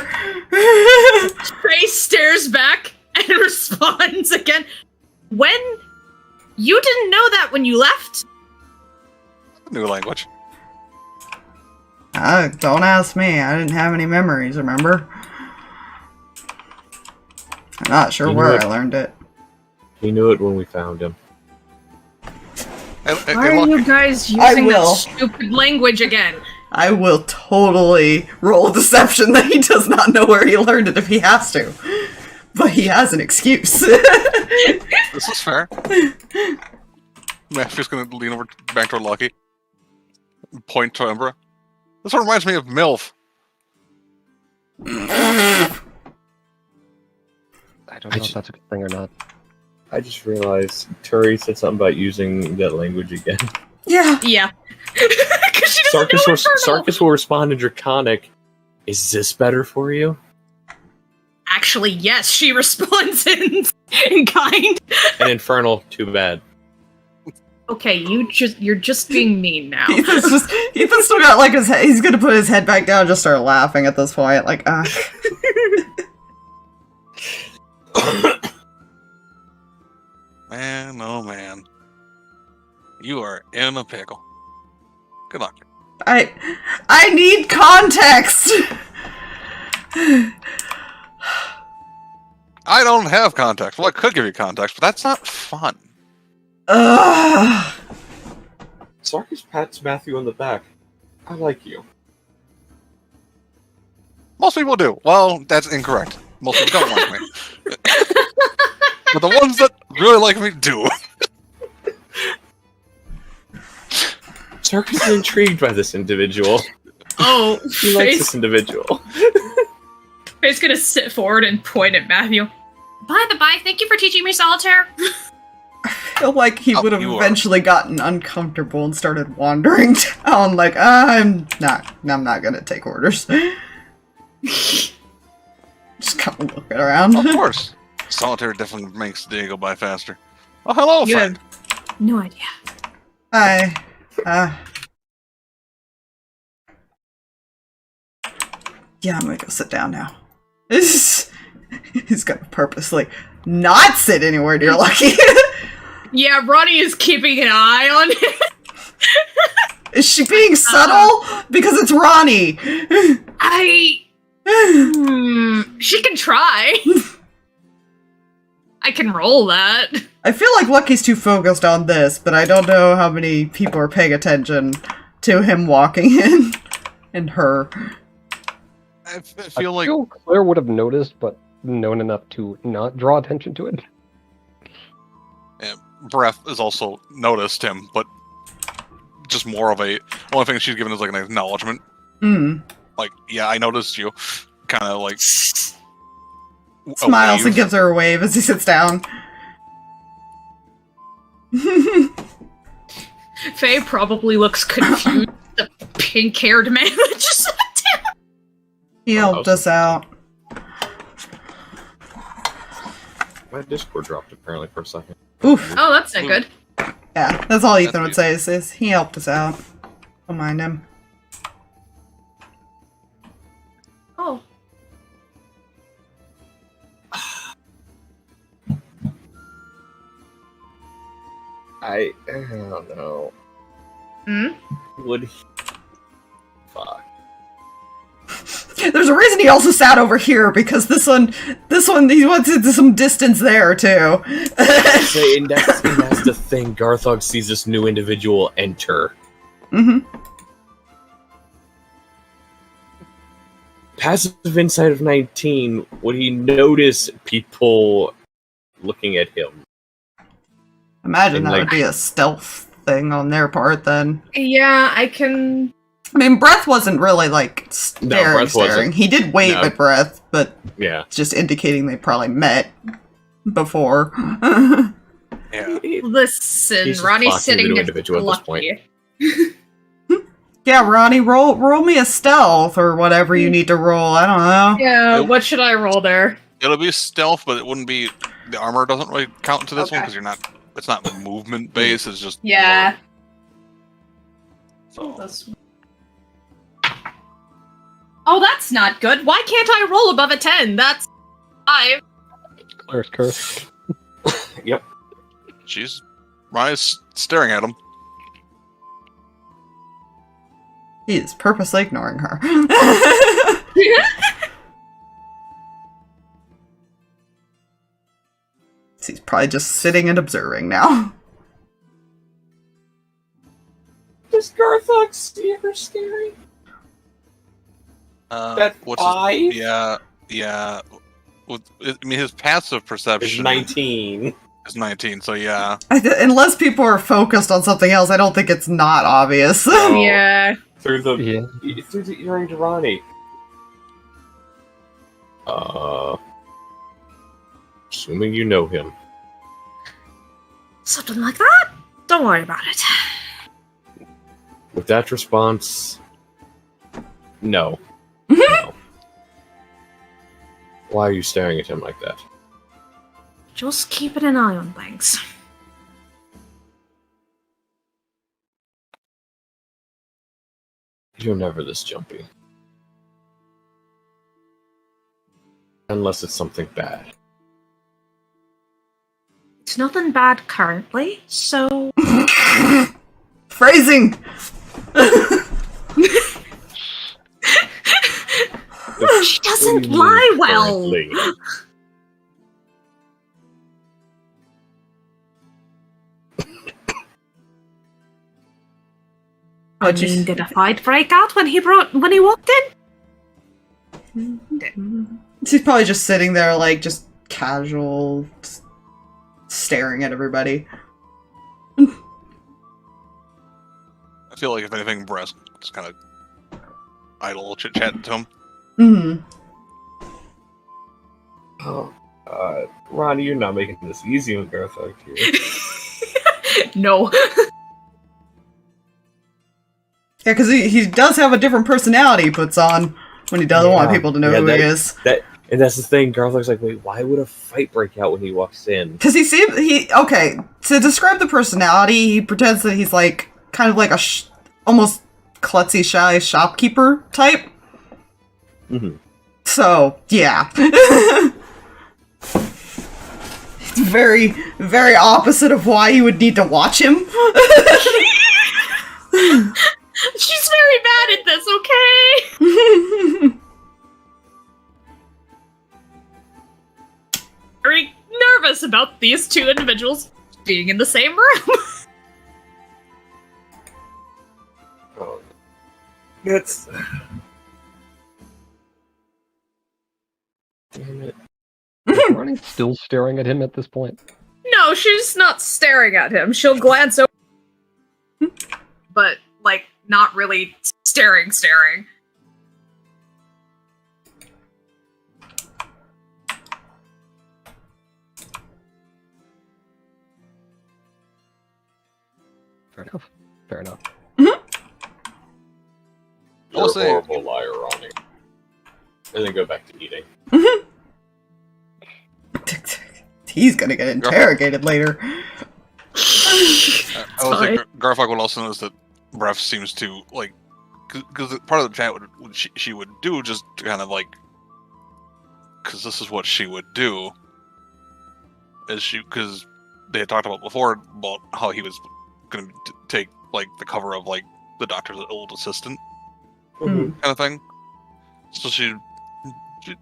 Faye stares back and responds again. When? You didn't know that when you left? New language. Don't ask me. I didn't have any memories, remember? I'm not sure You where knew it. I learned it. He knew it when we found him. Why are you guys using that stupid language again? I will totally roll deception that he does not know where he learned it if he has to. But he has an excuse. This is fair. Matthew's gonna lean over back toward Lucky. And point to Umbra. This one reminds me of MILF. I don't know if that's a good thing or not. I just realized Turi said something about using that language again. Yeah. Yeah. 'Cause she doesn't know Infernal. Sarkas will respond in Draconic. Is this better for you? Actually, yes, she responds in kind. And Infernal, too bad. Okay, you're just being mean now. Ethan's still got like his head. He's gonna put his head back down and just start laughing at this point. Like, Man, oh man. You are in a pickle. Good luck. I need context. I don't have context. Well, I could give you context, but that's not fun. Ugh. Sarkas pats Matthew on the back. I like you. Most people do. Well, that's incorrect. Most people don't like me. But the ones that really like me do. Sarkas is intrigued by this individual. Oh, He likes this individual. Faye's gonna sit forward and point at Matthew. By the by, thank you for teaching me solitaire. I feel like he would have you are. eventually gotten uncomfortable and started wandering down. Like, I'm not gonna take orders. Just kind of looking around. Of course. Solitaire definitely makes the day go by faster. Oh, hello, You friend. have no idea. Hi. Yeah, I'm gonna go sit down now. He's gonna purposely not sit anywhere near Lucky. Yeah, Ronnie is keeping an eye on him. Is she being subtle? Because it's Ronnie. She can try. I can roll that. I feel like Lucky's too focused on this, but I don't know how many people are paying attention to him walking in and her. I feel like Claire would have noticed, but known enough to not draw attention to it. Breath has also noticed him, but just more of a... Only thing she's given is like an acknowledgement. Like, yeah, I noticed you. Kind of like... Smiles and gives her a wave as he sits down. Faye probably looks confused. The pink-haired man that just sat down. He helped us out. My Discord dropped apparently for a second. Oof. Oh, that's not good. Yeah, that's all Ethan would That's say is he helped us out. Don't mind him. Oh. I don't know. Hmm? Would he? Fuck. There's a reason he also sat over here, because this one, he wants some distance there, too. Say, and that's the thing. Garthog sees this new individual enter. Mm-hmm. Passive insight of 19, would he notice people looking at him? Imagine And, that like- would be a stealth thing on their part, then. Yeah, I can. I mean, Breath wasn't really, like, Breath wasn't. staring. He did wave No. at Breath, but Yeah. it's just indicating they probably met before. Yeah. Listen, He's just Ronnie's talking to sitting the next individual to at this point. Lucky. Yeah, Ronnie, roll me a stealth, or whatever you need to roll, I don't know. Yeah, Nope. what should I roll there? It'll be stealth, but it wouldn't be. The armor doesn't really count into this one Okay. because you're not. It's not movement based. It's just. Yeah. So, Oh, that's not good. Why can't I roll above a 10? That's 5. Claire's curse. she's. Ronnie's staring at him. He is purposely ignoring her. He's probably just sitting and observing now. Does Garthog see her staring? That What's 5? his, yeah. I mean, his passive It's perception 19. is 19. So yeah. Unless people are focused on something else, I don't think it's not obvious. Oh. Yeah. Through the Yeah. through the earring to Ronnie. Assuming you know him. Something like that? Don't worry about it. With that response, no. No. Why are you staring at him like that? Just keeping an eye on things. You're never this jumpy. Unless it's something bad. It's nothing bad currently, so Phrasing! she doesn't lie well. Currently. I What'd you mean, s- did a fight break out when he walked in? She's probably just sitting there, like, just casual, staring at everybody. I feel like if anything, Breast just kind of idle chit chatting to him. Mm-hmm. Oh, Ronnie, you're not making this easy on Garthog here. No. Yeah, because he does have a different personality he puts on when he doesn't want Yeah. people to know Yeah, who that- he is. And that's the thing, Garthog's like, wait, why would a fight break out when he walks in? Because okay, to describe the personality, he pretends that he's like, kind of like a almost klutzy, shy shopkeeper type. Mm-hmm. So, yeah. It's very, very opposite of why you would need to watch him. She's very bad at this, okay? Very nervous about these two individuals being in the same room. Oh, that's... Damn it. Is Ronnie still staring at him at this point? No, she's not staring at him. She'll glance over. But, like, not really staring. Fair enough. Fair enough. You're I'll a say- horrible liar, Ronnie. And then go back to eating. He's gonna get interrogated later. I will say Sorry. Garthog would also notice that Breath seems to like, because part of the chat would she would do just to kind of like, because this is what she would do. Because they had talked about before about how he was going to take like the cover of like the doctor's old assistant Mm. kind of thing. So she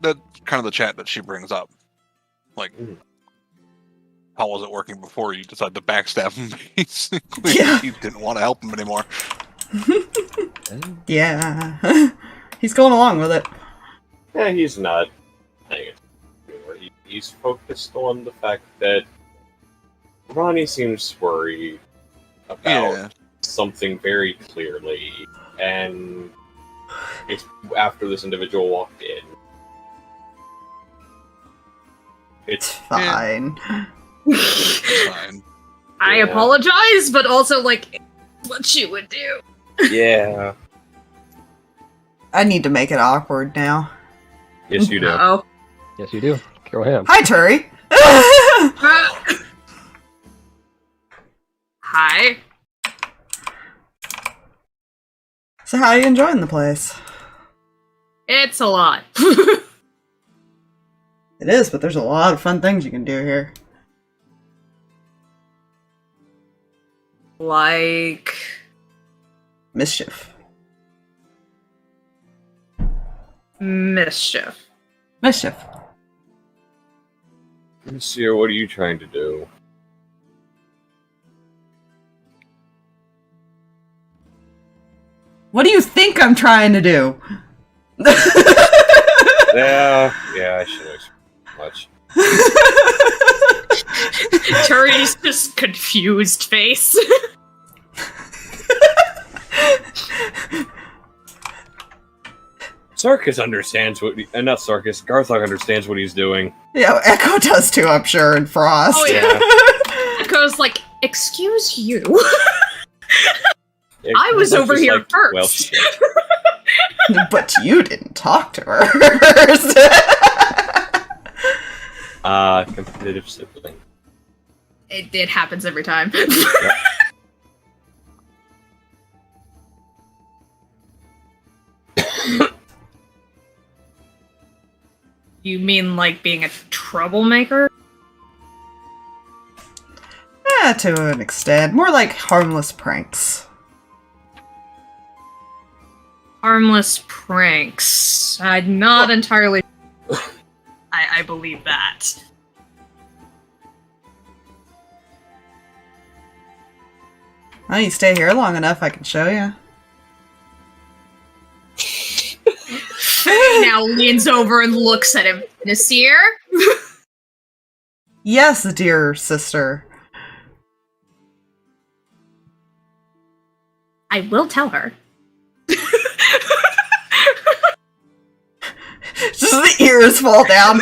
that's kind of the chat that she brings up. Like, how was it working before you decided to backstab him? Basically, Yeah. you didn't want to help him anymore. Yeah. He's going along with it. Yeah, he's not hanging. He's focused on the fact that Ronnie seems worried about something very clearly, and it's after this individual walked in. It's Fine. It's fine. I Yeah. apologize, but also, like, what you would do. yeah. I need to make it awkward now. Yes, you do. Uh-oh. Yes, you do. Go ahead. Hi, Turi. Hi. So how are you enjoying the place? It's a lot. It is, but there's a lot of fun things you can do here. Like... Mischief. mischief. Mischief. Monsieur, what are you trying to do? What do you think I'm trying to do? Yeah, I should have much. Turi's just confused face. Sarkas understands what, not Sarkas, Garthok understands what he's doing. Yeah, Echo does too, I'm sure, and Frost. Oh, yeah. Echo's like, excuse you. Yeah, I was Garthok's over just here like, first. Well, shit. But you didn't talk to her first. Competitive sibling. It happens every time. You mean like being a troublemaker? Yeah, to an extent. More like harmless pranks. Harmless pranks. I'm not entirely... I believe that. Well, you stay here long enough, I can show you. Faye now leans over and looks at him. Nasir? Yes, dear sister. I will tell her. Just the ears fall down.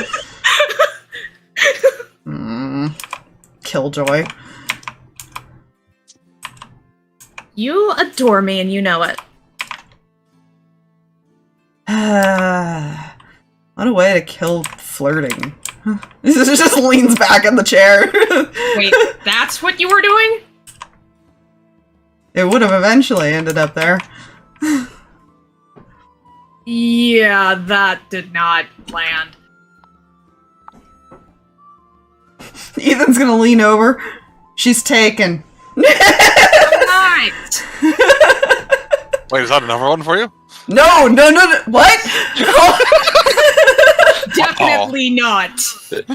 Killjoy. You adore me and you know it. What a way to kill flirting. He just leans back in the chair. Wait, that's what you were doing? It would have eventually ended up there. Yeah, that did not land. Ethan's gonna lean over. She's taken. Right. Wait, is that another one for you? No. What? Definitely not.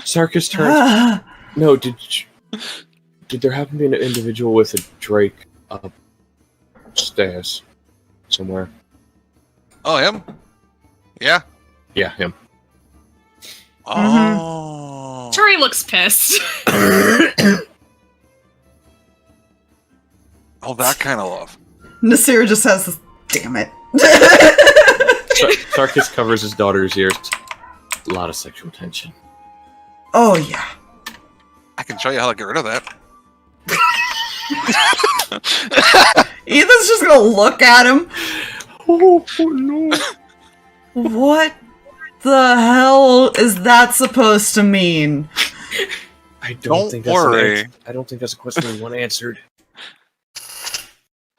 Sarkas turns. No, did there happen to be an individual with a Drake upstairs somewhere? Oh, him? Yeah. Yeah, him. Oh. Turi looks pissed. Oh, that kind of love. Nasir just has this. Damn it. Sarkas covers his daughter's ears. A lot of sexual tension. Oh, yeah. I can show you how to get rid of that. Ethan's just gonna look at him. Oh no. What the hell is that supposed to mean? I Don't think worry. I don't think that's a question anyone answered.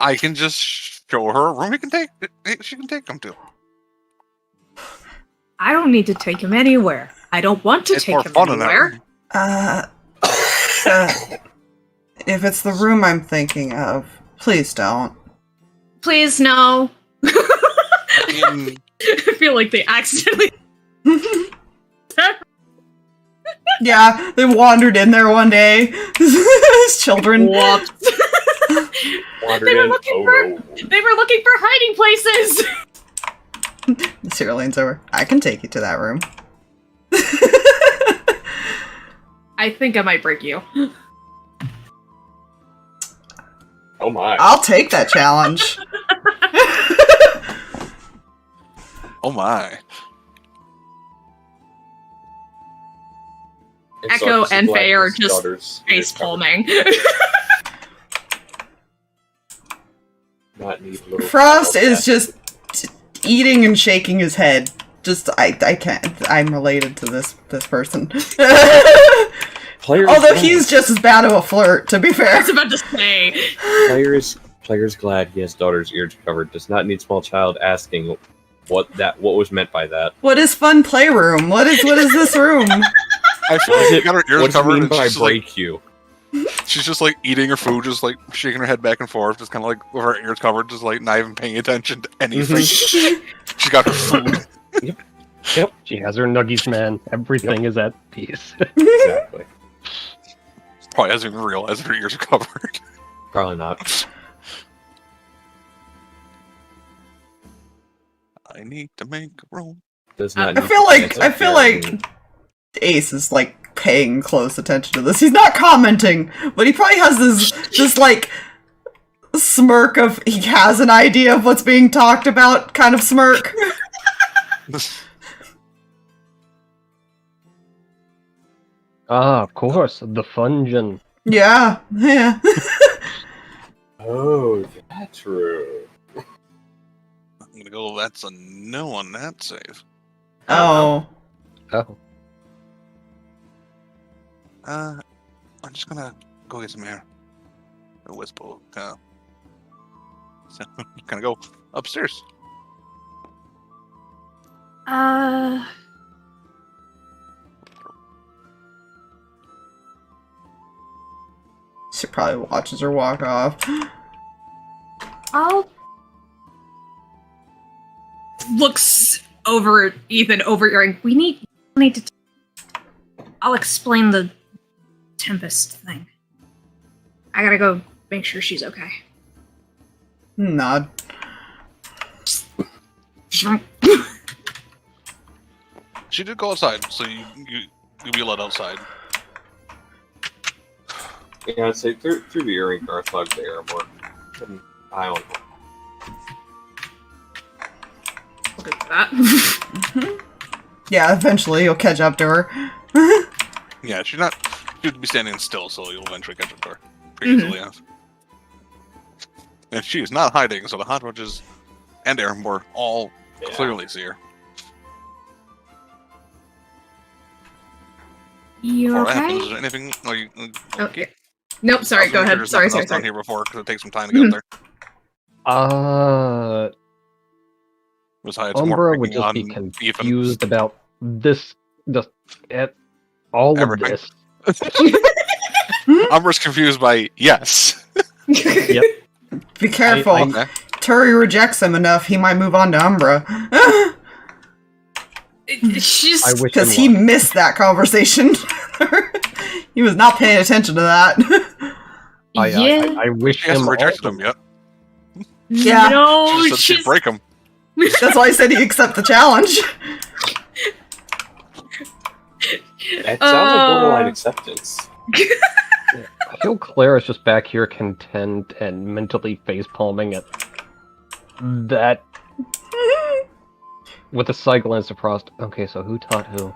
I can just show her a room she can take him to. I don't need to take him anywhere. I don't want to It's take more him fun in that anywhere. room. If it's the room I'm thinking of, Please don't. Please, no. In, I feel like they accidentally. Yeah, they wandered in there one day. These children. Whoops. Wandered They were in. looking Oh for. no. They were looking for hiding places. Sarah leans over. I can take you to that room. I think I might break you. Oh my. I'll take that challenge. oh my. Echo Sarkas and glad Faye are his just daughter's face ears covered. palming. Not need little Frost child is just eating and shaking his head. Just I can't. I'm related to this person. Players Although glad. he's just as bad of a flirt, to be I fair. was about to say. Players glad he has daughter's ears covered. Does not need small child asking what was meant by that. What is fun playroom? What is this room? I feel like she got her ears What do you covered mean and by she's just, like, break you? she's just like eating her food, just like shaking her head back and forth, just kind of like with her ears covered, just like not even paying attention to anything. She got her food. Yep, she has her nuggies, man. Everything is at peace. Exactly. Probably hasn't even realized her ears are covered. Probably not. I need to make room. Does not. I need feel to like answer. Ace is like paying close attention to this. He's not commenting, but he probably has this like smirk of he has an idea of what's being talked about kind of smirk. Ah, of course, the Fungin. Yeah. Oh, that's true. I'm gonna go. That's a no on that save. Oh. Oh. I'm just gonna go get some air. A whisper. So gonna go upstairs. She probably watches her walk off. I'll looks over at Ethan, overhearing. We need to. I'll explain the Tempest thing. I gotta go make sure she's okay. Nod. She did go outside, so you'll be let outside. Yeah, I'd say through the earring, Garthog the air more. I don't know. Look at that. Yeah, eventually you'll catch up to her. Yeah, she'd be standing still, so you'll eventually catch up to her. Pretty easily enough. And she is not hiding, so the hot roaches and Airmore all clearly see her. You Before that happens, okay? is there anything? Oh, you, Okay. Nope. Sorry. Go ahead. There's Sorry. nothing else down Sorry. here before, because it takes some time to get up there. Besides, more Umbra would picking just be on Ethan. confused about this, just at all Everything. of this. Umbra's confused by yes. Yep. Be careful. Okay. Turi rejects him enough, he might move on to Umbra. She's. I wish Because him he luck. missed that conversation. He was not paying attention to that. I wish She hasn't him rejected all- him yet. Yeah. No, She just said she'd she's. break him. That's why I said he accept the challenge. That sounds like borderline acceptance. I feel Claire is just back here content and mentally face-palming at that with a cycle and Frost. Okay, so who taught who?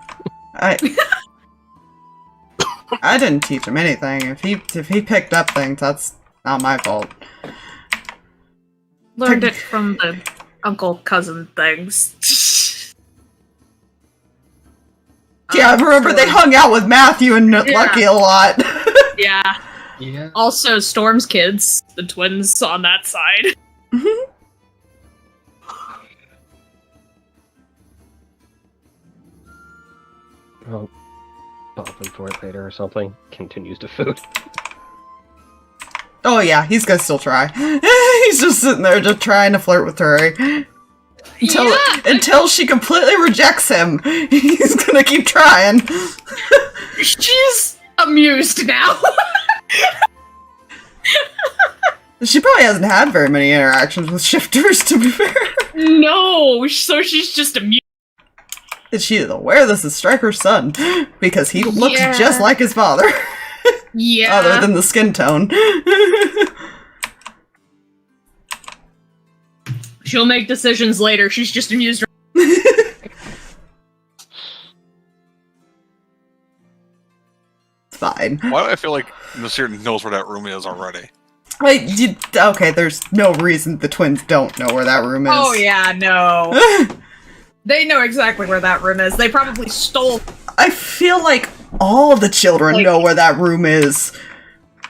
I didn't teach him anything. If he picked up things, that's not my fault. Learned it from the uncle cousin things. Yeah, I remember they hung out with Matthew and Yeah. Lucky a lot. Yeah. Yeah. Also, Storm's kids, the twins on that side. Oh, popping for it later or something. Continues to food. Oh yeah, he's gonna still try. He's just sitting there just trying to flirt with Turi. Until she completely rejects him. He's gonna keep trying. She's amused now. She probably hasn't had very many interactions with shifters, to be fair. No, so she's just amused. And she is aware this is Striker's son, because he looks just like his father. Yeah. Other than the skin tone. She'll make decisions later. She's just amused. It's fine. Why do I feel like Nasir knows where that room is already? Okay, there's no reason the twins don't know where that room is. Oh yeah, no. They know exactly where that room is. They probably stole. I feel like all the children know where that room is.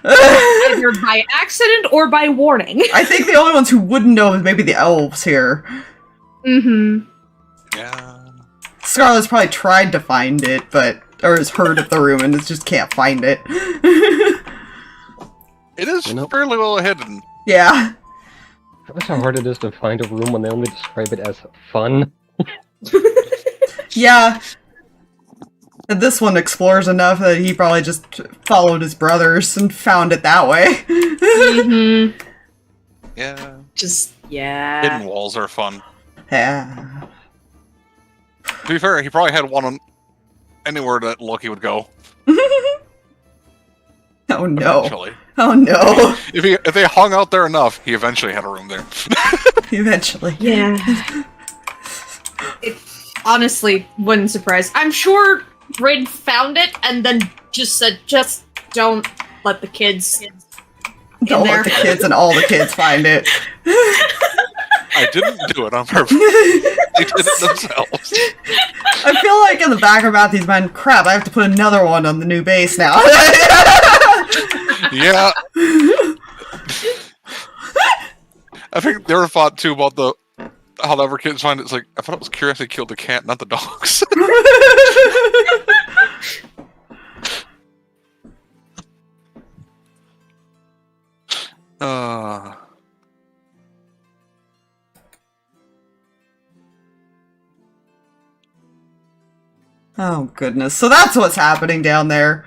Either by accident or by warning. I think the only ones who wouldn't know is maybe the elves here. Mm-hmm. Yeah. Scarlet's probably tried to find it, or has heard of the room and just can't find it. It is fairly well hidden. Yeah. That's how hard it is to find a room when they only describe it as fun. Yeah. And this one explores enough that he probably just followed his brothers and found it that way. Mm-hmm. Yeah. Yeah. Hidden walls are fun. Yeah. To be fair, he probably had one on anywhere that Loki would go. Oh no. Eventually. Oh no. If they hung out there enough, he eventually had a room there. Eventually. Yeah. It honestly wouldn't surprise. I'm sure Rin found it and then just said, just don't let the kids Don't let the kids and all the kids find it. I didn't do it on purpose. They did it themselves. I feel like in the back of Matthew's mind, crap, I have to put another one on the new base now. Yeah. I think they were thought too about how the other kids find it. It's like, I thought it was curious they killed the cat, not the dogs. Oh goodness, so that's what's happening down there.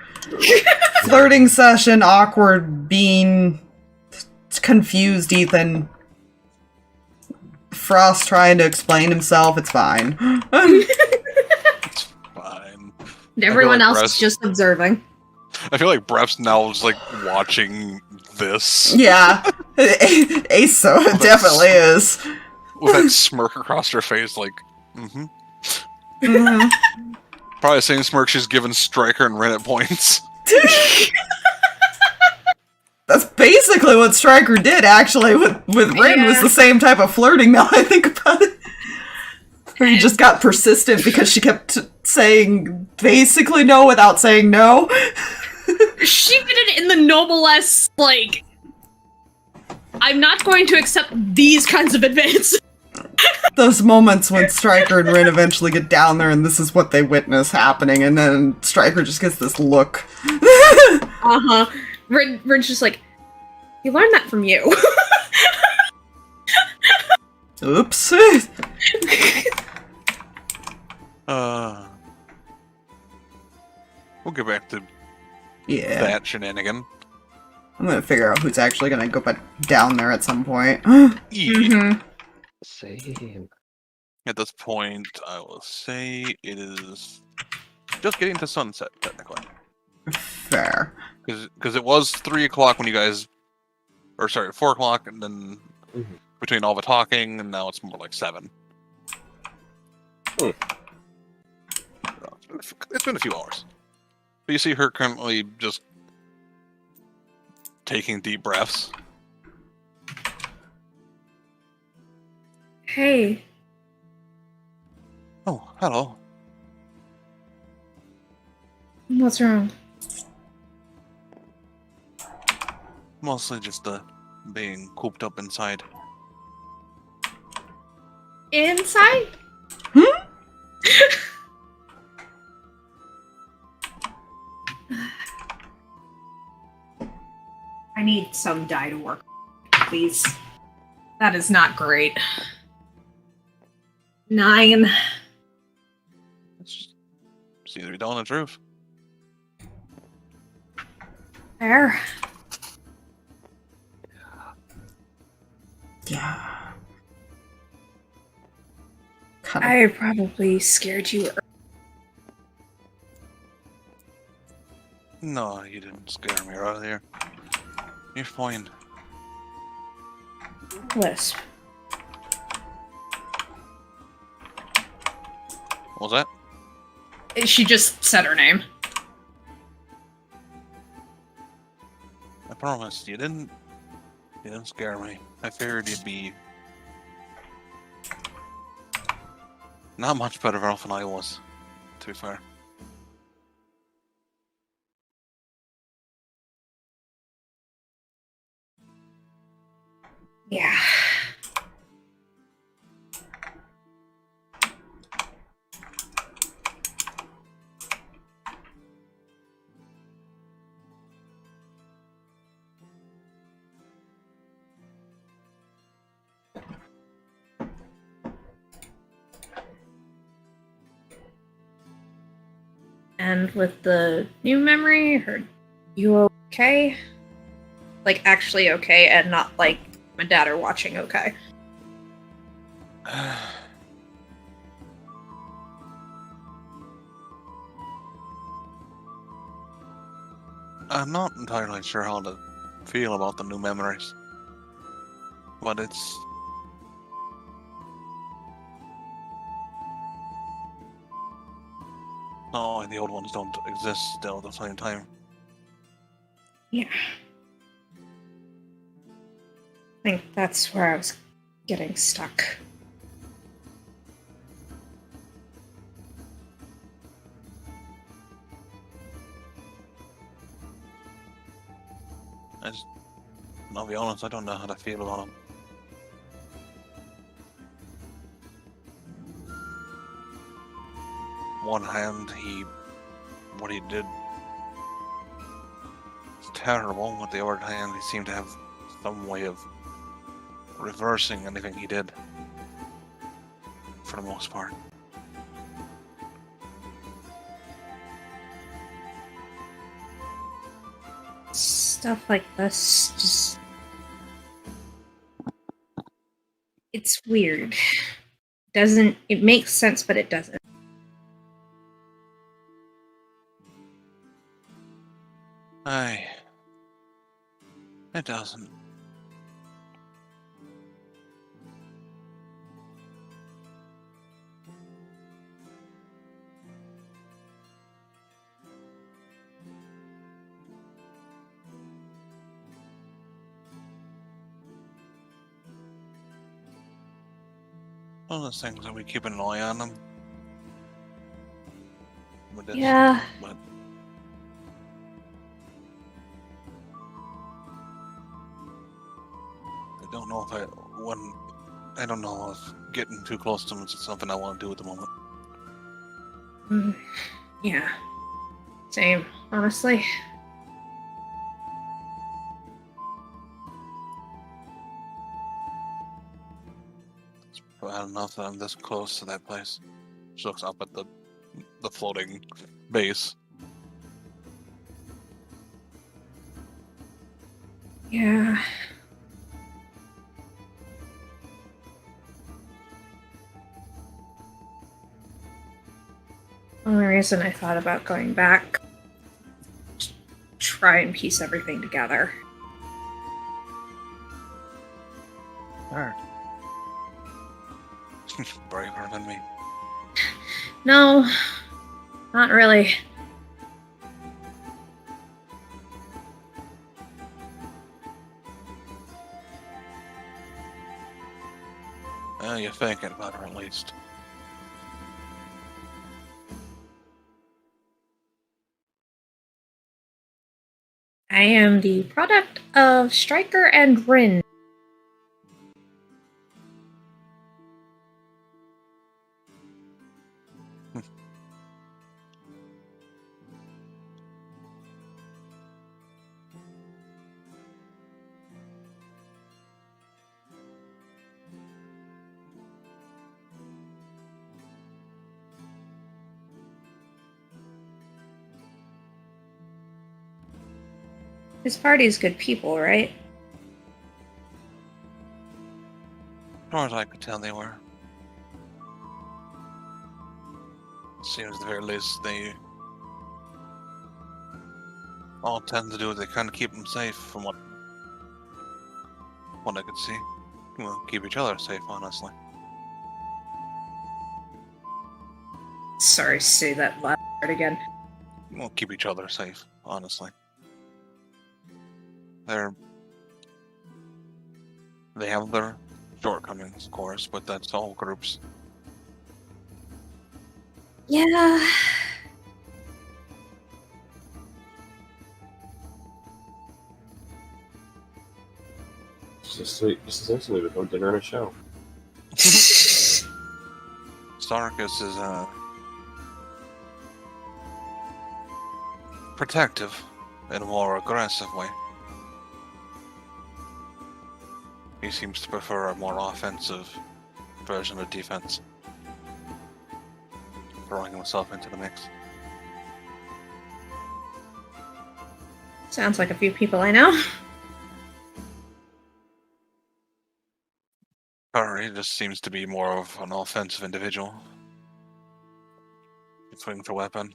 Flirting session, awkward, Bean, confused Ethan. Frost trying to explain himself, it's fine. It's fine. Everyone like else Breast- is just observing. I feel like Brett's now is like watching this Yeah, Ace so it definitely is. with that smirk across her face, like, mm-hmm. Mhm. Probably the same smirk she's given Stryker and Ren at points. That's basically what Stryker did, actually, with Rin, was the same type of flirting, now I think about it. Where he just got persistent because she kept saying basically no without saying no. She did it in the noblesse, like, I'm not going to accept these kinds of advances. Those moments when Stryker and Rin eventually get down there and this is what they witness happening, and then Stryker just gets this look. Uh-huh. Rin's just like, you learned that from you. Oops. We'll get back to Yeah. that shenanigan. I'm gonna figure out who's actually gonna go back down there at some point. Mm-hmm. Same. At this point, I will say it is just getting to sunset, technically. Fair. Because it was 3 o'clock when you guys... Or sorry, 4 o'clock, and then between all the talking, and now it's more like 7. Hmm. It's been a few hours. But you see her currently just taking deep breaths. Hey. Oh, hello. What's wrong? Mostly just being cooped up inside. Inside? I need some die to work, please. That is not great. 9. It's either you're telling the truth. There. Yeah. Kind of. I probably scared you. No, you didn't scare me right out of here. You're fine. Lisp. What was that? She just said her name. I promise, you didn't scare me. I figured you'd be not much better off than I was, to be fair. Yeah. And with the new memory, are you okay? Like, actually okay, and not like my dad are watching okay. I'm not entirely sure how to feel about the new memories, but it's no, the old ones don't exist still at the same time. Yeah. I think that's where I was getting stuck. I'll be honest, I don't know how to feel about him. One hand, what he did is terrible. With the other hand, he seemed to have some way of reversing anything he did, for the most part. Stuff like this just... It's weird. It makes sense, but it doesn't. It doesn't. One of those things that we keep an eye on them. Yeah. But I don't know if getting too close to them is something I want to do at the moment. Yeah. Same, honestly. It's bad enough that I'm this close to that place. She looks up at the floating base. Yeah. Only reason I thought about going back, try and piece everything together. Alright. Braver than me. No, not really. You're thinking about her at least. I am the product of Stryker and Rin. His party's good people, right? As far as I could tell, they were. Seems at the very least they all tend to do what they can to keep them safe, from what I could see. Well, keep each other safe, honestly. Sorry, say that last part again. Well, keep each other safe, honestly. They have their shortcomings, of course, but that's all groups. Yeah. Just essentially with no dinner and a show. Sarkas is protective in a more aggressive way. He seems to prefer a more offensive version of defense, throwing himself into the mix. Sounds like a few people I know. Turi just seems to be more of an offensive individual. He swings a weapon,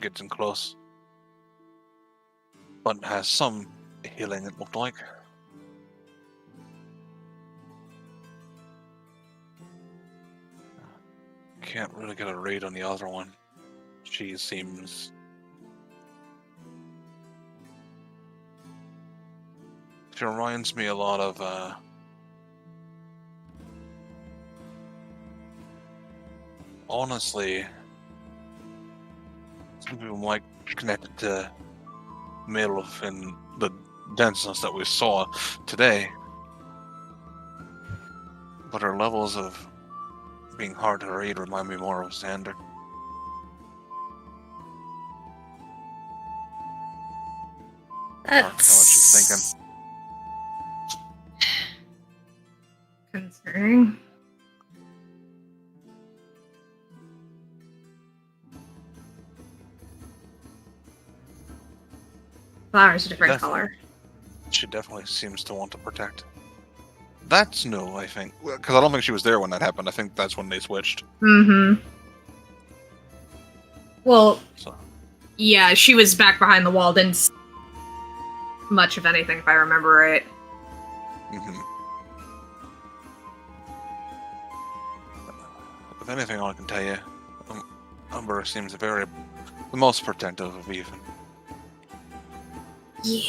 gets in close, but has some healing, it looked like. Can't really get a read on the other one. She seems... She reminds me a lot of, honestly, some people might connect it to MILF and the denseness that we saw today. But her levels of being hard to read remind me more of Xander. I don't know what she's thinking. Concerning. Flower's a different color. She definitely seems to want to protect. That's new, I think. Because I don't think she was there when that happened. I think that's when they switched. Mm-hmm. Well, So. yeah, she was back behind the wall, didn't see much of anything, if I remember right. Mm-hmm. If anything, I can tell you, Umbra seems the most protective of Ethan. Yeah.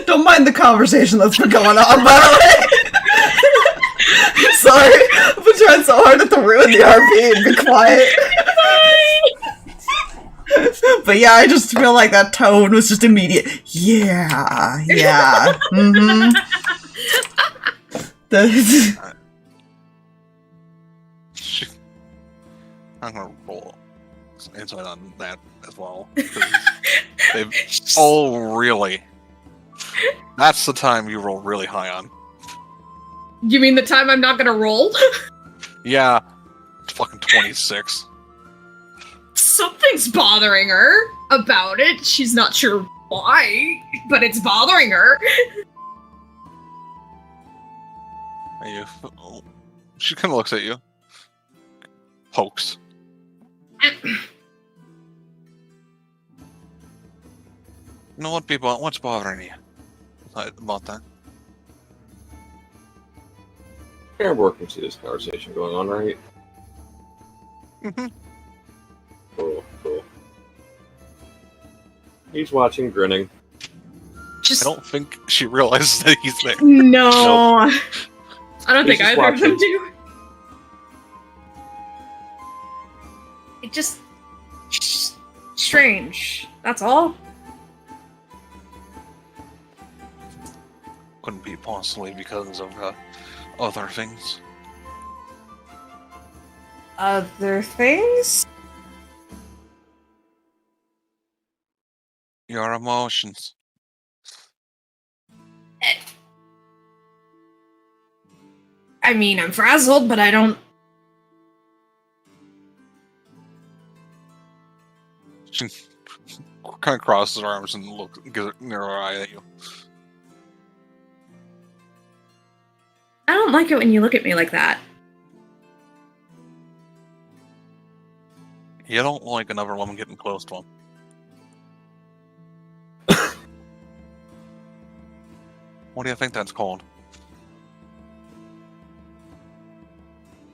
Don't mind the conversation that's been going on, by the way. Sorry, I've been trying so hard not to ruin the RP and be quiet. But yeah, I just feel like that tone was just immediate. Yeah. Mm-hmm. I'm gonna roll insight on that as well. They've all really... That's the time you roll really high on. You mean the time I'm not gonna roll? Yeah, it's fucking 26. Something's bothering her about it. She's not sure why, but it's bothering her. She kind of looks at you. Pokes. You know what, people? What's bothering you about that? Airborne can see this conversation going on, right? Mm-hmm. Cool. He's watching, grinning. Just I don't think she realizes that he's there. no. Nope. I don't think He's just either of them watching. do. It just strange. That's all. Couldn't be possibly because of other things. Other things? Your emotions. I mean, I'm frazzled, but I don't... She kind of crosses her arms and gives a narrow eye at you. I don't like it when you look at me like that. You don't like another woman getting close to him. What do you think that's called?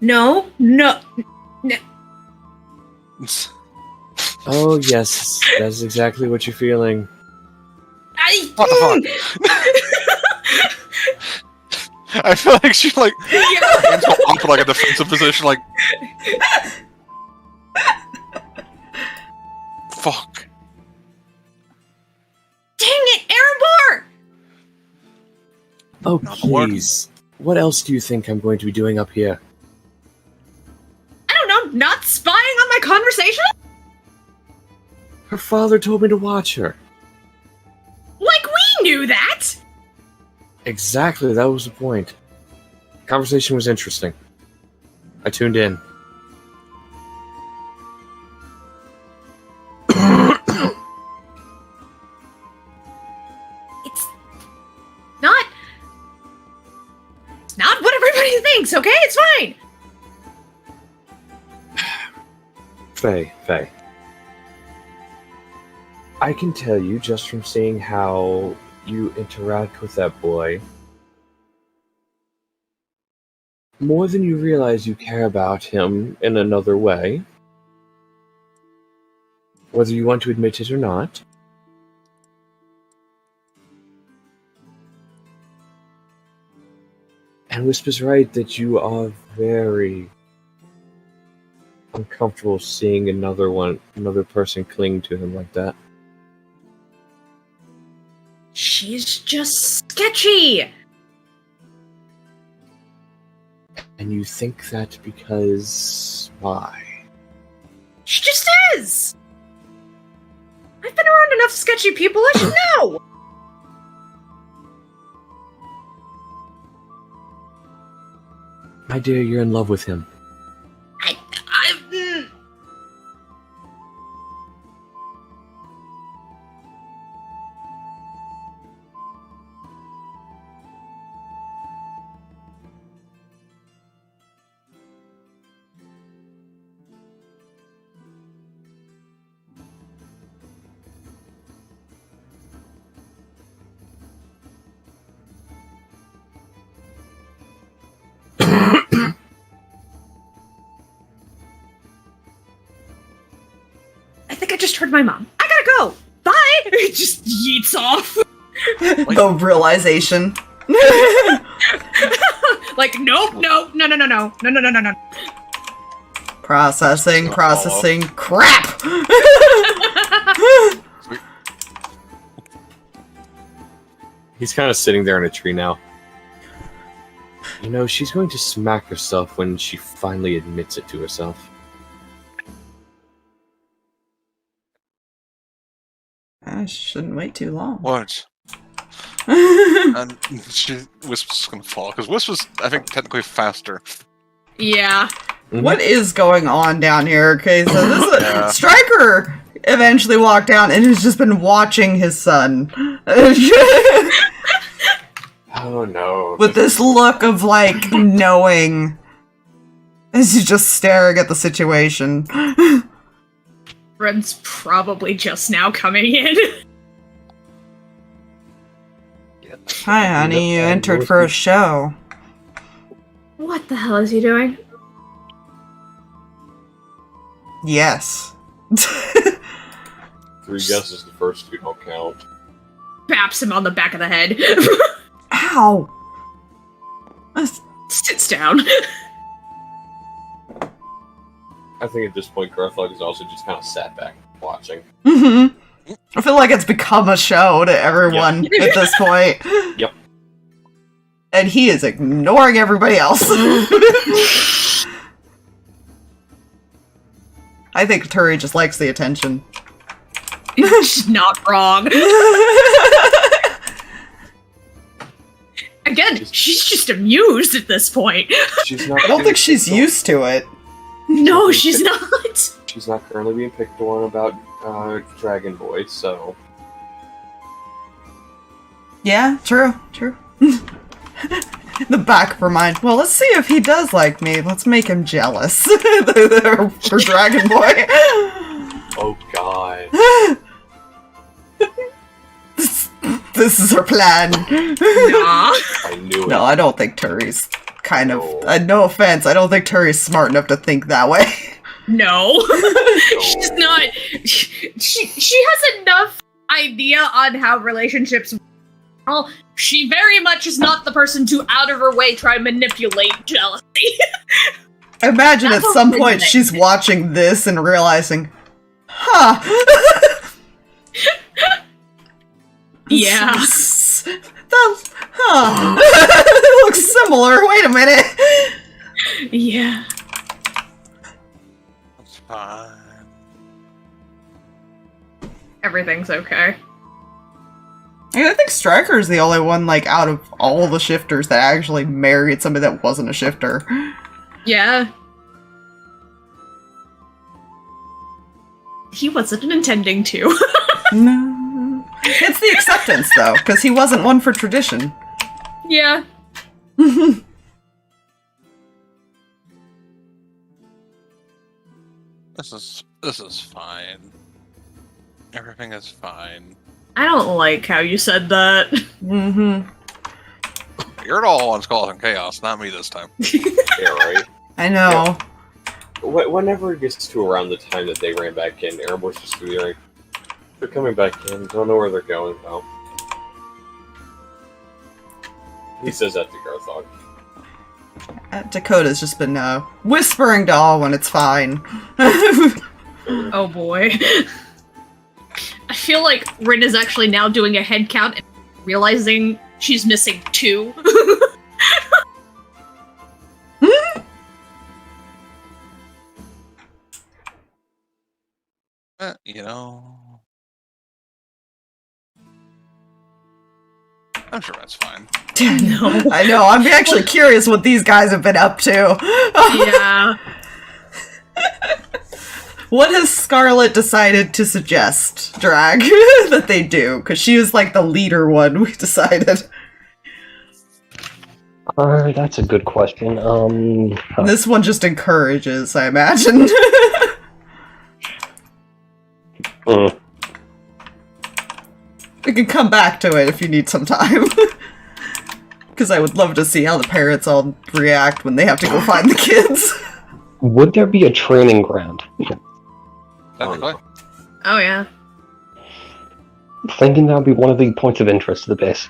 No. Oh, yes. That's exactly what you're feeling. What the fuck? I feel like she hands go up in like a defensive position, like. Fuck. Dang it, Erebor! Oh, Not the word. please. What else do you think I'm going to be doing up here? I don't know, not spying on my conversation? Her father told me to watch her. Like we knew that! Exactly, that was the point. Conversation was interesting. I tuned in. It's not what everybody thinks, okay? It's fine! Faye. I can tell you just from seeing how you interact with that boy, more than you realize you care about him in another way, whether you want to admit it or not. And Wisp is right that you are very uncomfortable seeing another person cling to him like that. She's just sketchy! And you think that because... why? She just is! I've been around enough sketchy people, I should know! My dear, you're in love with him. I think I just heard my mom. I gotta go! Bye! It just yeets off. The realization. Like, nope, no. Processing. Crap! Sweet. He's kind of sitting there in a tree now. You know, she's going to smack herself when she finally admits it to herself. I shouldn't wait too long. What? And Wisp's gonna fall, because Wisp was, I think, technically faster. Yeah. What is going on down here? Okay, so this is Yeah. Stryker eventually walked down and has just been watching his son. Oh no. With this look of, like, knowing. As he's just staring at the situation. Red's probably just now coming in. Hi, honey, you entered for a show. What the hell is he doing? Yes. 3 guesses, the first 2 don't count. Baps him on the back of the head. Ow! Sits down. I think at this point, Garthog is also just kind of sat back watching. Mm-hmm. I feel like it's become a show to everyone at this point. Yep. And he is ignoring everybody else. I think Turi just likes the attention. She's not wrong. Again, she's just amused at this point. She's not. I don't think she's used to it. No, she's not. She's not currently being picked on about Dragon Boy, so. Yeah, true. The back of her mind. Well, let's see if he does like me. Let's make him jealous. For Dragon Boy. Oh God. This is her plan. Nah. I knew it. No, I don't think Turi's kind of. No. No offense, I don't think Turi's smart enough to think that way. No. She's not. She has enough idea on how relationships work. Well, she very much is not the person to out of her way try and manipulate jealousy. Imagine That's at some what point it is. she's watching this and realizing, huh. Yeah. It looks similar. Wait a minute. Yeah. That's fine. Everything's okay. I think Striker's the only one, like, out of all the shifters that actually married somebody that wasn't a shifter. Yeah. He wasn't intending to. No. It's the acceptance, though, because he wasn't one for tradition. Yeah. This is fine. Everything is fine. I don't like how you said that. Mm-hmm. You're the all ones causing chaos, not me this time. Yeah, right. I know. Whenever it gets to around the time that they ran back in, Airborne's just gonna be like, they're coming back in, don't know where they're going though. He says that to Garthog. Dakota's just been whispering to all when it's fine. Oh boy. I feel like Rin is actually now doing a head count and realizing she's missing 2. You know... I'm sure that's fine. No. I know, I'm actually curious what these guys have been up to. Yeah. What has Scarlet decided to suggest, Drag, that they do? Because she was like the leader one, we decided. That's a good question. This one just encourages, I imagine. We can come back to it if you need some time. Because I would love to see how the parents all react when they have to go find the kids. Would there be a training ground? Technically. Oh yeah. Thinking that would be one of the points of interest to the base.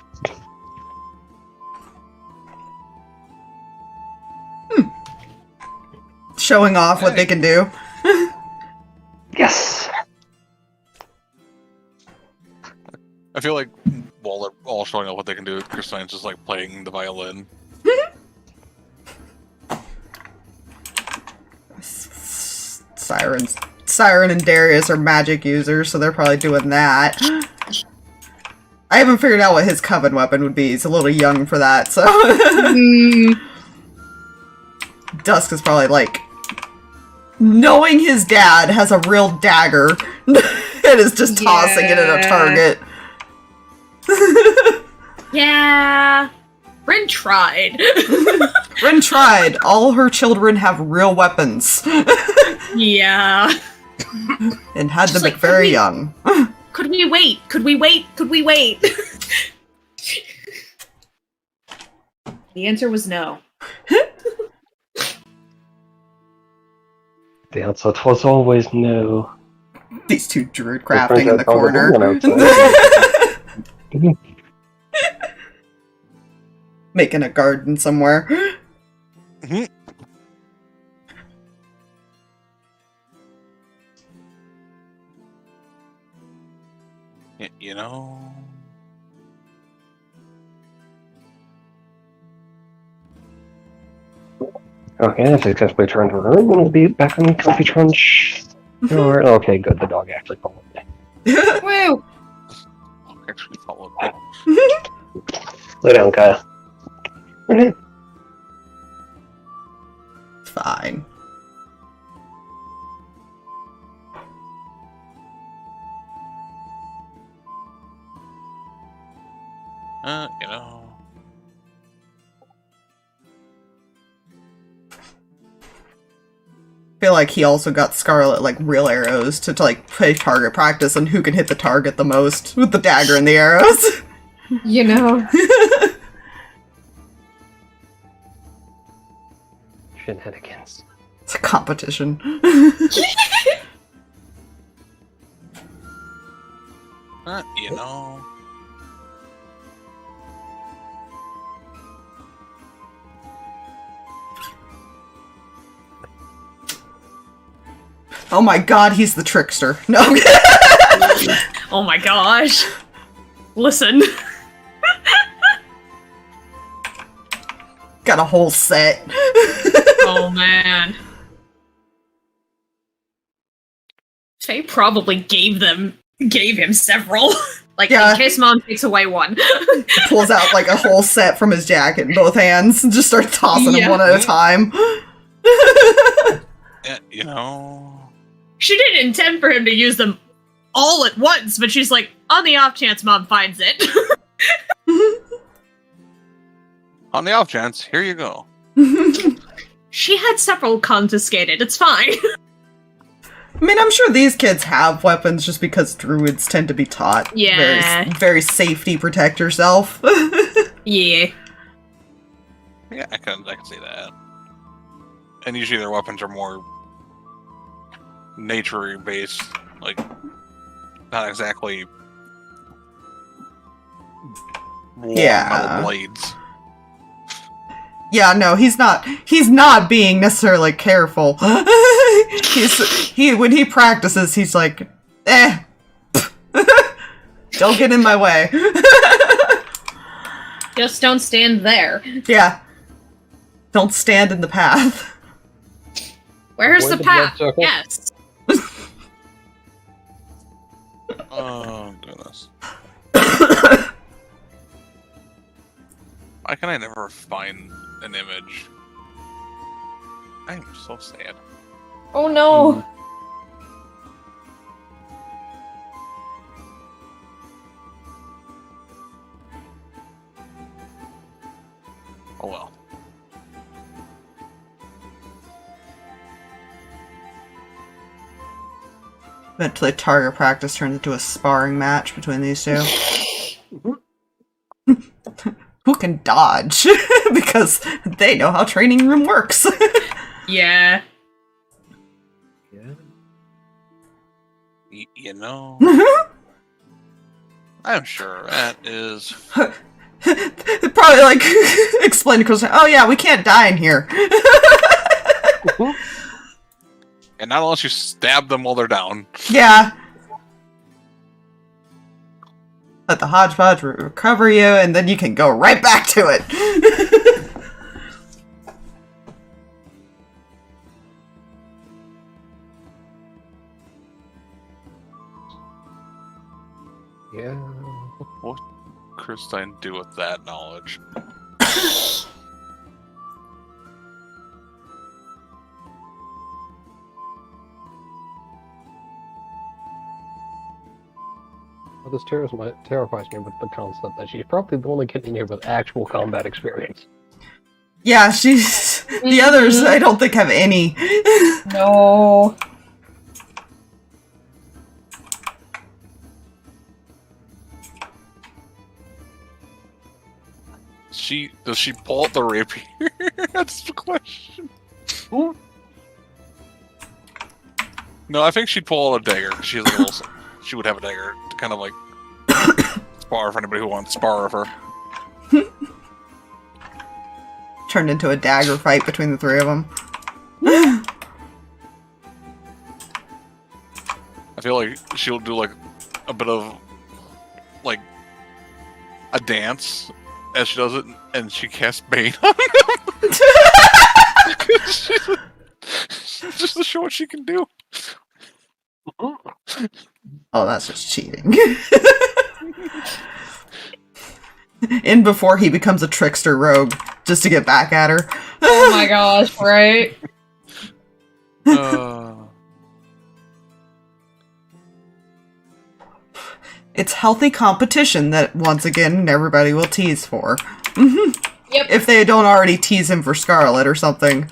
Showing off what they can do. Yes! I feel like while they're all showing off what they can do, Christine's just like playing the violin. Siren and Darius are magic users, so they're probably doing that. I haven't figured out what his coven weapon would be. He's a little young for that, so... Dusk is probably like... knowing his dad has a real dagger and is just tossing it at a target. Yeah. Rin tried. Rin tried. All her children have real weapons. Yeah. And had them She's like, very young. Could we wait? Could we wait? Could we wait? The answer was no. The answer was always no. These two druid crafting in the Oh, corner. outside. Making a garden somewhere. Mhm. You know... Okay, I successfully turned around and we'll be back on Coffee Crunch. Okay, good. The dog actually followed me. Woo! Actually followed it. Lay down, Kaya. Fine. You know. I feel like he also got Scarlet like real arrows to like play target practice on who can hit the target the most with the dagger and the arrows. You know. Shenanigans. It's a competition. You know. Oh my god, he's the trickster. No. Oh my gosh. Listen. Got a whole set. Oh man. Faye probably gave him several. Like, Yeah. in case Mom takes away one. Pulls out like a whole set from his jacket in both hands and just starts tossing them Yeah. one at a time. You know. She didn't intend for him to use them all at once, but she's like, on the off chance Mom finds it. On the off chance, here you go. I She had several confiscated, it's fine. mean, I'm sure these kids have weapons just because druids tend to be taught Yeah. very safety protect yourself. Yeah. Yeah, I can see that. And usually their weapons are more nature based, like not exactly long Yeah. metal blades. Yeah, no, he's not being necessarily careful. When he practices, he's like, don't get in my way. Just don't stand there. Yeah. Don't stand in the path. Where's Avoid the the path? blood circle. Yes. Oh goodness. Why can I never find an image? I'm so sad. Oh no. Oh well. Eventually, target practice turns into a sparring match between these two. Who can dodge? Because they know how training room works. Yeah. You know, I'm sure that is. Probably like explain to Chris, oh yeah, we can't die in here. And not unless you stab them while they're down. Yeah. Let the hodgepodge recover you, and then you can go right back to it. Yeah. What would Christine do with that knowledge? Well, this terrifies me with the concept that she's probably the only kid in here with actual combat experience. Yeah, she's... The others, I don't think, have any. No. Does she pull out the rapier? That's the question. No, I think she'd pull out a dagger. She has a little. She would have a dagger to kind of like spar for anybody who wants to spar with her. Turned into a dagger fight between the three of them. I feel like she'll do like a bit of like a dance as she does it, and she casts Bane on him. Just to show what she can do. Oh, that's just cheating. In before he becomes a trickster rogue, just to get back at her. Oh my gosh, right? It's healthy competition that, once again, everybody will tease for. Yep. If they don't already tease him for Scarlet or something.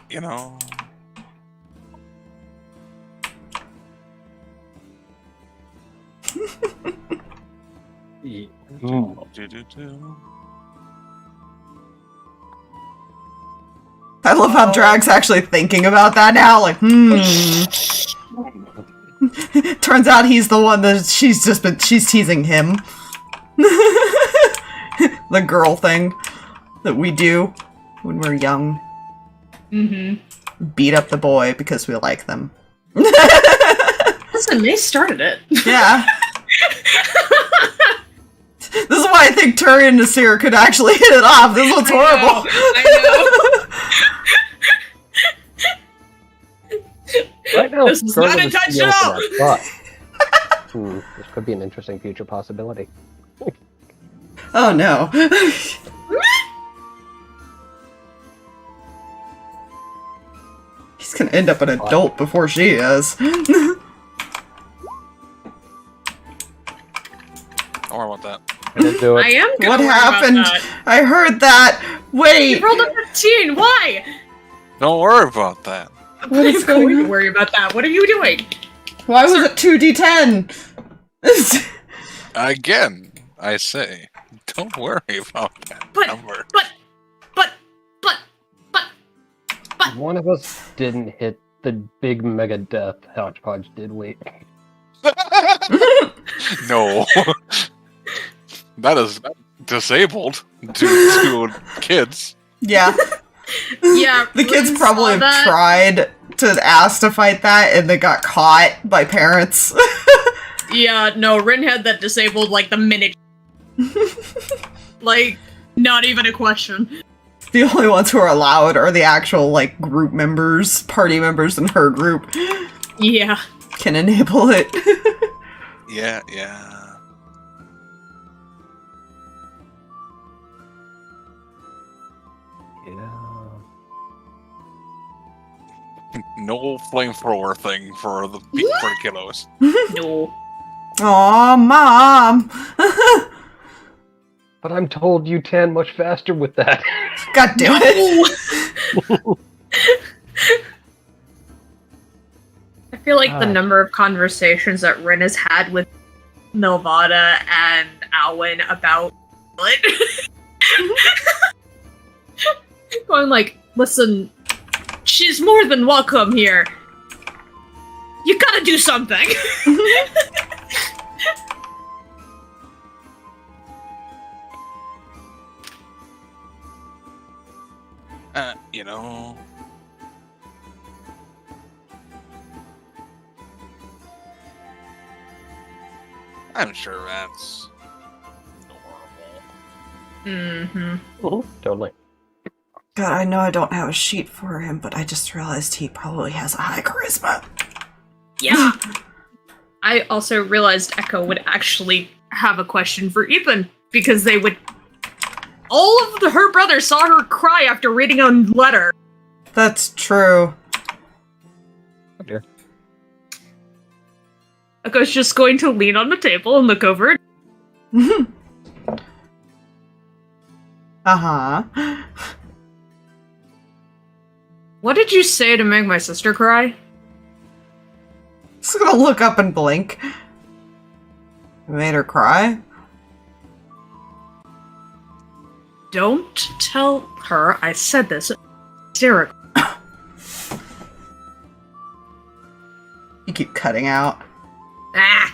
You know. Do-do-do. I love how Drag's actually thinking about that now, like, Turns out he's the one that she's teasing him. The girl thing that we do when we're young. Mm-hmm. Beat up the boy because we like them. Listen, they started it. Yeah. This is why I think Turi and Nasir could actually hit it off. This one's horrible. I know. Right now, This is Scarlet not is intentional! feeling that thought. This could be an interesting future possibility. Oh no. He's gonna end up an adult before she is. Don't worry about that. I didn't do it. I am gonna What worry about happened? that. I heard that. You Wait. rolled a 15. Why? Don't worry about that. What is I'm going going to on? worry about that. What are you doing? Why was it 2d10? Again, I say, don't worry about that But- number. But. One of us didn't hit the big mega death hodgepodge, did we? No. That is disabled to kids. Yeah. Yeah. The kids Rin probably saw have that. tried to ask to fight that and they got caught by parents. Yeah, no, Rin had that disabled like the minute. Like, not even a question. The only ones who are allowed are the actual, like, group members, party members in her group Yeah. can enable it. Yeah. Yeah. No flamethrower thing for the kiddos. No. Aw, Mom! But I'm told you tan much faster with that. God damn it! I feel like the Ah. number of conversations that Rin has had with Milvada and Alwyn about it. Going like, listen, she's more than welcome here. You gotta do something. You know. I'm sure that's normal. Mm-hmm. Totally. God, I know I don't have a sheet for him, but I just realized he probably has a high charisma. Yeah. I also realized Echo would actually have a question for Ethan, because they would... All of her brothers saw her cry after reading a letter. That's true. Oh dear. Echo's just going to lean on the table and look over it. Uh-huh. What did you say to make my sister cry? Just gonna look up and blink. You made her cry? Don't tell her I said this. Hysterical. You keep cutting out. Ah!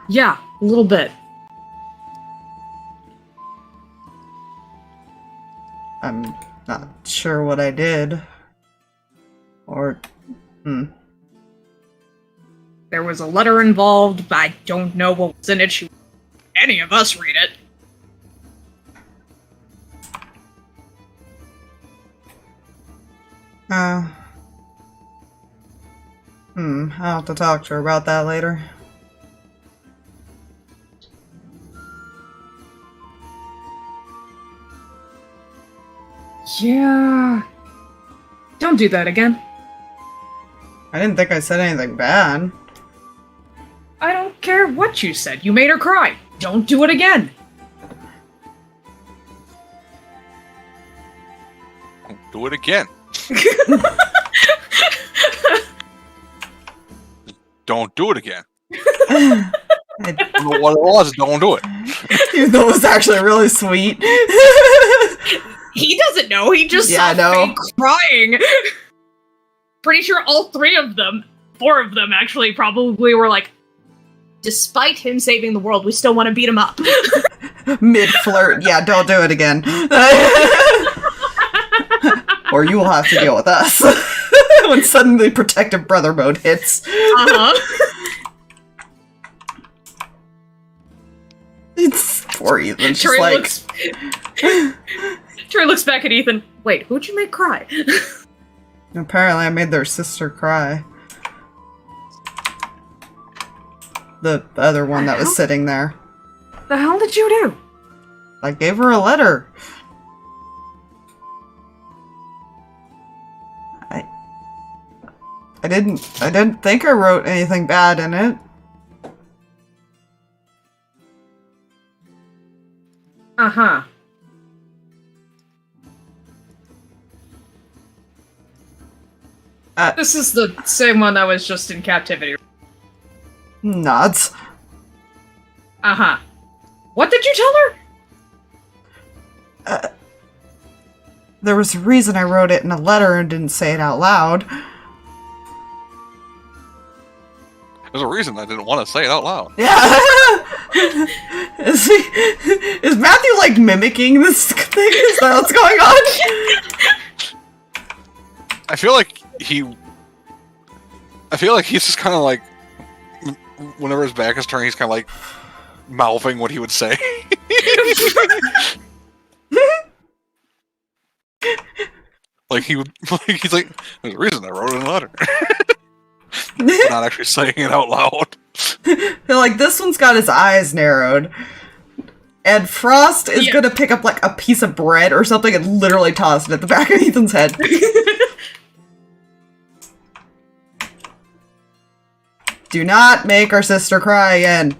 Yeah, a little bit. I'm not sure what I did. Or... There was a letter involved, but I don't know what was in it. Any of us read it. I'll have to talk to her about that later. Yeah. Don't do that again. I didn't think I said anything bad. I don't care what you said. You made her cry. Don't do it again. Don't do it again. Don't do it again. I I don't know what it was. Don't do it. Even though it was actually really sweet. He doesn't know. He just Yeah, I saw know. Faye crying. Pretty sure all 3 of them, 4 of them actually, probably were like, despite him saving the world, we still want to beat him up. Mid-flirt. Yeah, don't do it again. Or you will have to deal with us. When suddenly protective brother mode hits. It's poor Ethan. Just Troy looks back at Ethan. Wait, who'd you make cry? Apparently I made their sister cry. The other one that was sitting there. The hell did you do? I gave her a letter. I didn't think I wrote anything bad in it. Uh-huh. This is the same one that was just in captivity. Nods. Uh-huh. What did you tell her? There was a reason I wrote it in a letter and didn't say it out loud. There's a reason I didn't want to say it out loud. Yeah. Is Matthew like mimicking this thing? Is that what's going on? I feel like he's just kind of like, whenever his back is turned, he's kind of like mouthing what he would say. He's like, there's a reason I wrote it in a letter. Not actually saying it out loud. Feel like this one's got his eyes narrowed. And Frost is gonna pick up like a piece of bread or something and literally toss it at the back of Ethan's head. Do not make our sister cry again.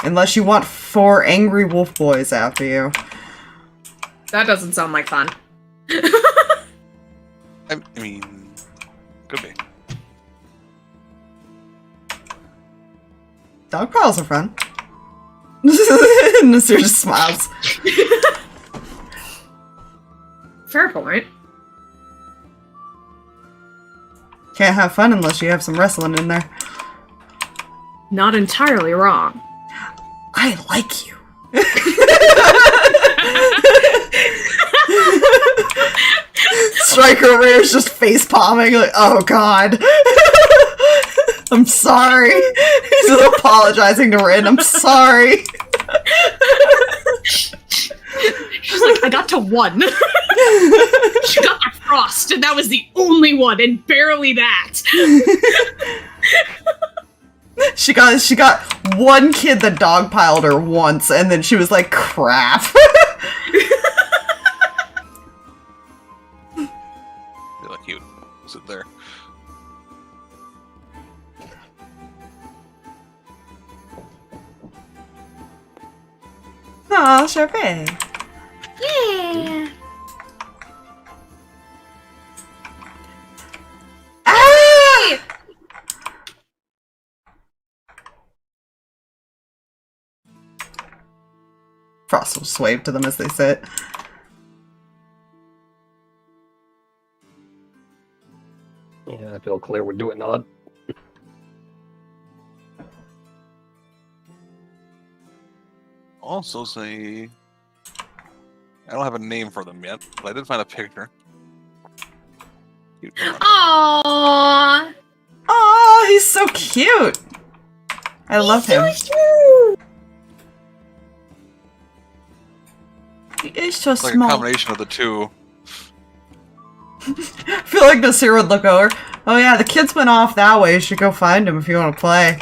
Unless you want 4 angry wolf boys after you. That doesn't sound like fun. I mean, could be. Dog piles are fun. Nasir just smiles. Fair point. Can't have fun unless you have some wrestling in there. Not entirely wrong. I like you. Striker over here is just face palming, like, oh god. I'm sorry. He's just apologizing to Rin. I'm sorry. She's like, I got to 1. She got to Frost, and that was the only one, and barely that. She got 1 kid that dogpiled her once, and then she was like, crap. I feel like he would sit there. Aw, Sharpay. Yeah. Ah! Frost will just wave to them as they sit. Yeah, I feel clear we're doing odd. Also say, I don't have a name for them yet, but I did find a picture. Cute. Aww. Aw, he's so cute. I love him. He is so It's like small. a combination of the two. I feel like Nasir would look over. Oh yeah, the kids went off that way. You should go find them if you want to play.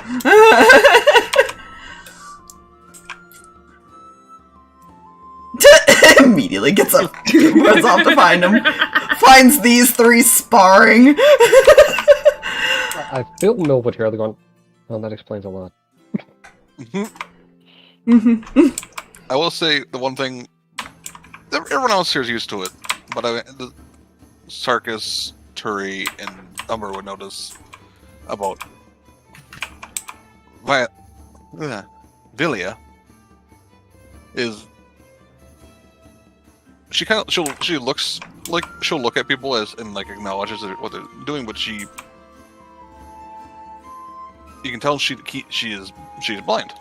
Immediately gets up, runs off to find them. Finds these three sparring. I feel no what you're going. Well, that explains a lot. I will say the one thing. Everyone else here is used to it, but Sarkas, Turi, and Umbra would notice about Villia is she looks like she'll look at people and like acknowledges what they're doing, but you can tell she is blind,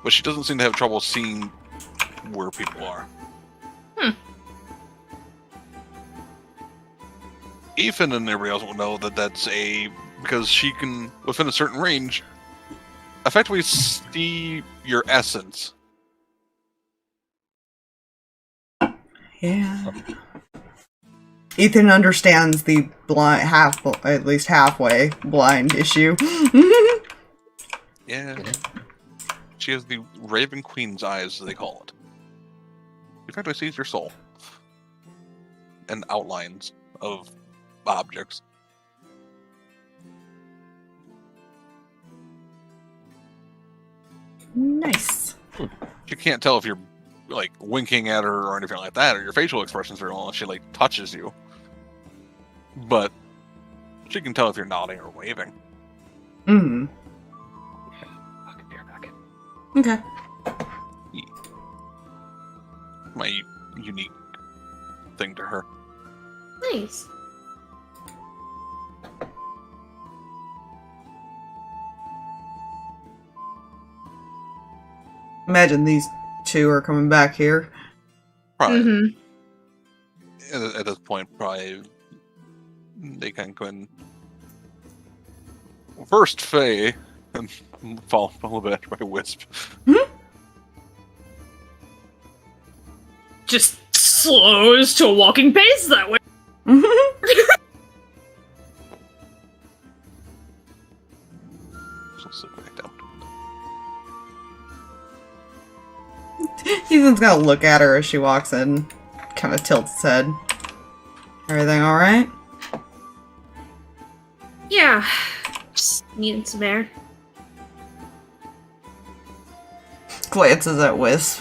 but she doesn't seem to have trouble seeing where people are. Ethan and everybody else will know that that's because she can, within a certain range, effectively see your essence. Yeah. Ethan understands the blind at least halfway blind issue. Yeah. She has the Raven Queen's eyes, as they call it. Effectively sees your soul and outlines of objects. Nice. You can't tell if you're like winking at her or anything like that, or your facial expressions are all unless she like touches you. But she can tell if you're nodding or waving. Mm-hmm. Okay. My unique thing to her. Nice. Imagine these two are coming back here. Probably. At this point, probably they can go in first Faye and follow a little bit after by Wisp. Just slows to a walking pace that way. So sit back down. Ethan's gonna look at her as she walks in, kind of tilts his head. Everything alright? Yeah. Just needed some air. Glances at Wisp.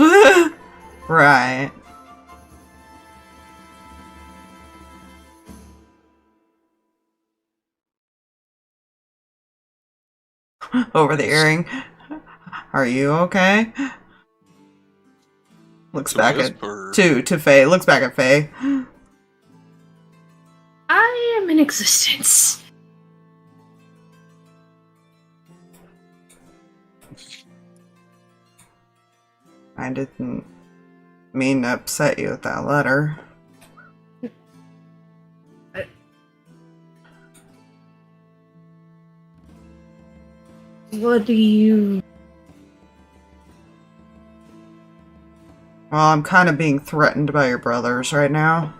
Right. Over the earring. Are you okay? Looks To back Wisp at or- to Faye. Looks back at Faye. I am in existence. I didn't mean to upset you with that letter. What do you... Well, I'm kind of being threatened by your brothers right now.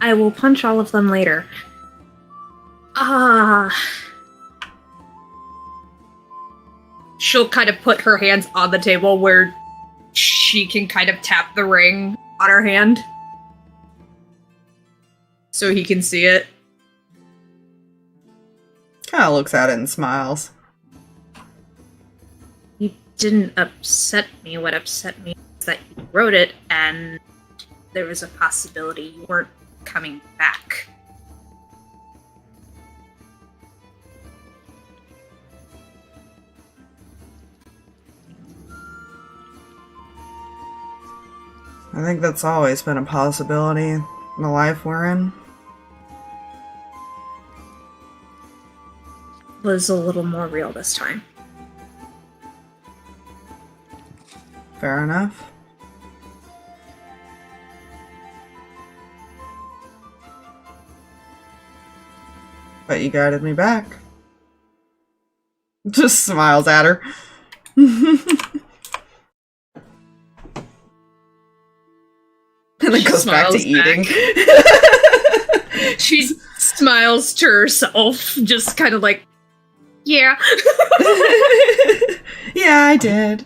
I will punch all of them later. She'll kind of put her hands on the table where she can kind of tap the ring on her hand. So he can see it. Kind of looks at it and smiles. You didn't upset me. What upset me is that you wrote it and there was a possibility you weren't coming back. I think that's always been a possibility in the life we're in. Was a little more real this time. Fair enough. But you guided me back. Just smiles at her. And then She goes back to smiles eating. She smiles to herself, just kind of like, yeah. Yeah, I did.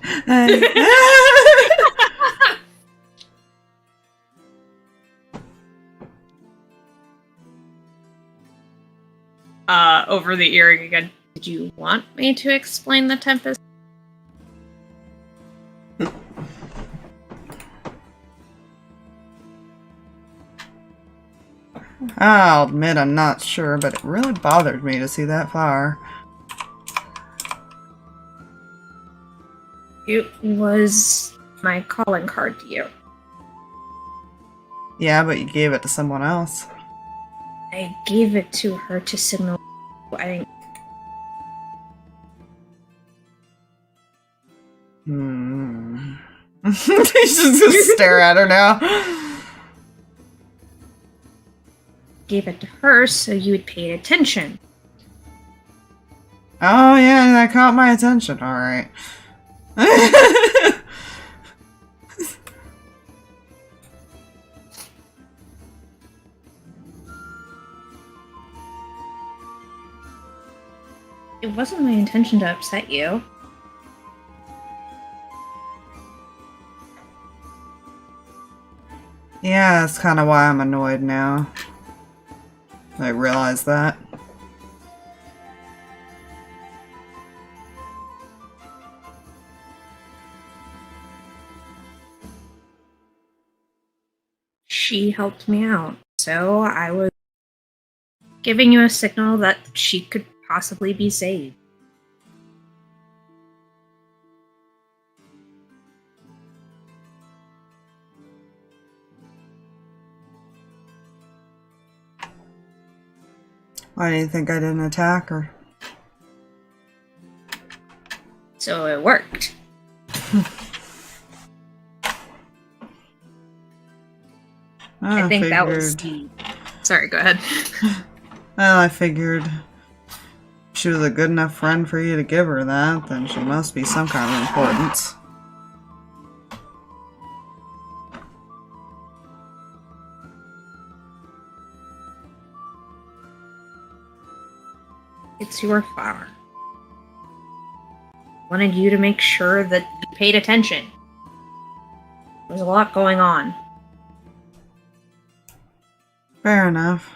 Over the earring again. Did you want me to explain the tempest? I'll admit I'm not sure, but it really bothered me to see that far. It was my calling card to you. Yeah, but you gave it to someone else. I gave it to her to signal. I didn't. He's just gonna stare at her now. Gave it to her so you would pay attention. Oh yeah, that caught my attention. Alright. It wasn't my intention to upset you. Yeah, that's kind of why I'm annoyed now. I realize that. She helped me out, so I was giving you a signal that she could possibly be saved. Why do you think I didn't attack her? So it worked. I think that was the... Sorry, go ahead. Well, I figured if she was a good enough friend for you to give her that, then she must be some kind of importance. It's your flower. Wanted you to make sure that you paid attention. There's a lot going on. Fair enough.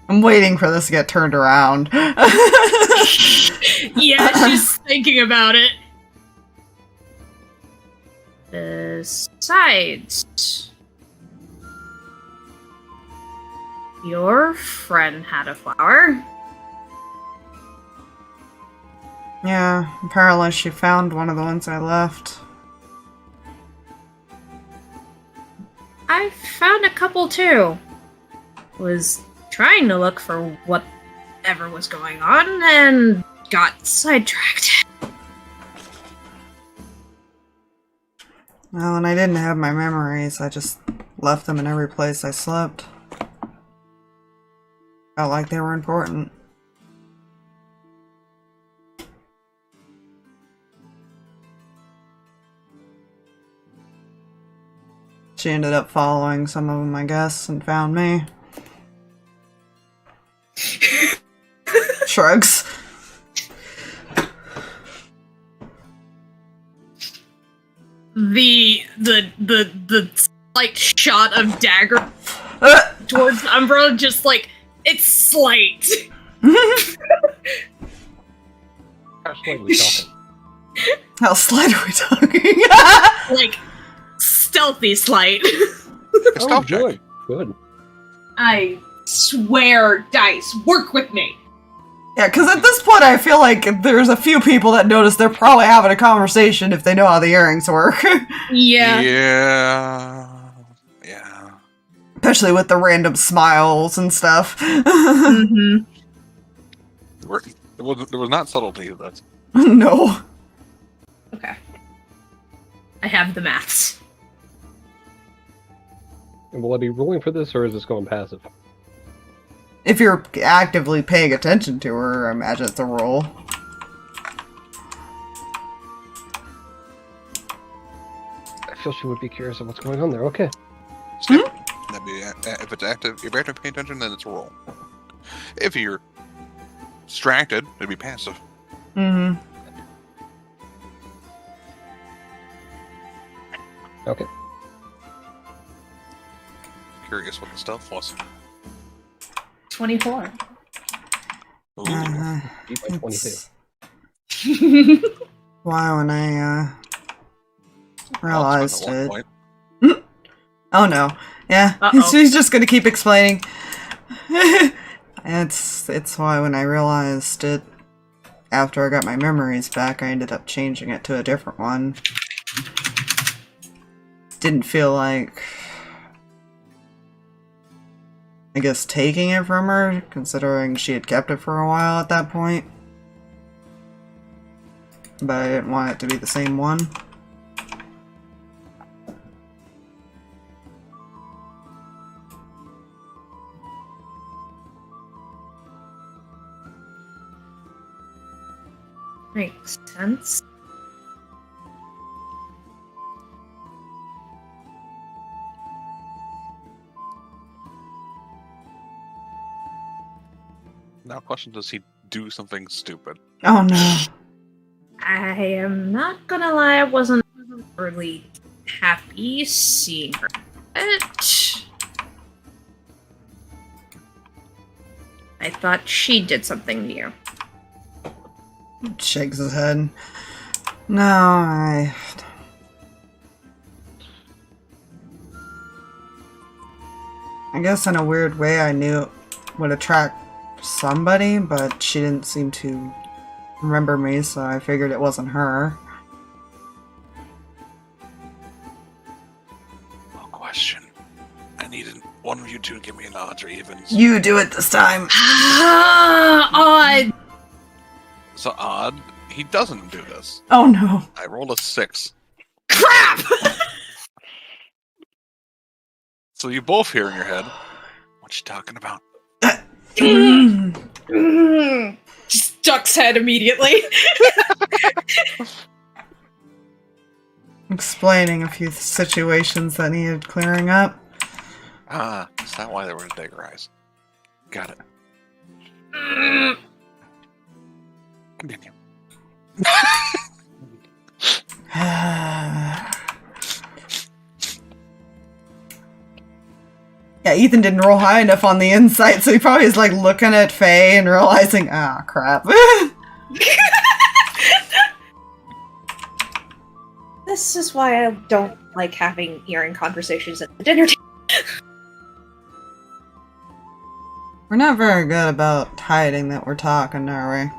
I'm waiting for this to get turned around. Yeah, she's thinking about it. Besides, your friend had a flower. Yeah, apparently she found one of the ones I left. I found a couple too. Was trying to look for whatever was going on and got sidetracked. Well, when I didn't have my memories, I just left them in every place I slept. Felt like they were important. She ended up following some of them, I guess, and found me. Shrugs. The slight shot of dagger towards Umbra, just like, it's slight. How slight are we talking? How slight are we talking? Like, stealthy slight. Stealth check. good. Good. I swear, dice, work with me. Yeah, because at this point I feel like there's a few people that notice they're probably having a conversation if they know how the earrings work. Yeah. Yeah. Especially with the random smiles and stuff. Mm-hmm. There was not subtlety to that. No. Okay. I have the maths. And will I be rolling for this, or is this going passive? If you're actively paying attention to her, I imagine it's a roll. I feel she would be curious of what's going on there. Okay. Skip. That'd be if it's active. If you're active paying attention, then it's a roll. If you're distracted, it'd be passive. Mm-hmm. Okay. Curious what the stealth was. 24. Ooh. Beat by 22. Why when I realized Well, it. it's at Oh no. Yeah. Uh-oh. She's just gonna keep explaining. It's why when I realized it after I got my memories back, I ended up changing it to a different one. Didn't feel like, I guess, taking it from her, considering she had kept it for a while at that point. But I didn't want it to be the same one. Makes sense. Now, question: does he do something stupid? Oh no. I am not gonna lie, I wasn't really happy seeing her. I thought she did something to you. Shakes his head. No, I guess in a weird way I knew it would attract somebody, but she didn't seem to remember me, so I figured it wasn't her. Oh, question. I needed one of you two to give me an odds or evens. You do it this time. Odd. So odd. He doesn't do this. Oh no. I rolled a 6. Crap! So you both hear in your head, what you talking about? Just ducks head immediately. Explaining a few situations that needed clearing up. Ah, is that why they were dagger eyes? Got it. Continue. Yeah, Ethan didn't roll high enough on the insight, so he probably is like looking at Faye and realizing, ah, crap. This is why I don't like having hearing conversations at the dinner table. We're not very good about hiding that we're talking, are we?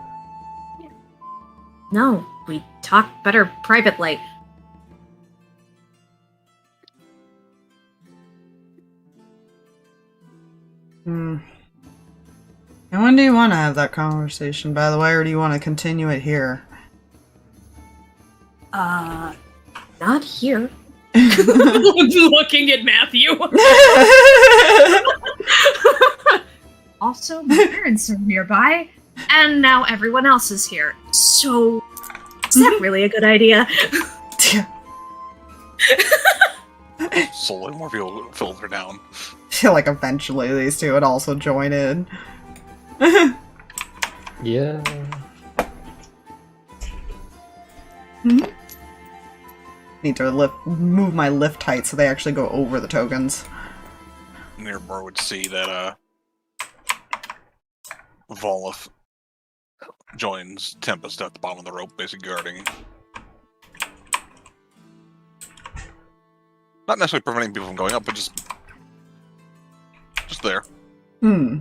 No, we talk better privately. And when do you want to have that conversation, by the way, or do you want to continue it here? Not here. Looking at Matthew. Also, my parents are nearby, and now everyone else is here. So, is that really a good idea? Slowly more people filter down. I feel like eventually these two would also join in. Yeah. Need to move my lift height so they actually go over the tokens. Nearmore would see that Volith joins Tempest at the bottom of the rope, basically guarding. Not necessarily preventing people from going up, but just there. Hmm.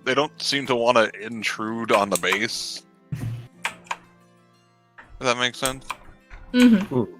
They don't seem to want to intrude on the base. Does that make sense? Mm-hmm. Ooh.